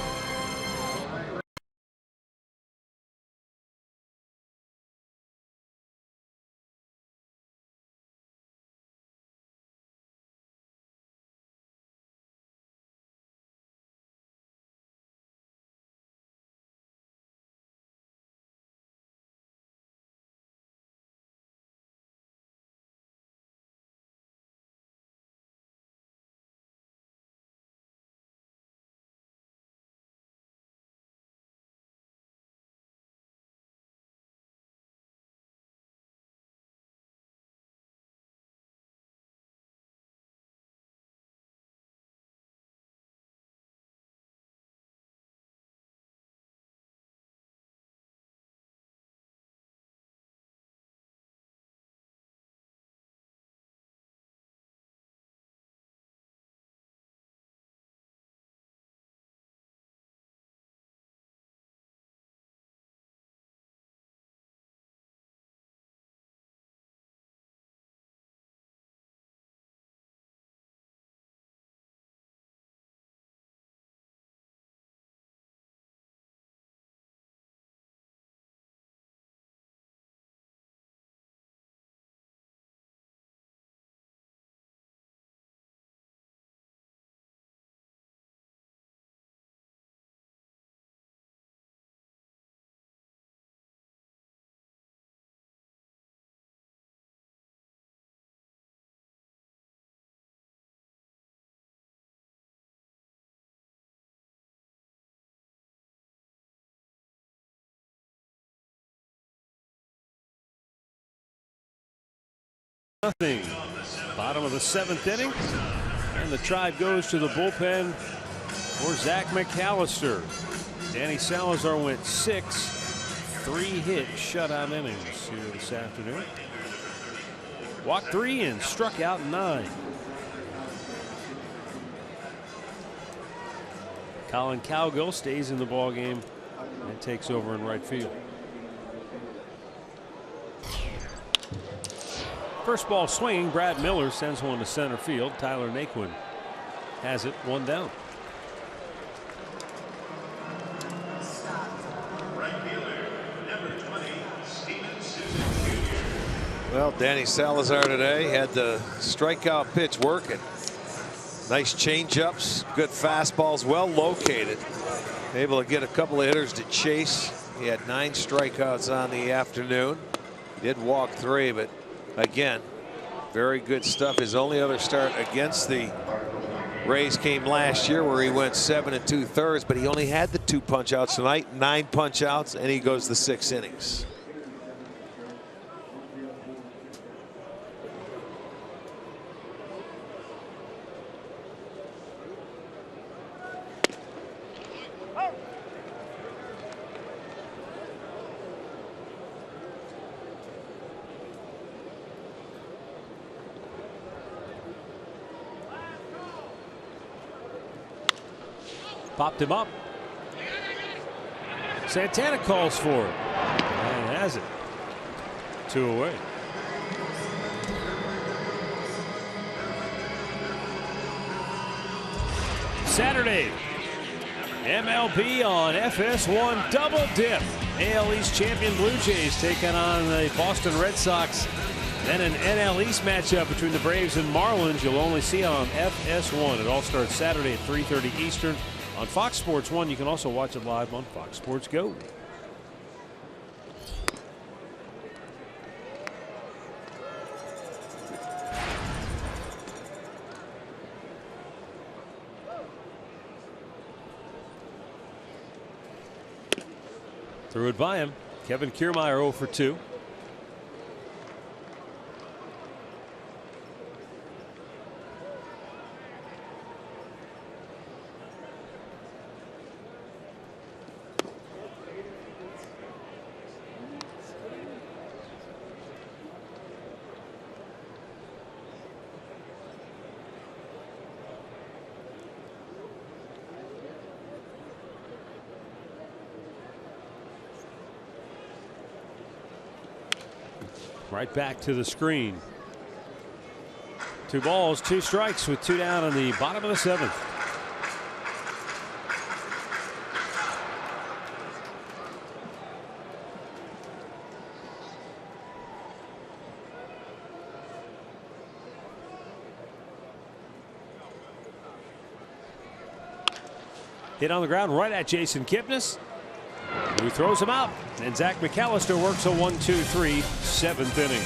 Nothing. Bottom of the 7th inning, and the Tribe goes to the bullpen for Zach McAllister. Danny Salazar went 6 3-hit shutout innings here this afternoon. Walked 3 and struck out 9. Colin Cowgill stays in the ballgame and takes over in right field. First ball swinging, Brad Miller sends one to center field. Tyler Naquin has it, 1 down. Well, Danny Salazar today had the strikeout pitch working. Nice changeups, good fastballs, well located. Able to get a couple of hitters to chase. He had 9 strikeouts on the afternoon. He did walk 3, but again, very good stuff. His only other start against the Rays came last year where he went 7 2/3, but he only had the 2 punch outs tonight, 9 punch outs, and he goes the 6 innings. Popped him up. Santana calls for it and has it. 2 away. Saturday, MLB on FS1 double dip. AL East champion Blue Jays taking on the Boston Red Sox. Then an NL East matchup between the Braves and Marlins. You'll only see on FS1. It all starts Saturday at 3:30 Eastern. On Fox Sports 1, you can also watch it live on Fox Sports Go. Threw it by him. Kevin Kiermaier 0 for 2. Right back to the screen. 2 balls, 2 strikes with 2 down in the bottom of the 7th. Hit on the ground right at Jason Kipnis, who throws him out. And Zach McAllister works a 1-2-3 7th inning.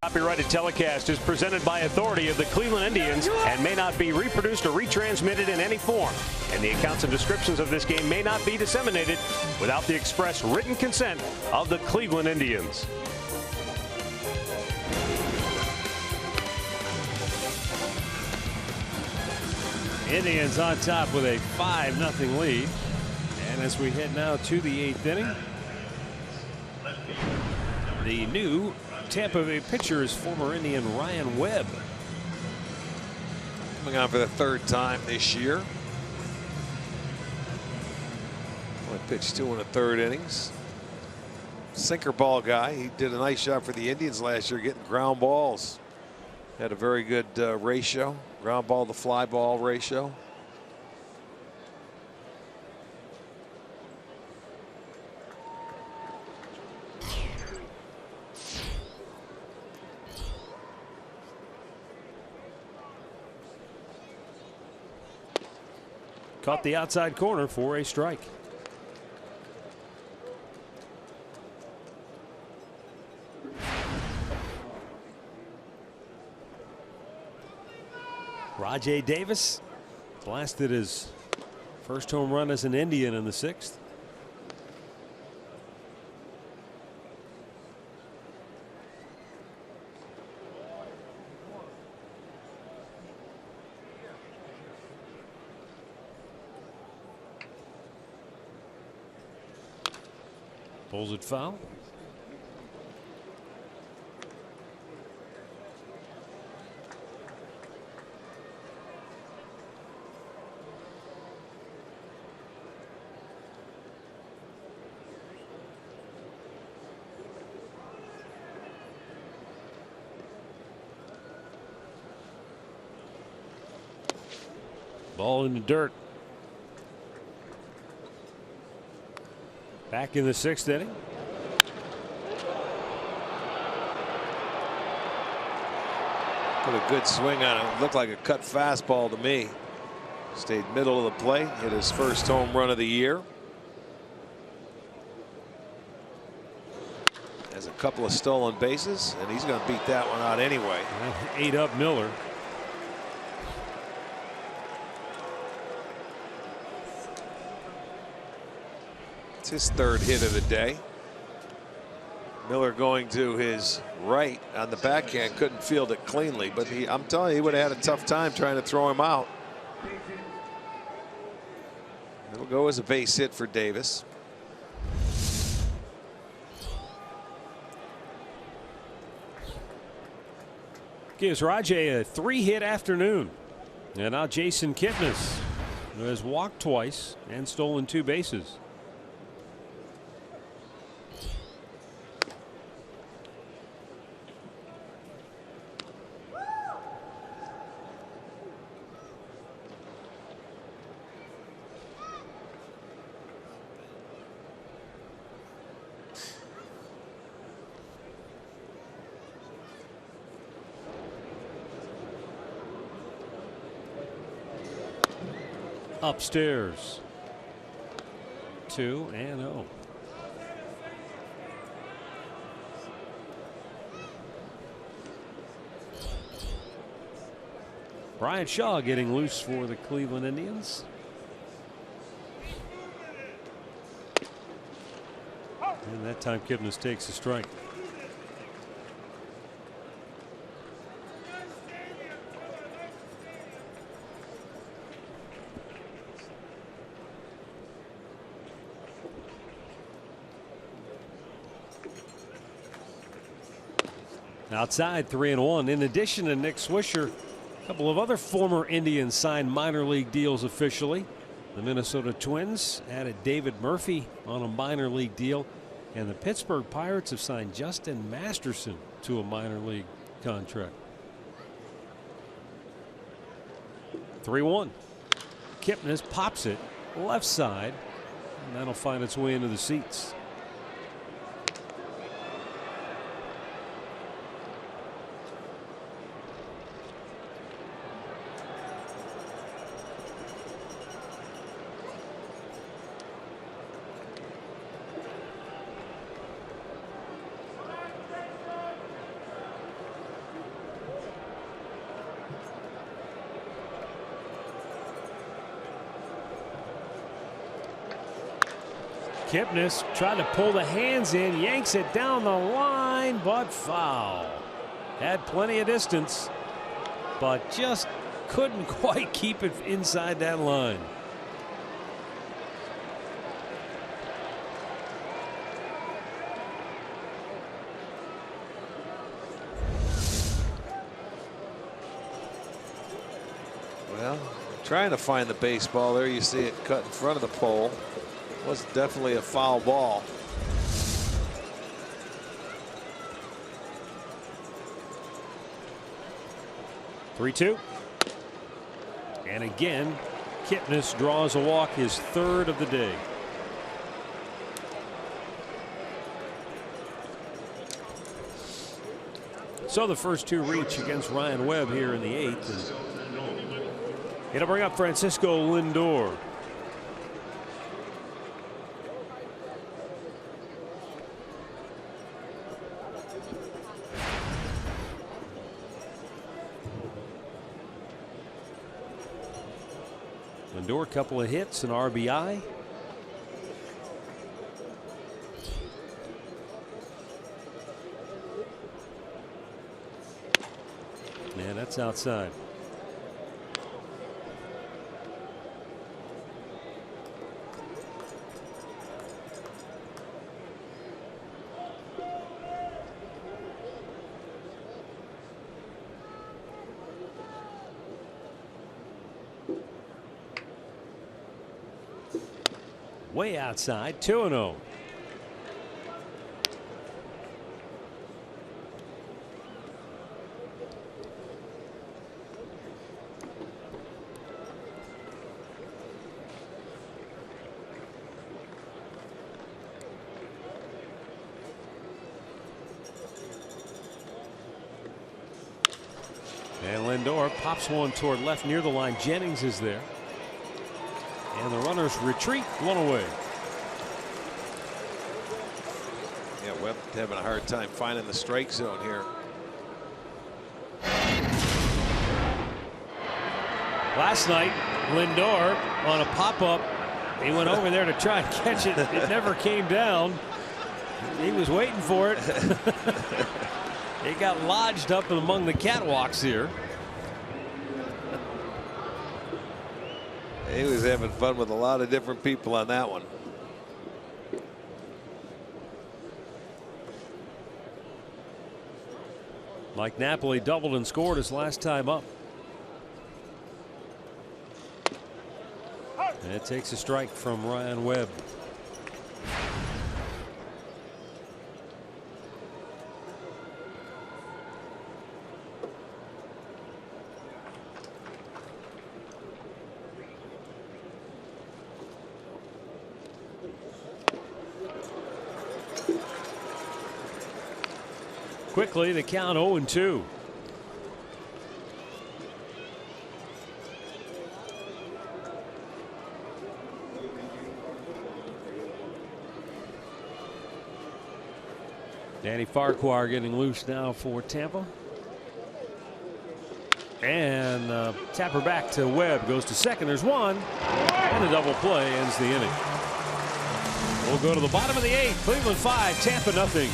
Copyrighted telecast is presented by authority of the Cleveland Indians and may not be reproduced or retransmitted in any form. And the accounts and descriptions of this game may not be disseminated without the express written consent of the Cleveland Indians. Indians on top with a 5-0 lead. And as we head now to the 8th inning, the new Tampa Bay pitcher is former Indian Ryan Webb. Coming on for the 3rd time this year. Only pitched 2 1/3 innings. Sinker ball guy. He did a nice job for the Indians last year getting ground balls. Had a very good ratio. Ground ball to fly ball ratio. Caught the outside corner for a strike. Rajai Davis blasted his first home run as an Indian in the 6th. Pulls it foul. Ball in the dirt. Back in the 6th inning. Put a good swing on it. Looked like a cut fastball to me. Stayed middle of the plate. Hit his first home run of the year. Has a couple of stolen bases, and he's going to beat that one out anyway. Ate up Miller. It's his 3rd hit of the day. Miller going to his right on the backhand, couldn't field it cleanly, but I'm telling you, he would have had a tough time trying to throw him out. It'll go as a base hit for Davis. Gives Rajay a 3-hit afternoon. And now Jason Kipnis, who has walked twice and stolen 2 bases. Upstairs. 2-0. Brian Shaw getting loose for the Cleveland Indians. And that time Kipnis takes a strike. Outside 3-1. In addition to Nick Swisher, a couple of other former Indians signed minor league deals officially. The Minnesota Twins added David Murphy on a minor league deal, and the Pittsburgh Pirates have signed Justin Masterson to a minor league contract. 3-1. Kipnis pops it left side, and that'll find its way into the seats. Kipnis tried to pull the hands in, yanks it down the line, but foul. Had plenty of distance, but just couldn't quite keep it inside that line. Well, trying to find the baseball there. You see it cut in front of the pole. Was definitely a foul ball. 3-2. And again, Kipnis draws a walk, his 3rd of the day. So the first 2 reach against Ryan Webb here in the 8th. It'll bring up Francisco Lindor. Lindor, couple of hits, an RBI. Man, that's outside. Way outside, 2-0. And Lindor pops one toward left near the line. Jennings is there. And the runners retreat, 1 away. Yeah, Webb having a hard time finding the strike zone here. Last night, Lindor on a pop-up, he went over there to try and catch it. It never came down. He was waiting for it. He got lodged up among the catwalks here. He was having fun with a lot of different people on that one. Mike Napoli doubled and scored his last time up. And it takes a strike from Ryan Webb. Quickly, the count 0-2. Danny Farquhar getting loose now for Tampa. And tapper back to Webb, goes to second. There's one, and a double play ends the inning. We'll go to the bottom of the 8th. Cleveland 5, Tampa nothing.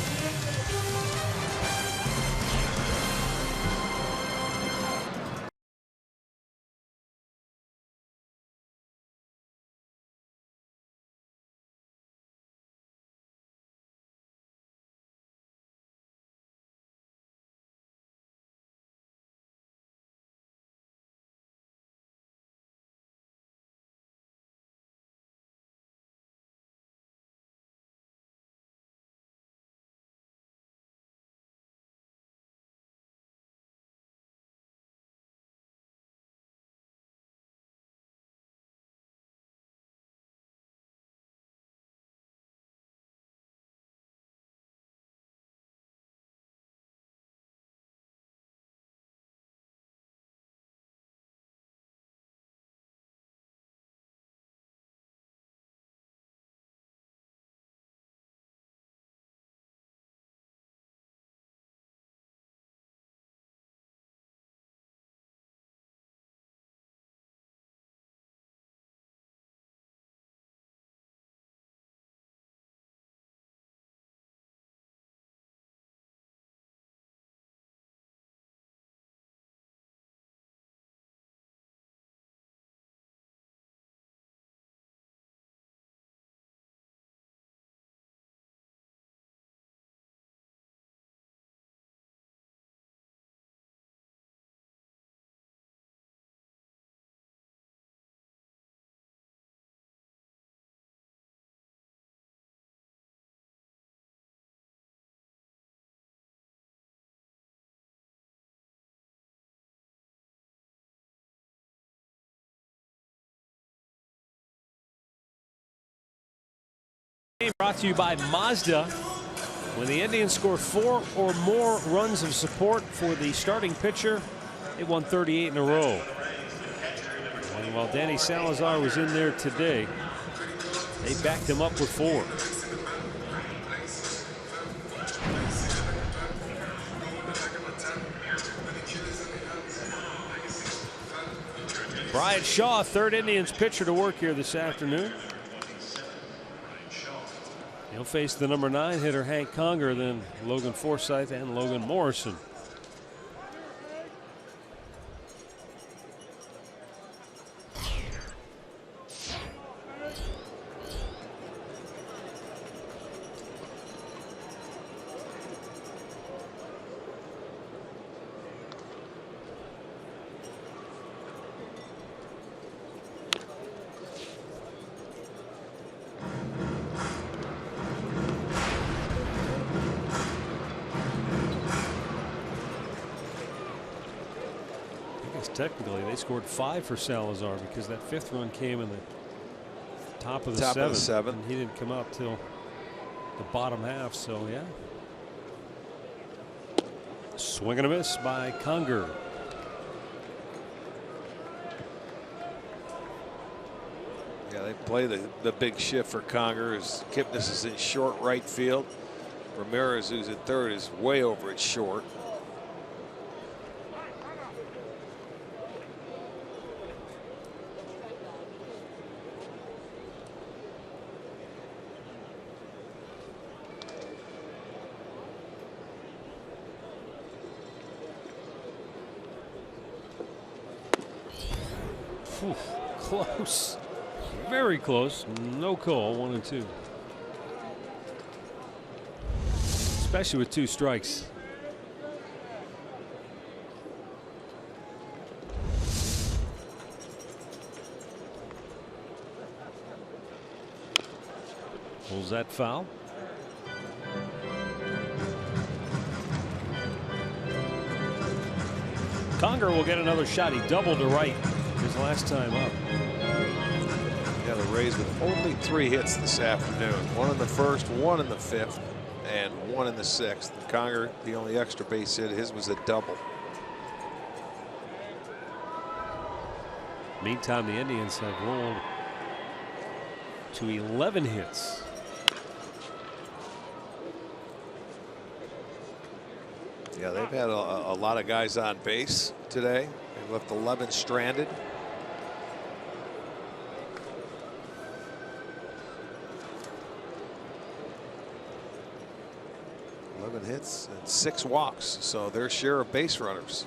Brought to you by Mazda. When the Indians score 4 or more runs of support for the starting pitcher, they won 38 in a row. And while Danny Salazar was in there today, they backed him up with 4. Bryant Shaw, third Indians pitcher to work here this afternoon. He'll face the number 9 hitter Hank Conger, then Logan Forsythe and Logan Morrison. Technically, they scored 5 for Salazar because that 5th run came in the top of the 7th. And he didn't come out till the bottom half. So, yeah. Swing and a miss by Conger. Yeah, they play the big shift for Conger. As Kipnis is in short right field. Ramirez, who's at third, is way over at short. close. Very close. No call. 1-2. Especially with 2 strikes. Pulls that foul. Conger will get another shot. He doubled to right his last time up. Yeah, the Rays with only 3 hits this afternoon. 1 in the first, 1 in the 5th, and 1 in the 6th. And Conger, the only extra base hit, his was a double. Meantime, the Indians have rolled to 11 hits. Yeah, they've had a lot of guys on base today. They left 11 stranded. Hits and 6 walks, so their share of base runners.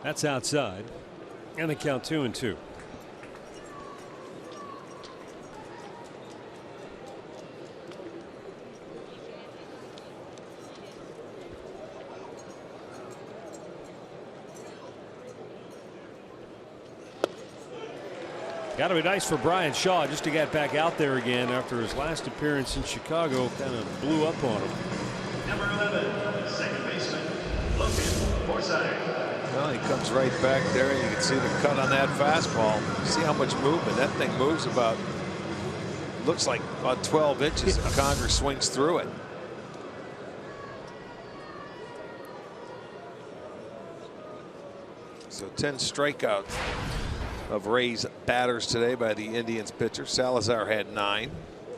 That's outside, and the count 2-2. Got to be nice for Brian Shaw just to get back out there again after his last appearance in Chicago kind of blew up on him. Number 11, second baseman, Logan Forsythe. Well, he comes right back there, and you can see the cut on that fastball. See how much movement that thing moves, about looks like about 12 inches. And Conger swings through it. So 10 strikeouts of Rays batters today by the Indians pitcher. Salazar had 9.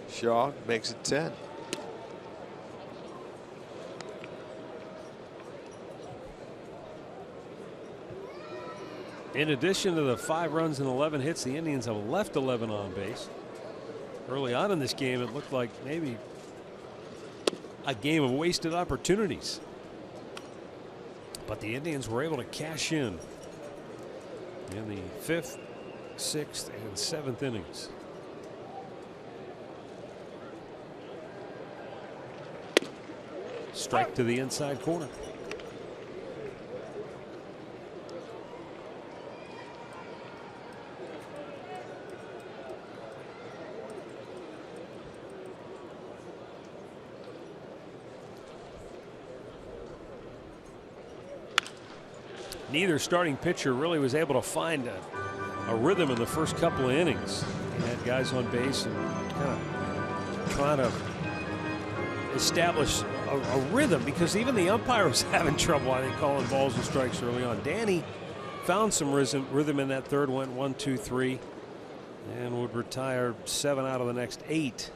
Shaw makes it 10. In addition to the 5 runs and 11 hits, the Indians have left 11 on base. Early on in this game, it looked like maybe a game of wasted opportunities. But the Indians were able to cash in the 5th, 6th, and 7th innings. Strike to the inside corner. Neither starting pitcher really was able to find a rhythm in the first couple of innings. He had guys on base and kind of trying to establish a rhythm, because even the umpire was having trouble, I think, calling balls and strikes early on. Danny found some rhythm in that third, went 1, 2, 3, and would retire 7 out of the next 8.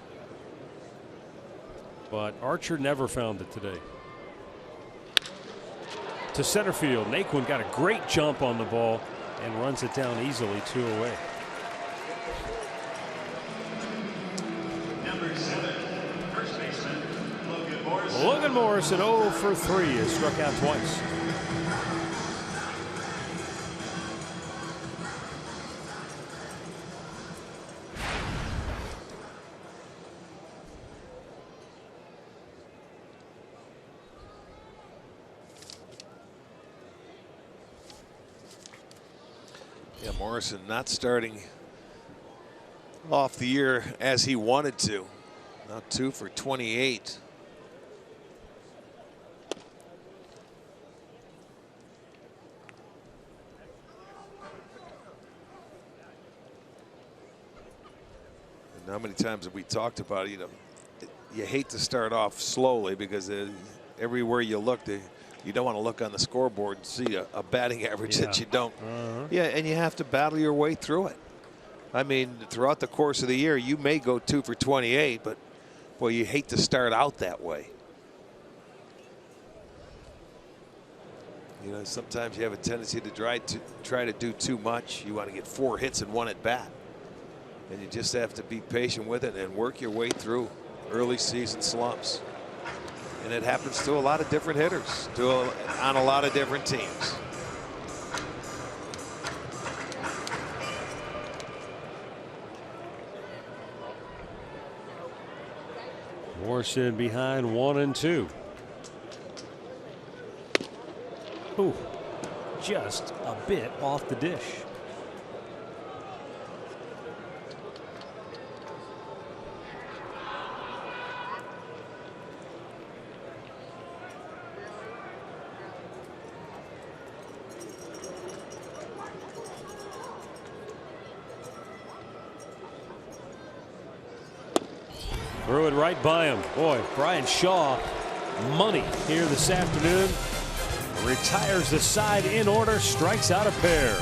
But Archer never found it today. To center field, Naquin got a great jump on the ball and runs it down easily, 2 away. Number 7, first baseman, Logan Morrison. Logan Morrison 0 for 3 has struck out twice. Morrison not starting off the year as he wanted to. Now 2 for 28. And how many times have we talked about it? You know, you hate to start off slowly, because everywhere you look, you don't want to look on the scoreboard and see a batting average that you don't. Yeah, and you have to battle your way through it. I mean, throughout the course of the year, you may go 2 for 28, but boy, you hate to start out that way. You know, sometimes you have a tendency to try to do too much. You want to get 4 hits and 1 at bat, and you just have to be patient with it and work your way through early season slumps. And it happens to a lot of different hitters, on a lot of different teams. Morrison behind 1-2. Ooh, just a bit off the dish. Threw it right by him. Boy, Brian Shaw, money here this afternoon. Retires the side in order, strikes out a pair.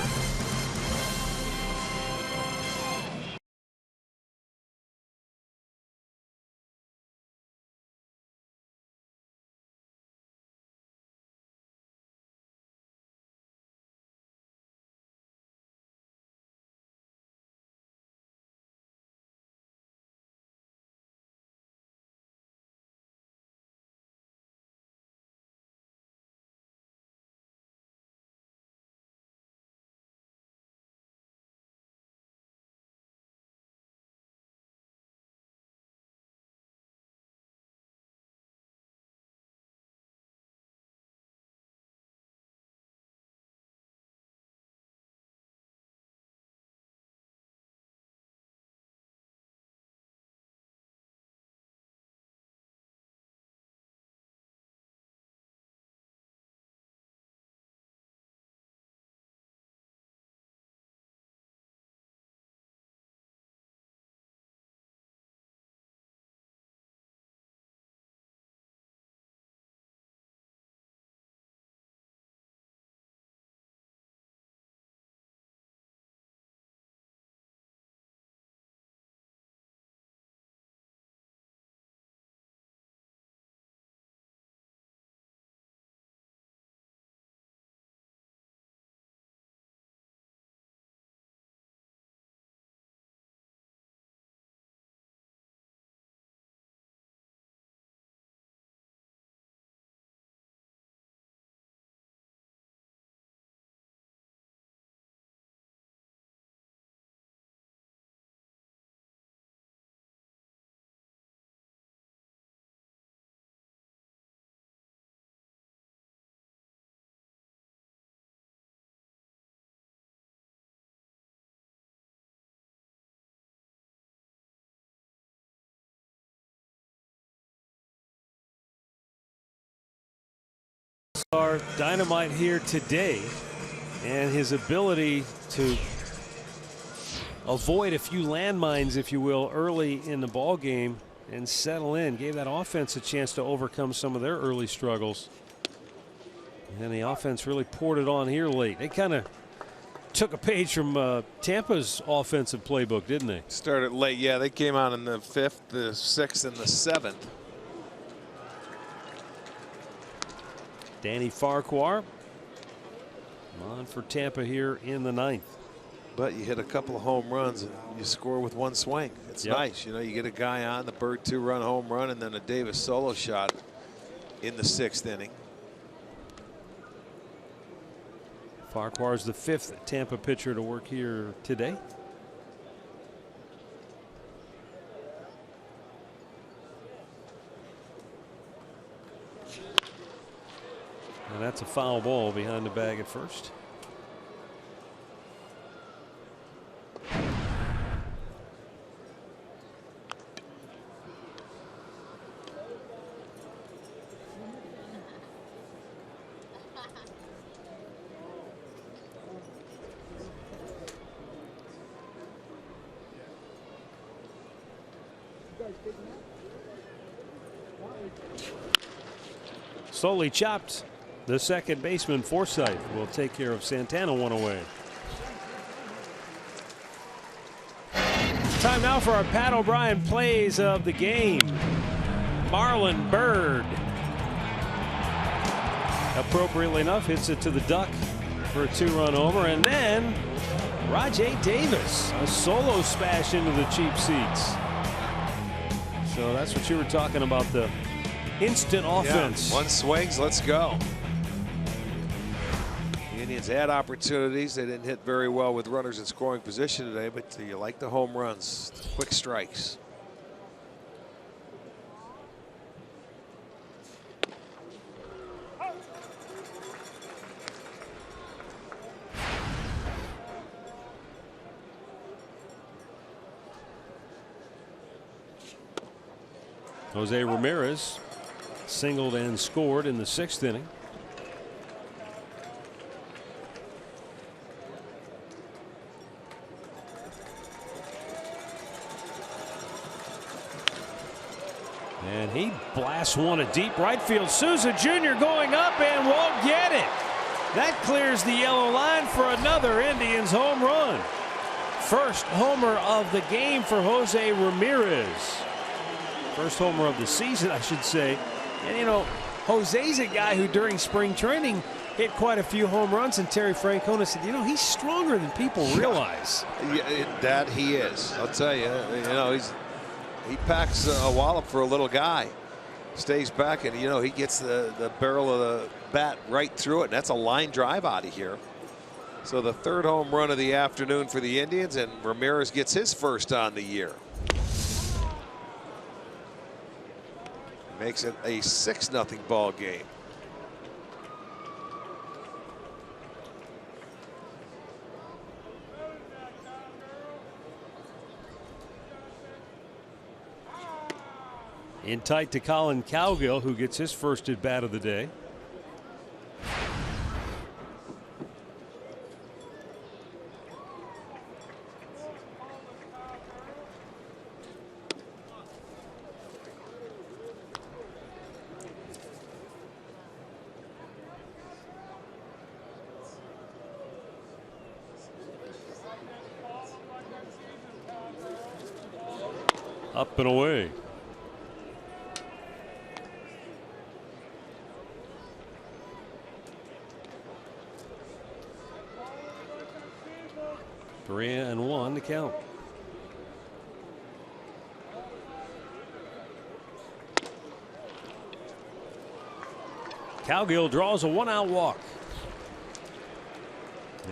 Are dynamite here today, and his ability to avoid a few landmines, if you will, early in the ball game and settle in gave that offense a chance to overcome some of their early struggles, and the offense really poured it on here late. They kind of took a page from Tampa's offensive playbook, didn't they? Started late. Yeah, they came out in the 5th, the 6th, and the 7th. Danny Farquhar on for Tampa here in the 9th. But you hit a couple of home runs and you score with one swing. It's nice. You know, you get a guy on the Bird 2-run home run and then a Davis solo shot in the 6th inning. Farquhar is the 5th Tampa pitcher to work here today. And that's a foul ball behind the bag at first. Slowly chopped. The second baseman, Forsythe, will take care of Santana one away. Time now for our Pat O'Brien plays of the game. Marlon Byrd, appropriately enough, hits it to the duck for a 2-run homer, and then Rajai Davis, a solo smash into the cheap seats. So that's what you were talking about, the instant offense. Yeah, one swings, let's go. The Indians had opportunities. They didn't hit very well with runners in scoring position today, but you like the home runs, quick strikes. Jose Ramirez singled and scored in the 6th inning. And he blasts one to deep right field. Souza Jr. going up and won't get it. That clears the yellow line for another Indians home run. First homer of the game for Jose Ramirez. First homer of the season, I should say. And you know, Jose's a guy who during spring training hit quite a few home runs, and Terry Francona said, you know, he's stronger than people realize. Yeah, that he is. I'll tell you, you know, he packs a wallop for a little guy. Stays back, and you know, he gets the barrel of the bat right through it, and that's a line drive out of here. So the 3rd home run of the afternoon for the Indians, and Ramirez gets his first on the year. Makes it a 6-0 ball game. In tight to Colin Cowgill, who gets his first at bat of the day. Up and away. Three and one to count. Cowgill draws a 1-out walk.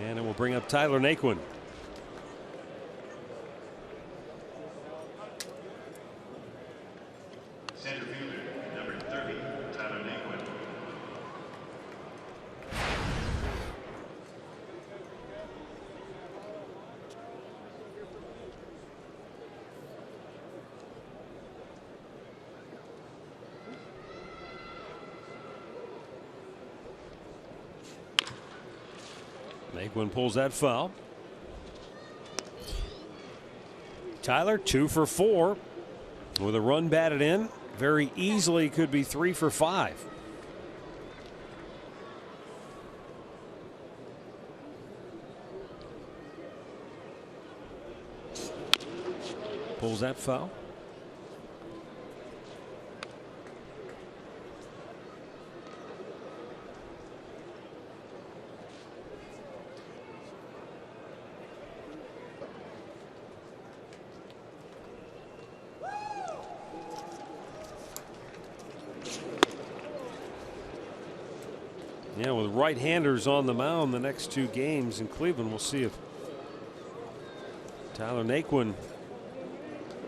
And it will bring up Tyler Naquin. Center fielder, number 30, Tyler Naquin. Naquin pulls that foul. Tyler 2 for 4 with a run batted in. Very easily could be 3 for 5. Pulls that foul. Yeah, with right-handers on the mound the next 2 games in Cleveland, we'll see if Tyler Naquin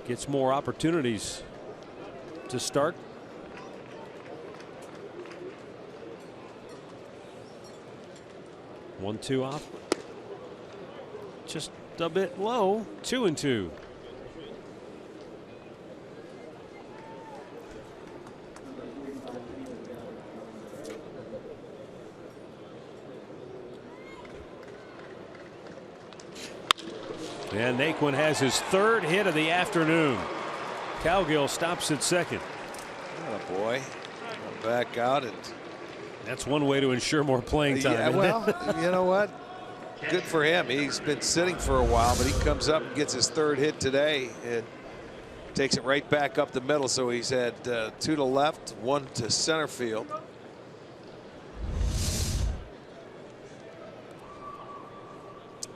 gets more opportunities to start. One, 2 off. Just a bit low. 2-2. And Naquin has his 3rd hit of the afternoon. Cowgill stops at second. Oh boy, back out, and that's one way to ensure more playing time. Yeah, well, you know what? Good for him. He's been sitting for a while, but he comes up and gets his 3rd hit today and takes it right back up the middle. So he's had 2 to left, 1 to center field.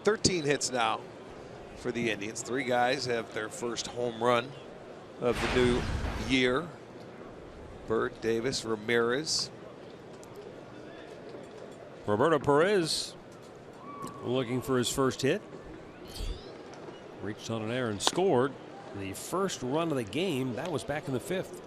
$13 hits now for the Indians. 3 guys have their first home run of the new year. Bird, Davis, Ramirez. Roberto Perez looking for his first hit. Reached on an error and scored the first run of the game. That was back in the 5th.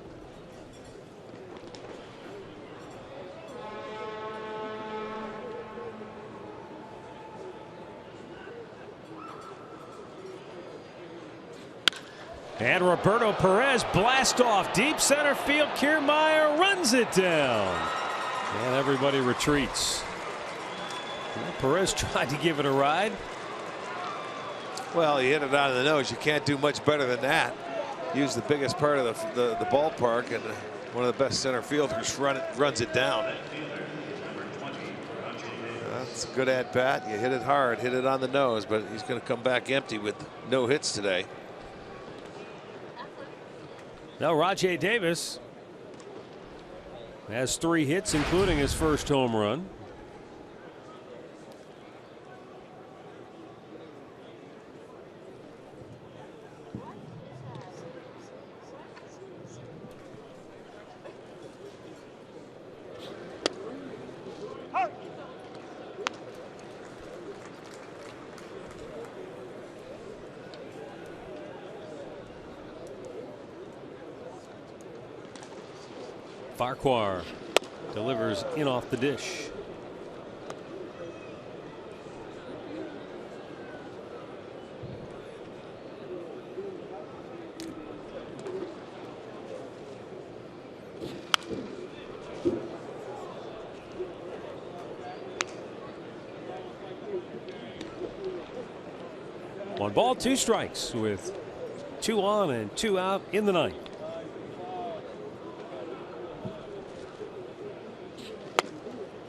And Roberto Perez blast off deep center field. Kiermaier runs it down. And everybody retreats. Well, Perez tried to give it a ride. Well, he hit it out of the nose. You can't do much better than that. Use the biggest part of the ballpark, and one of the best center fielders runs it down. That's a good at bat. You hit it hard, hit it on the nose, but he's going to come back empty with no hits today. Now Rajai Davis has 3 hits, including his first home run. Farquhar delivers in off the dish. One ball, 2 strikes with 2 on and 2 out in the 9th.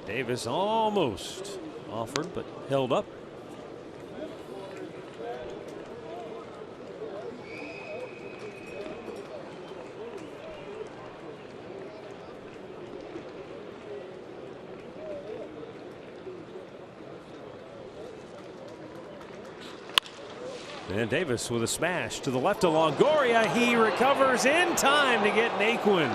Davis almost offered, but held up. And Davis with a smash to the left of Longoria. He recovers in time to get Naquin.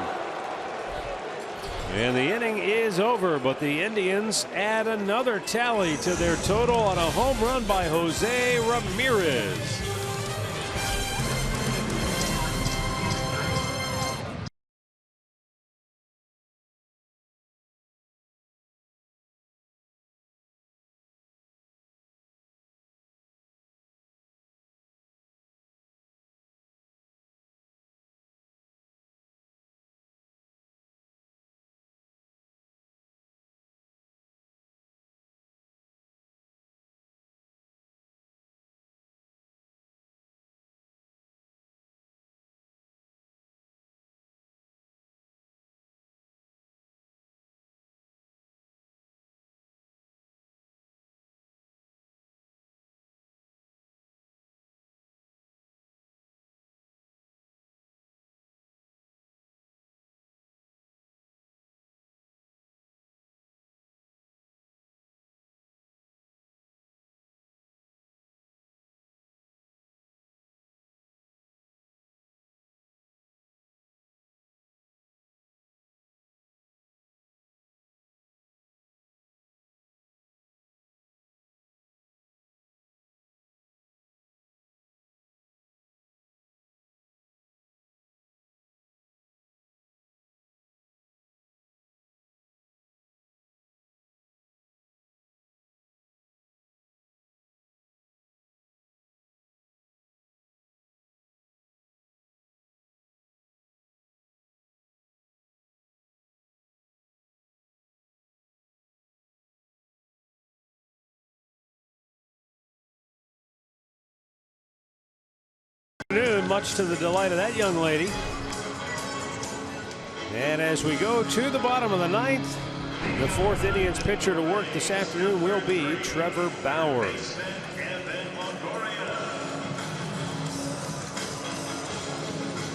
And the inning is over, but the Indians add another tally to their total on a home run by Jose Ramirez. Much to the delight of that young lady. And as we go to the bottom of the 9th, the 4th Indians pitcher to work this afternoon will be Trevor Bauer.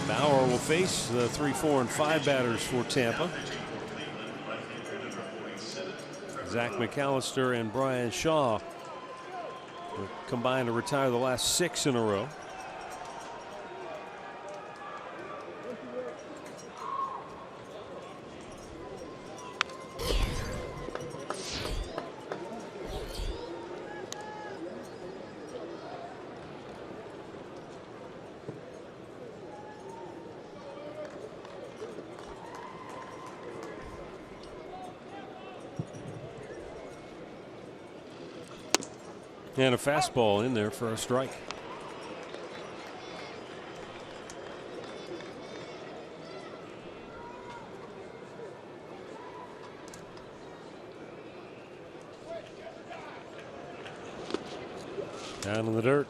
Bauer will face the 3, 4, and 5 batters for Tampa. Zach McAllister and Brian Shaw combined to retire the last 6 in a row. And a fastball in there for a strike. Down in the dirt.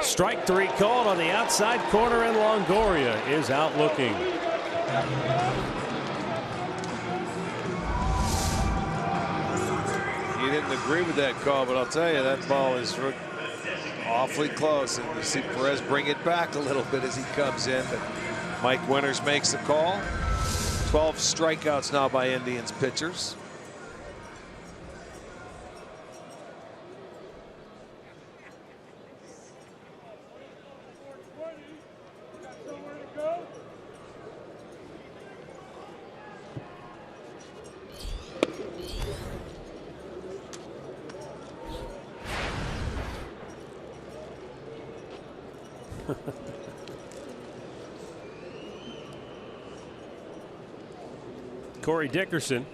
Strike 3 called on the outside corner, and Longoria is out looking. You didn't agree with that call, but I'll tell you, that ball is awfully close. And you see Perez bring it back a little bit as he comes in. But Mike Winters makes the call. 12 strikeouts now by Indians pitchers. Corey Dickerson.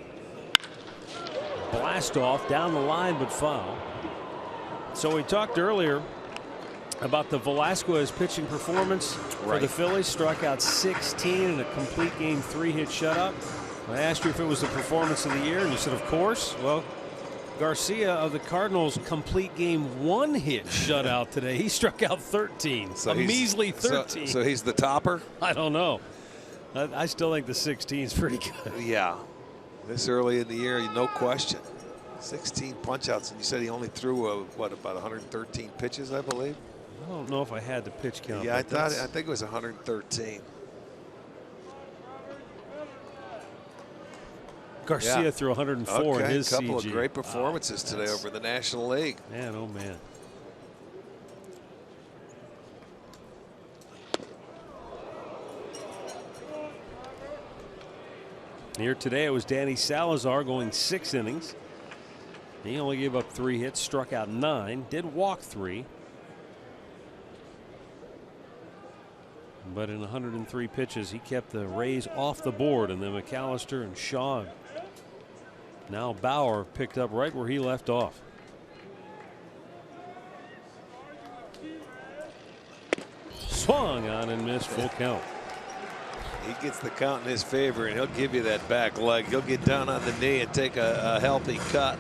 Blast off down the line, but foul. So we talked earlier about the Velasquez pitching performance for the Phillies. Struck out 16 in a complete game 3-hit shutout. I asked you if it was the performance of the year, and you said, of course. Well, Garcia of the Cardinals complete game 1-hit shutout today. He struck out 13, so a measly 13. So he's the topper? I don't know. I still think the 16 is pretty good. Yeah. This early in the year, no question. 16 punch-outs, and you said he only threw, what, about 113 pitches, I believe? I don't know if I had the pitch count. Yeah, I think it was 113. Garcia threw 104 in his CG. A couple of great performances today over the National League. Man, oh man. Here today it was Danny Salazar going 6 innings. He only gave up 3 hits, struck out 9, did walk 3. But in 103 pitches, he kept the Rays off the board, and then McAllister and Shaw. Now Bauer picked up right where he left off. Swung on and missed, full count. He gets the count in his favor, and he'll give you that back leg. He'll get down on the knee and take a healthy cut.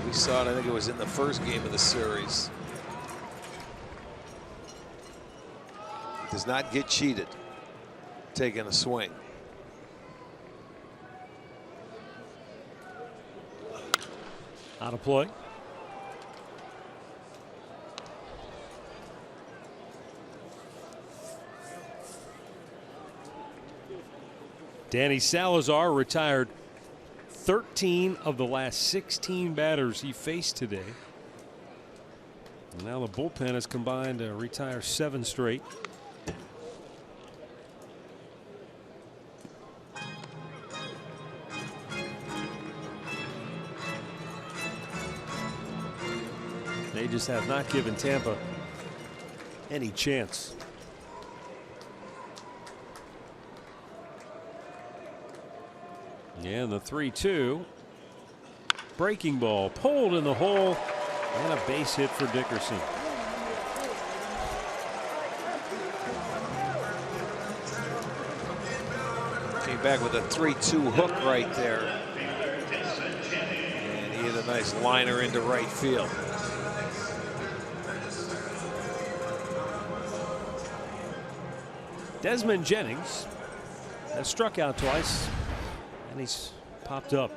We saw it, I think it was in the first game of the series. He does not get cheated taking a swing. Out of play. Danny Salazar retired 13 of the last 16 batters he faced today. And now the bullpen has combined to retire 7 straight. They just have not given Tampa any chance. And the 3-2. Breaking ball pulled in the hole, and a base hit for Dickerson. Came back with a 3-2 hook right there. And he hit a nice liner into right field. Desmond Jennings has struck out twice, and he's popped up.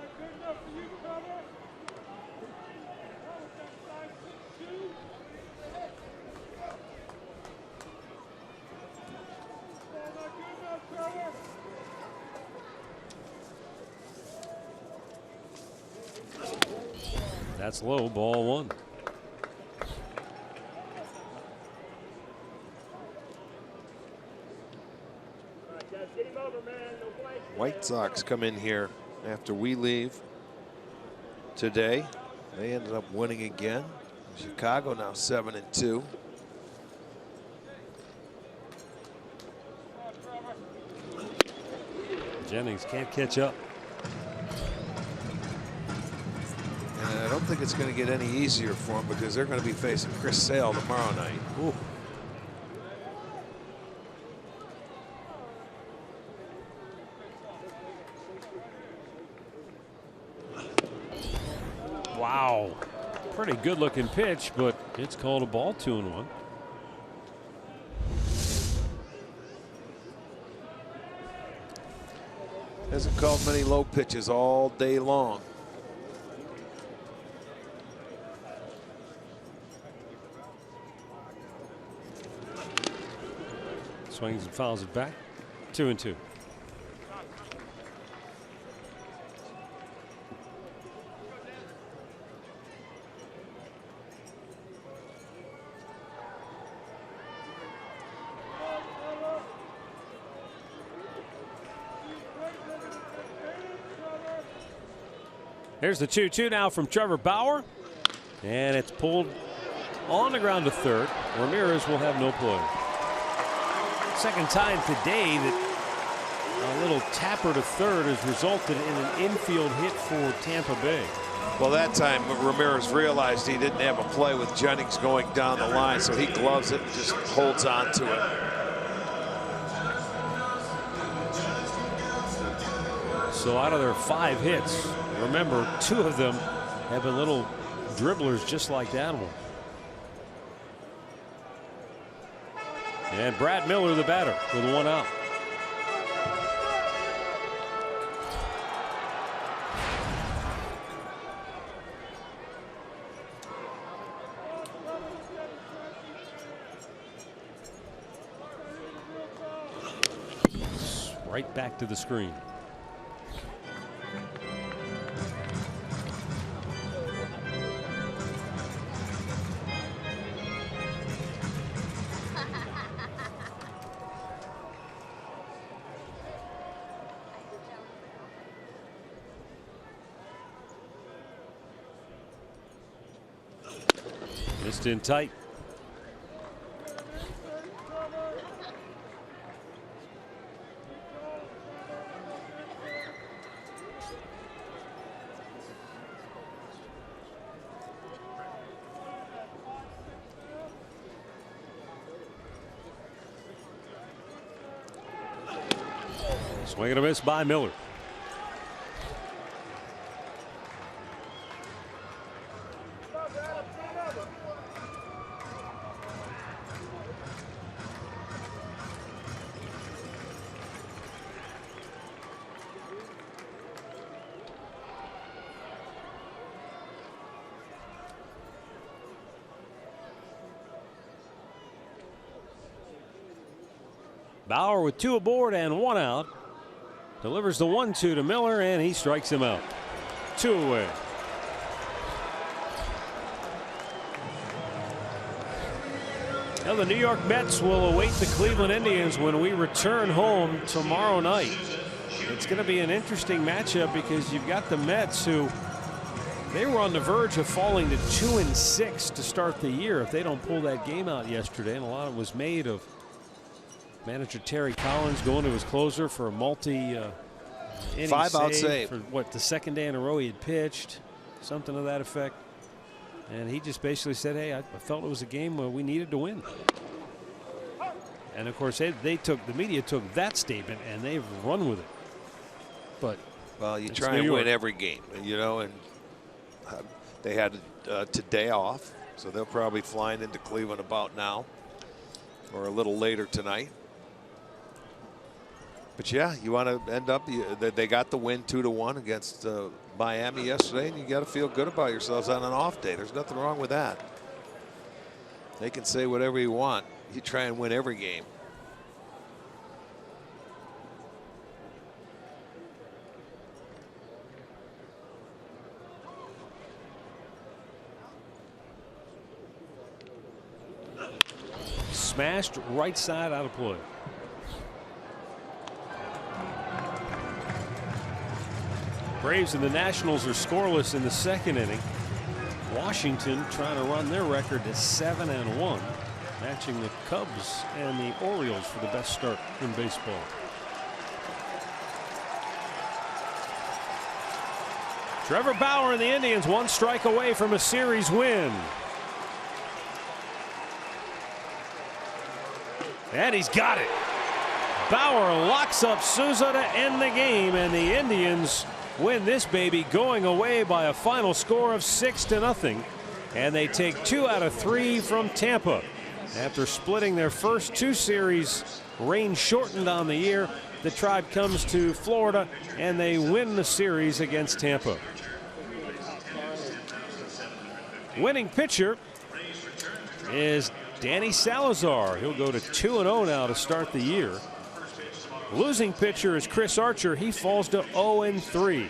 That's low, ball 1. White Sox come in here after we leave. today. They ended up winning again. Chicago now 7-2. Jennings can't catch up. And I don't think it's going to get any easier for them because they're going to be facing Chris Sale tomorrow night. Ooh. Wow. Pretty good looking pitch, but it's called a ball 2-1. Hasn't called many low pitches all day long. Swings and fouls it back. 2-2. There's the 2-2 now from Trevor Bauer. And it's pulled on the ground to third. Ramirez will have no play. Second time today that a little tapper to third has resulted in an infield hit for Tampa Bay. Well, that time Ramirez realized he didn't have a play with Jennings going down the line, so he gloves it and just holds on to it. So out of their 5 hits, remember 2 of them have been little dribblers just like that one. And Brad Miller, the batter, with 1 out. Right back to the screen. Missed in tight. Swing and a miss by Miller. Bauer with 2 aboard and 1 out. Delivers the 1-2 to Miller, and he strikes him out. 2 away. Now the New York Mets will await the Cleveland Indians when we return home tomorrow night. It's going to be an interesting matchup because you've got the Mets who they were on the verge of falling to 2-6 to start the year if they don't pull that game out yesterday, and a lot of it was made of manager Terry Collins going to his closer for a multi-inning 5-out save for what, the second day in a row he had pitched, something to that effect. And he just basically said, hey, I felt it was a game where we needed to win. And of course the media took that statement and they've run with it. But well, you try and win every game, you know, and they had today off, so they'll probably flying into Cleveland about now or a little later tonight. But yeah, you want to end up. They got the win 2-1 against Miami yesterday, and you got to feel good about yourselves on an off day. There's nothing wrong with that. They can say whatever you want. You try and win every game. Smashed right side out of play. Braves and the Nationals are scoreless in the second inning. Washington trying to run their record to 7-1, matching the Cubs and the Orioles for the best start in baseball. Trevor Bauer and the Indians 1 strike away from a series win. And he's got it. Bauer locks up Souza to end the game, and the Indians win this baby going away by a final score of 6-0. And they take 2 out of 3 from Tampa. After splitting their first 2 series, rain shortened on the year, the Tribe comes to Florida and they win the series against Tampa. Winning pitcher is Danny Salazar. He'll go to 2-0 now to start the year. Losing pitcher is Chris Archer. He falls to 0-3.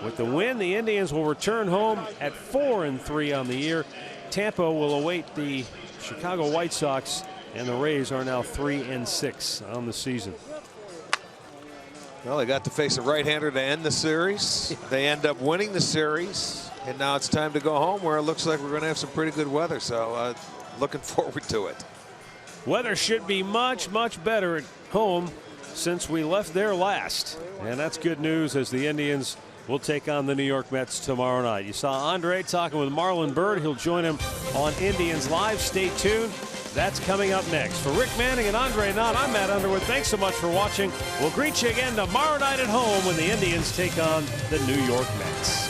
With the win, the Indians will return home at 4-3 on the year. Tampa will await the Chicago White Sox, and the Rays are now 3-6 on the season. Well, they got to face a right-hander to end the series. They end up winning the series, and now it's time to go home, where it looks like we're going to have some pretty good weather. So looking forward to it. Weather should be much, much better at home since we left there last. And that's good news, as the Indians will take on the New York Mets tomorrow night. You saw Andre talking with Marlon Byrd. He'll join him on Indians Live. Stay tuned. That's coming up next. For Rick Manning and Andre Knott, I'm Matt Underwood. Thanks so much for watching. We'll greet you again tomorrow night at home when the Indians take on the New York Mets.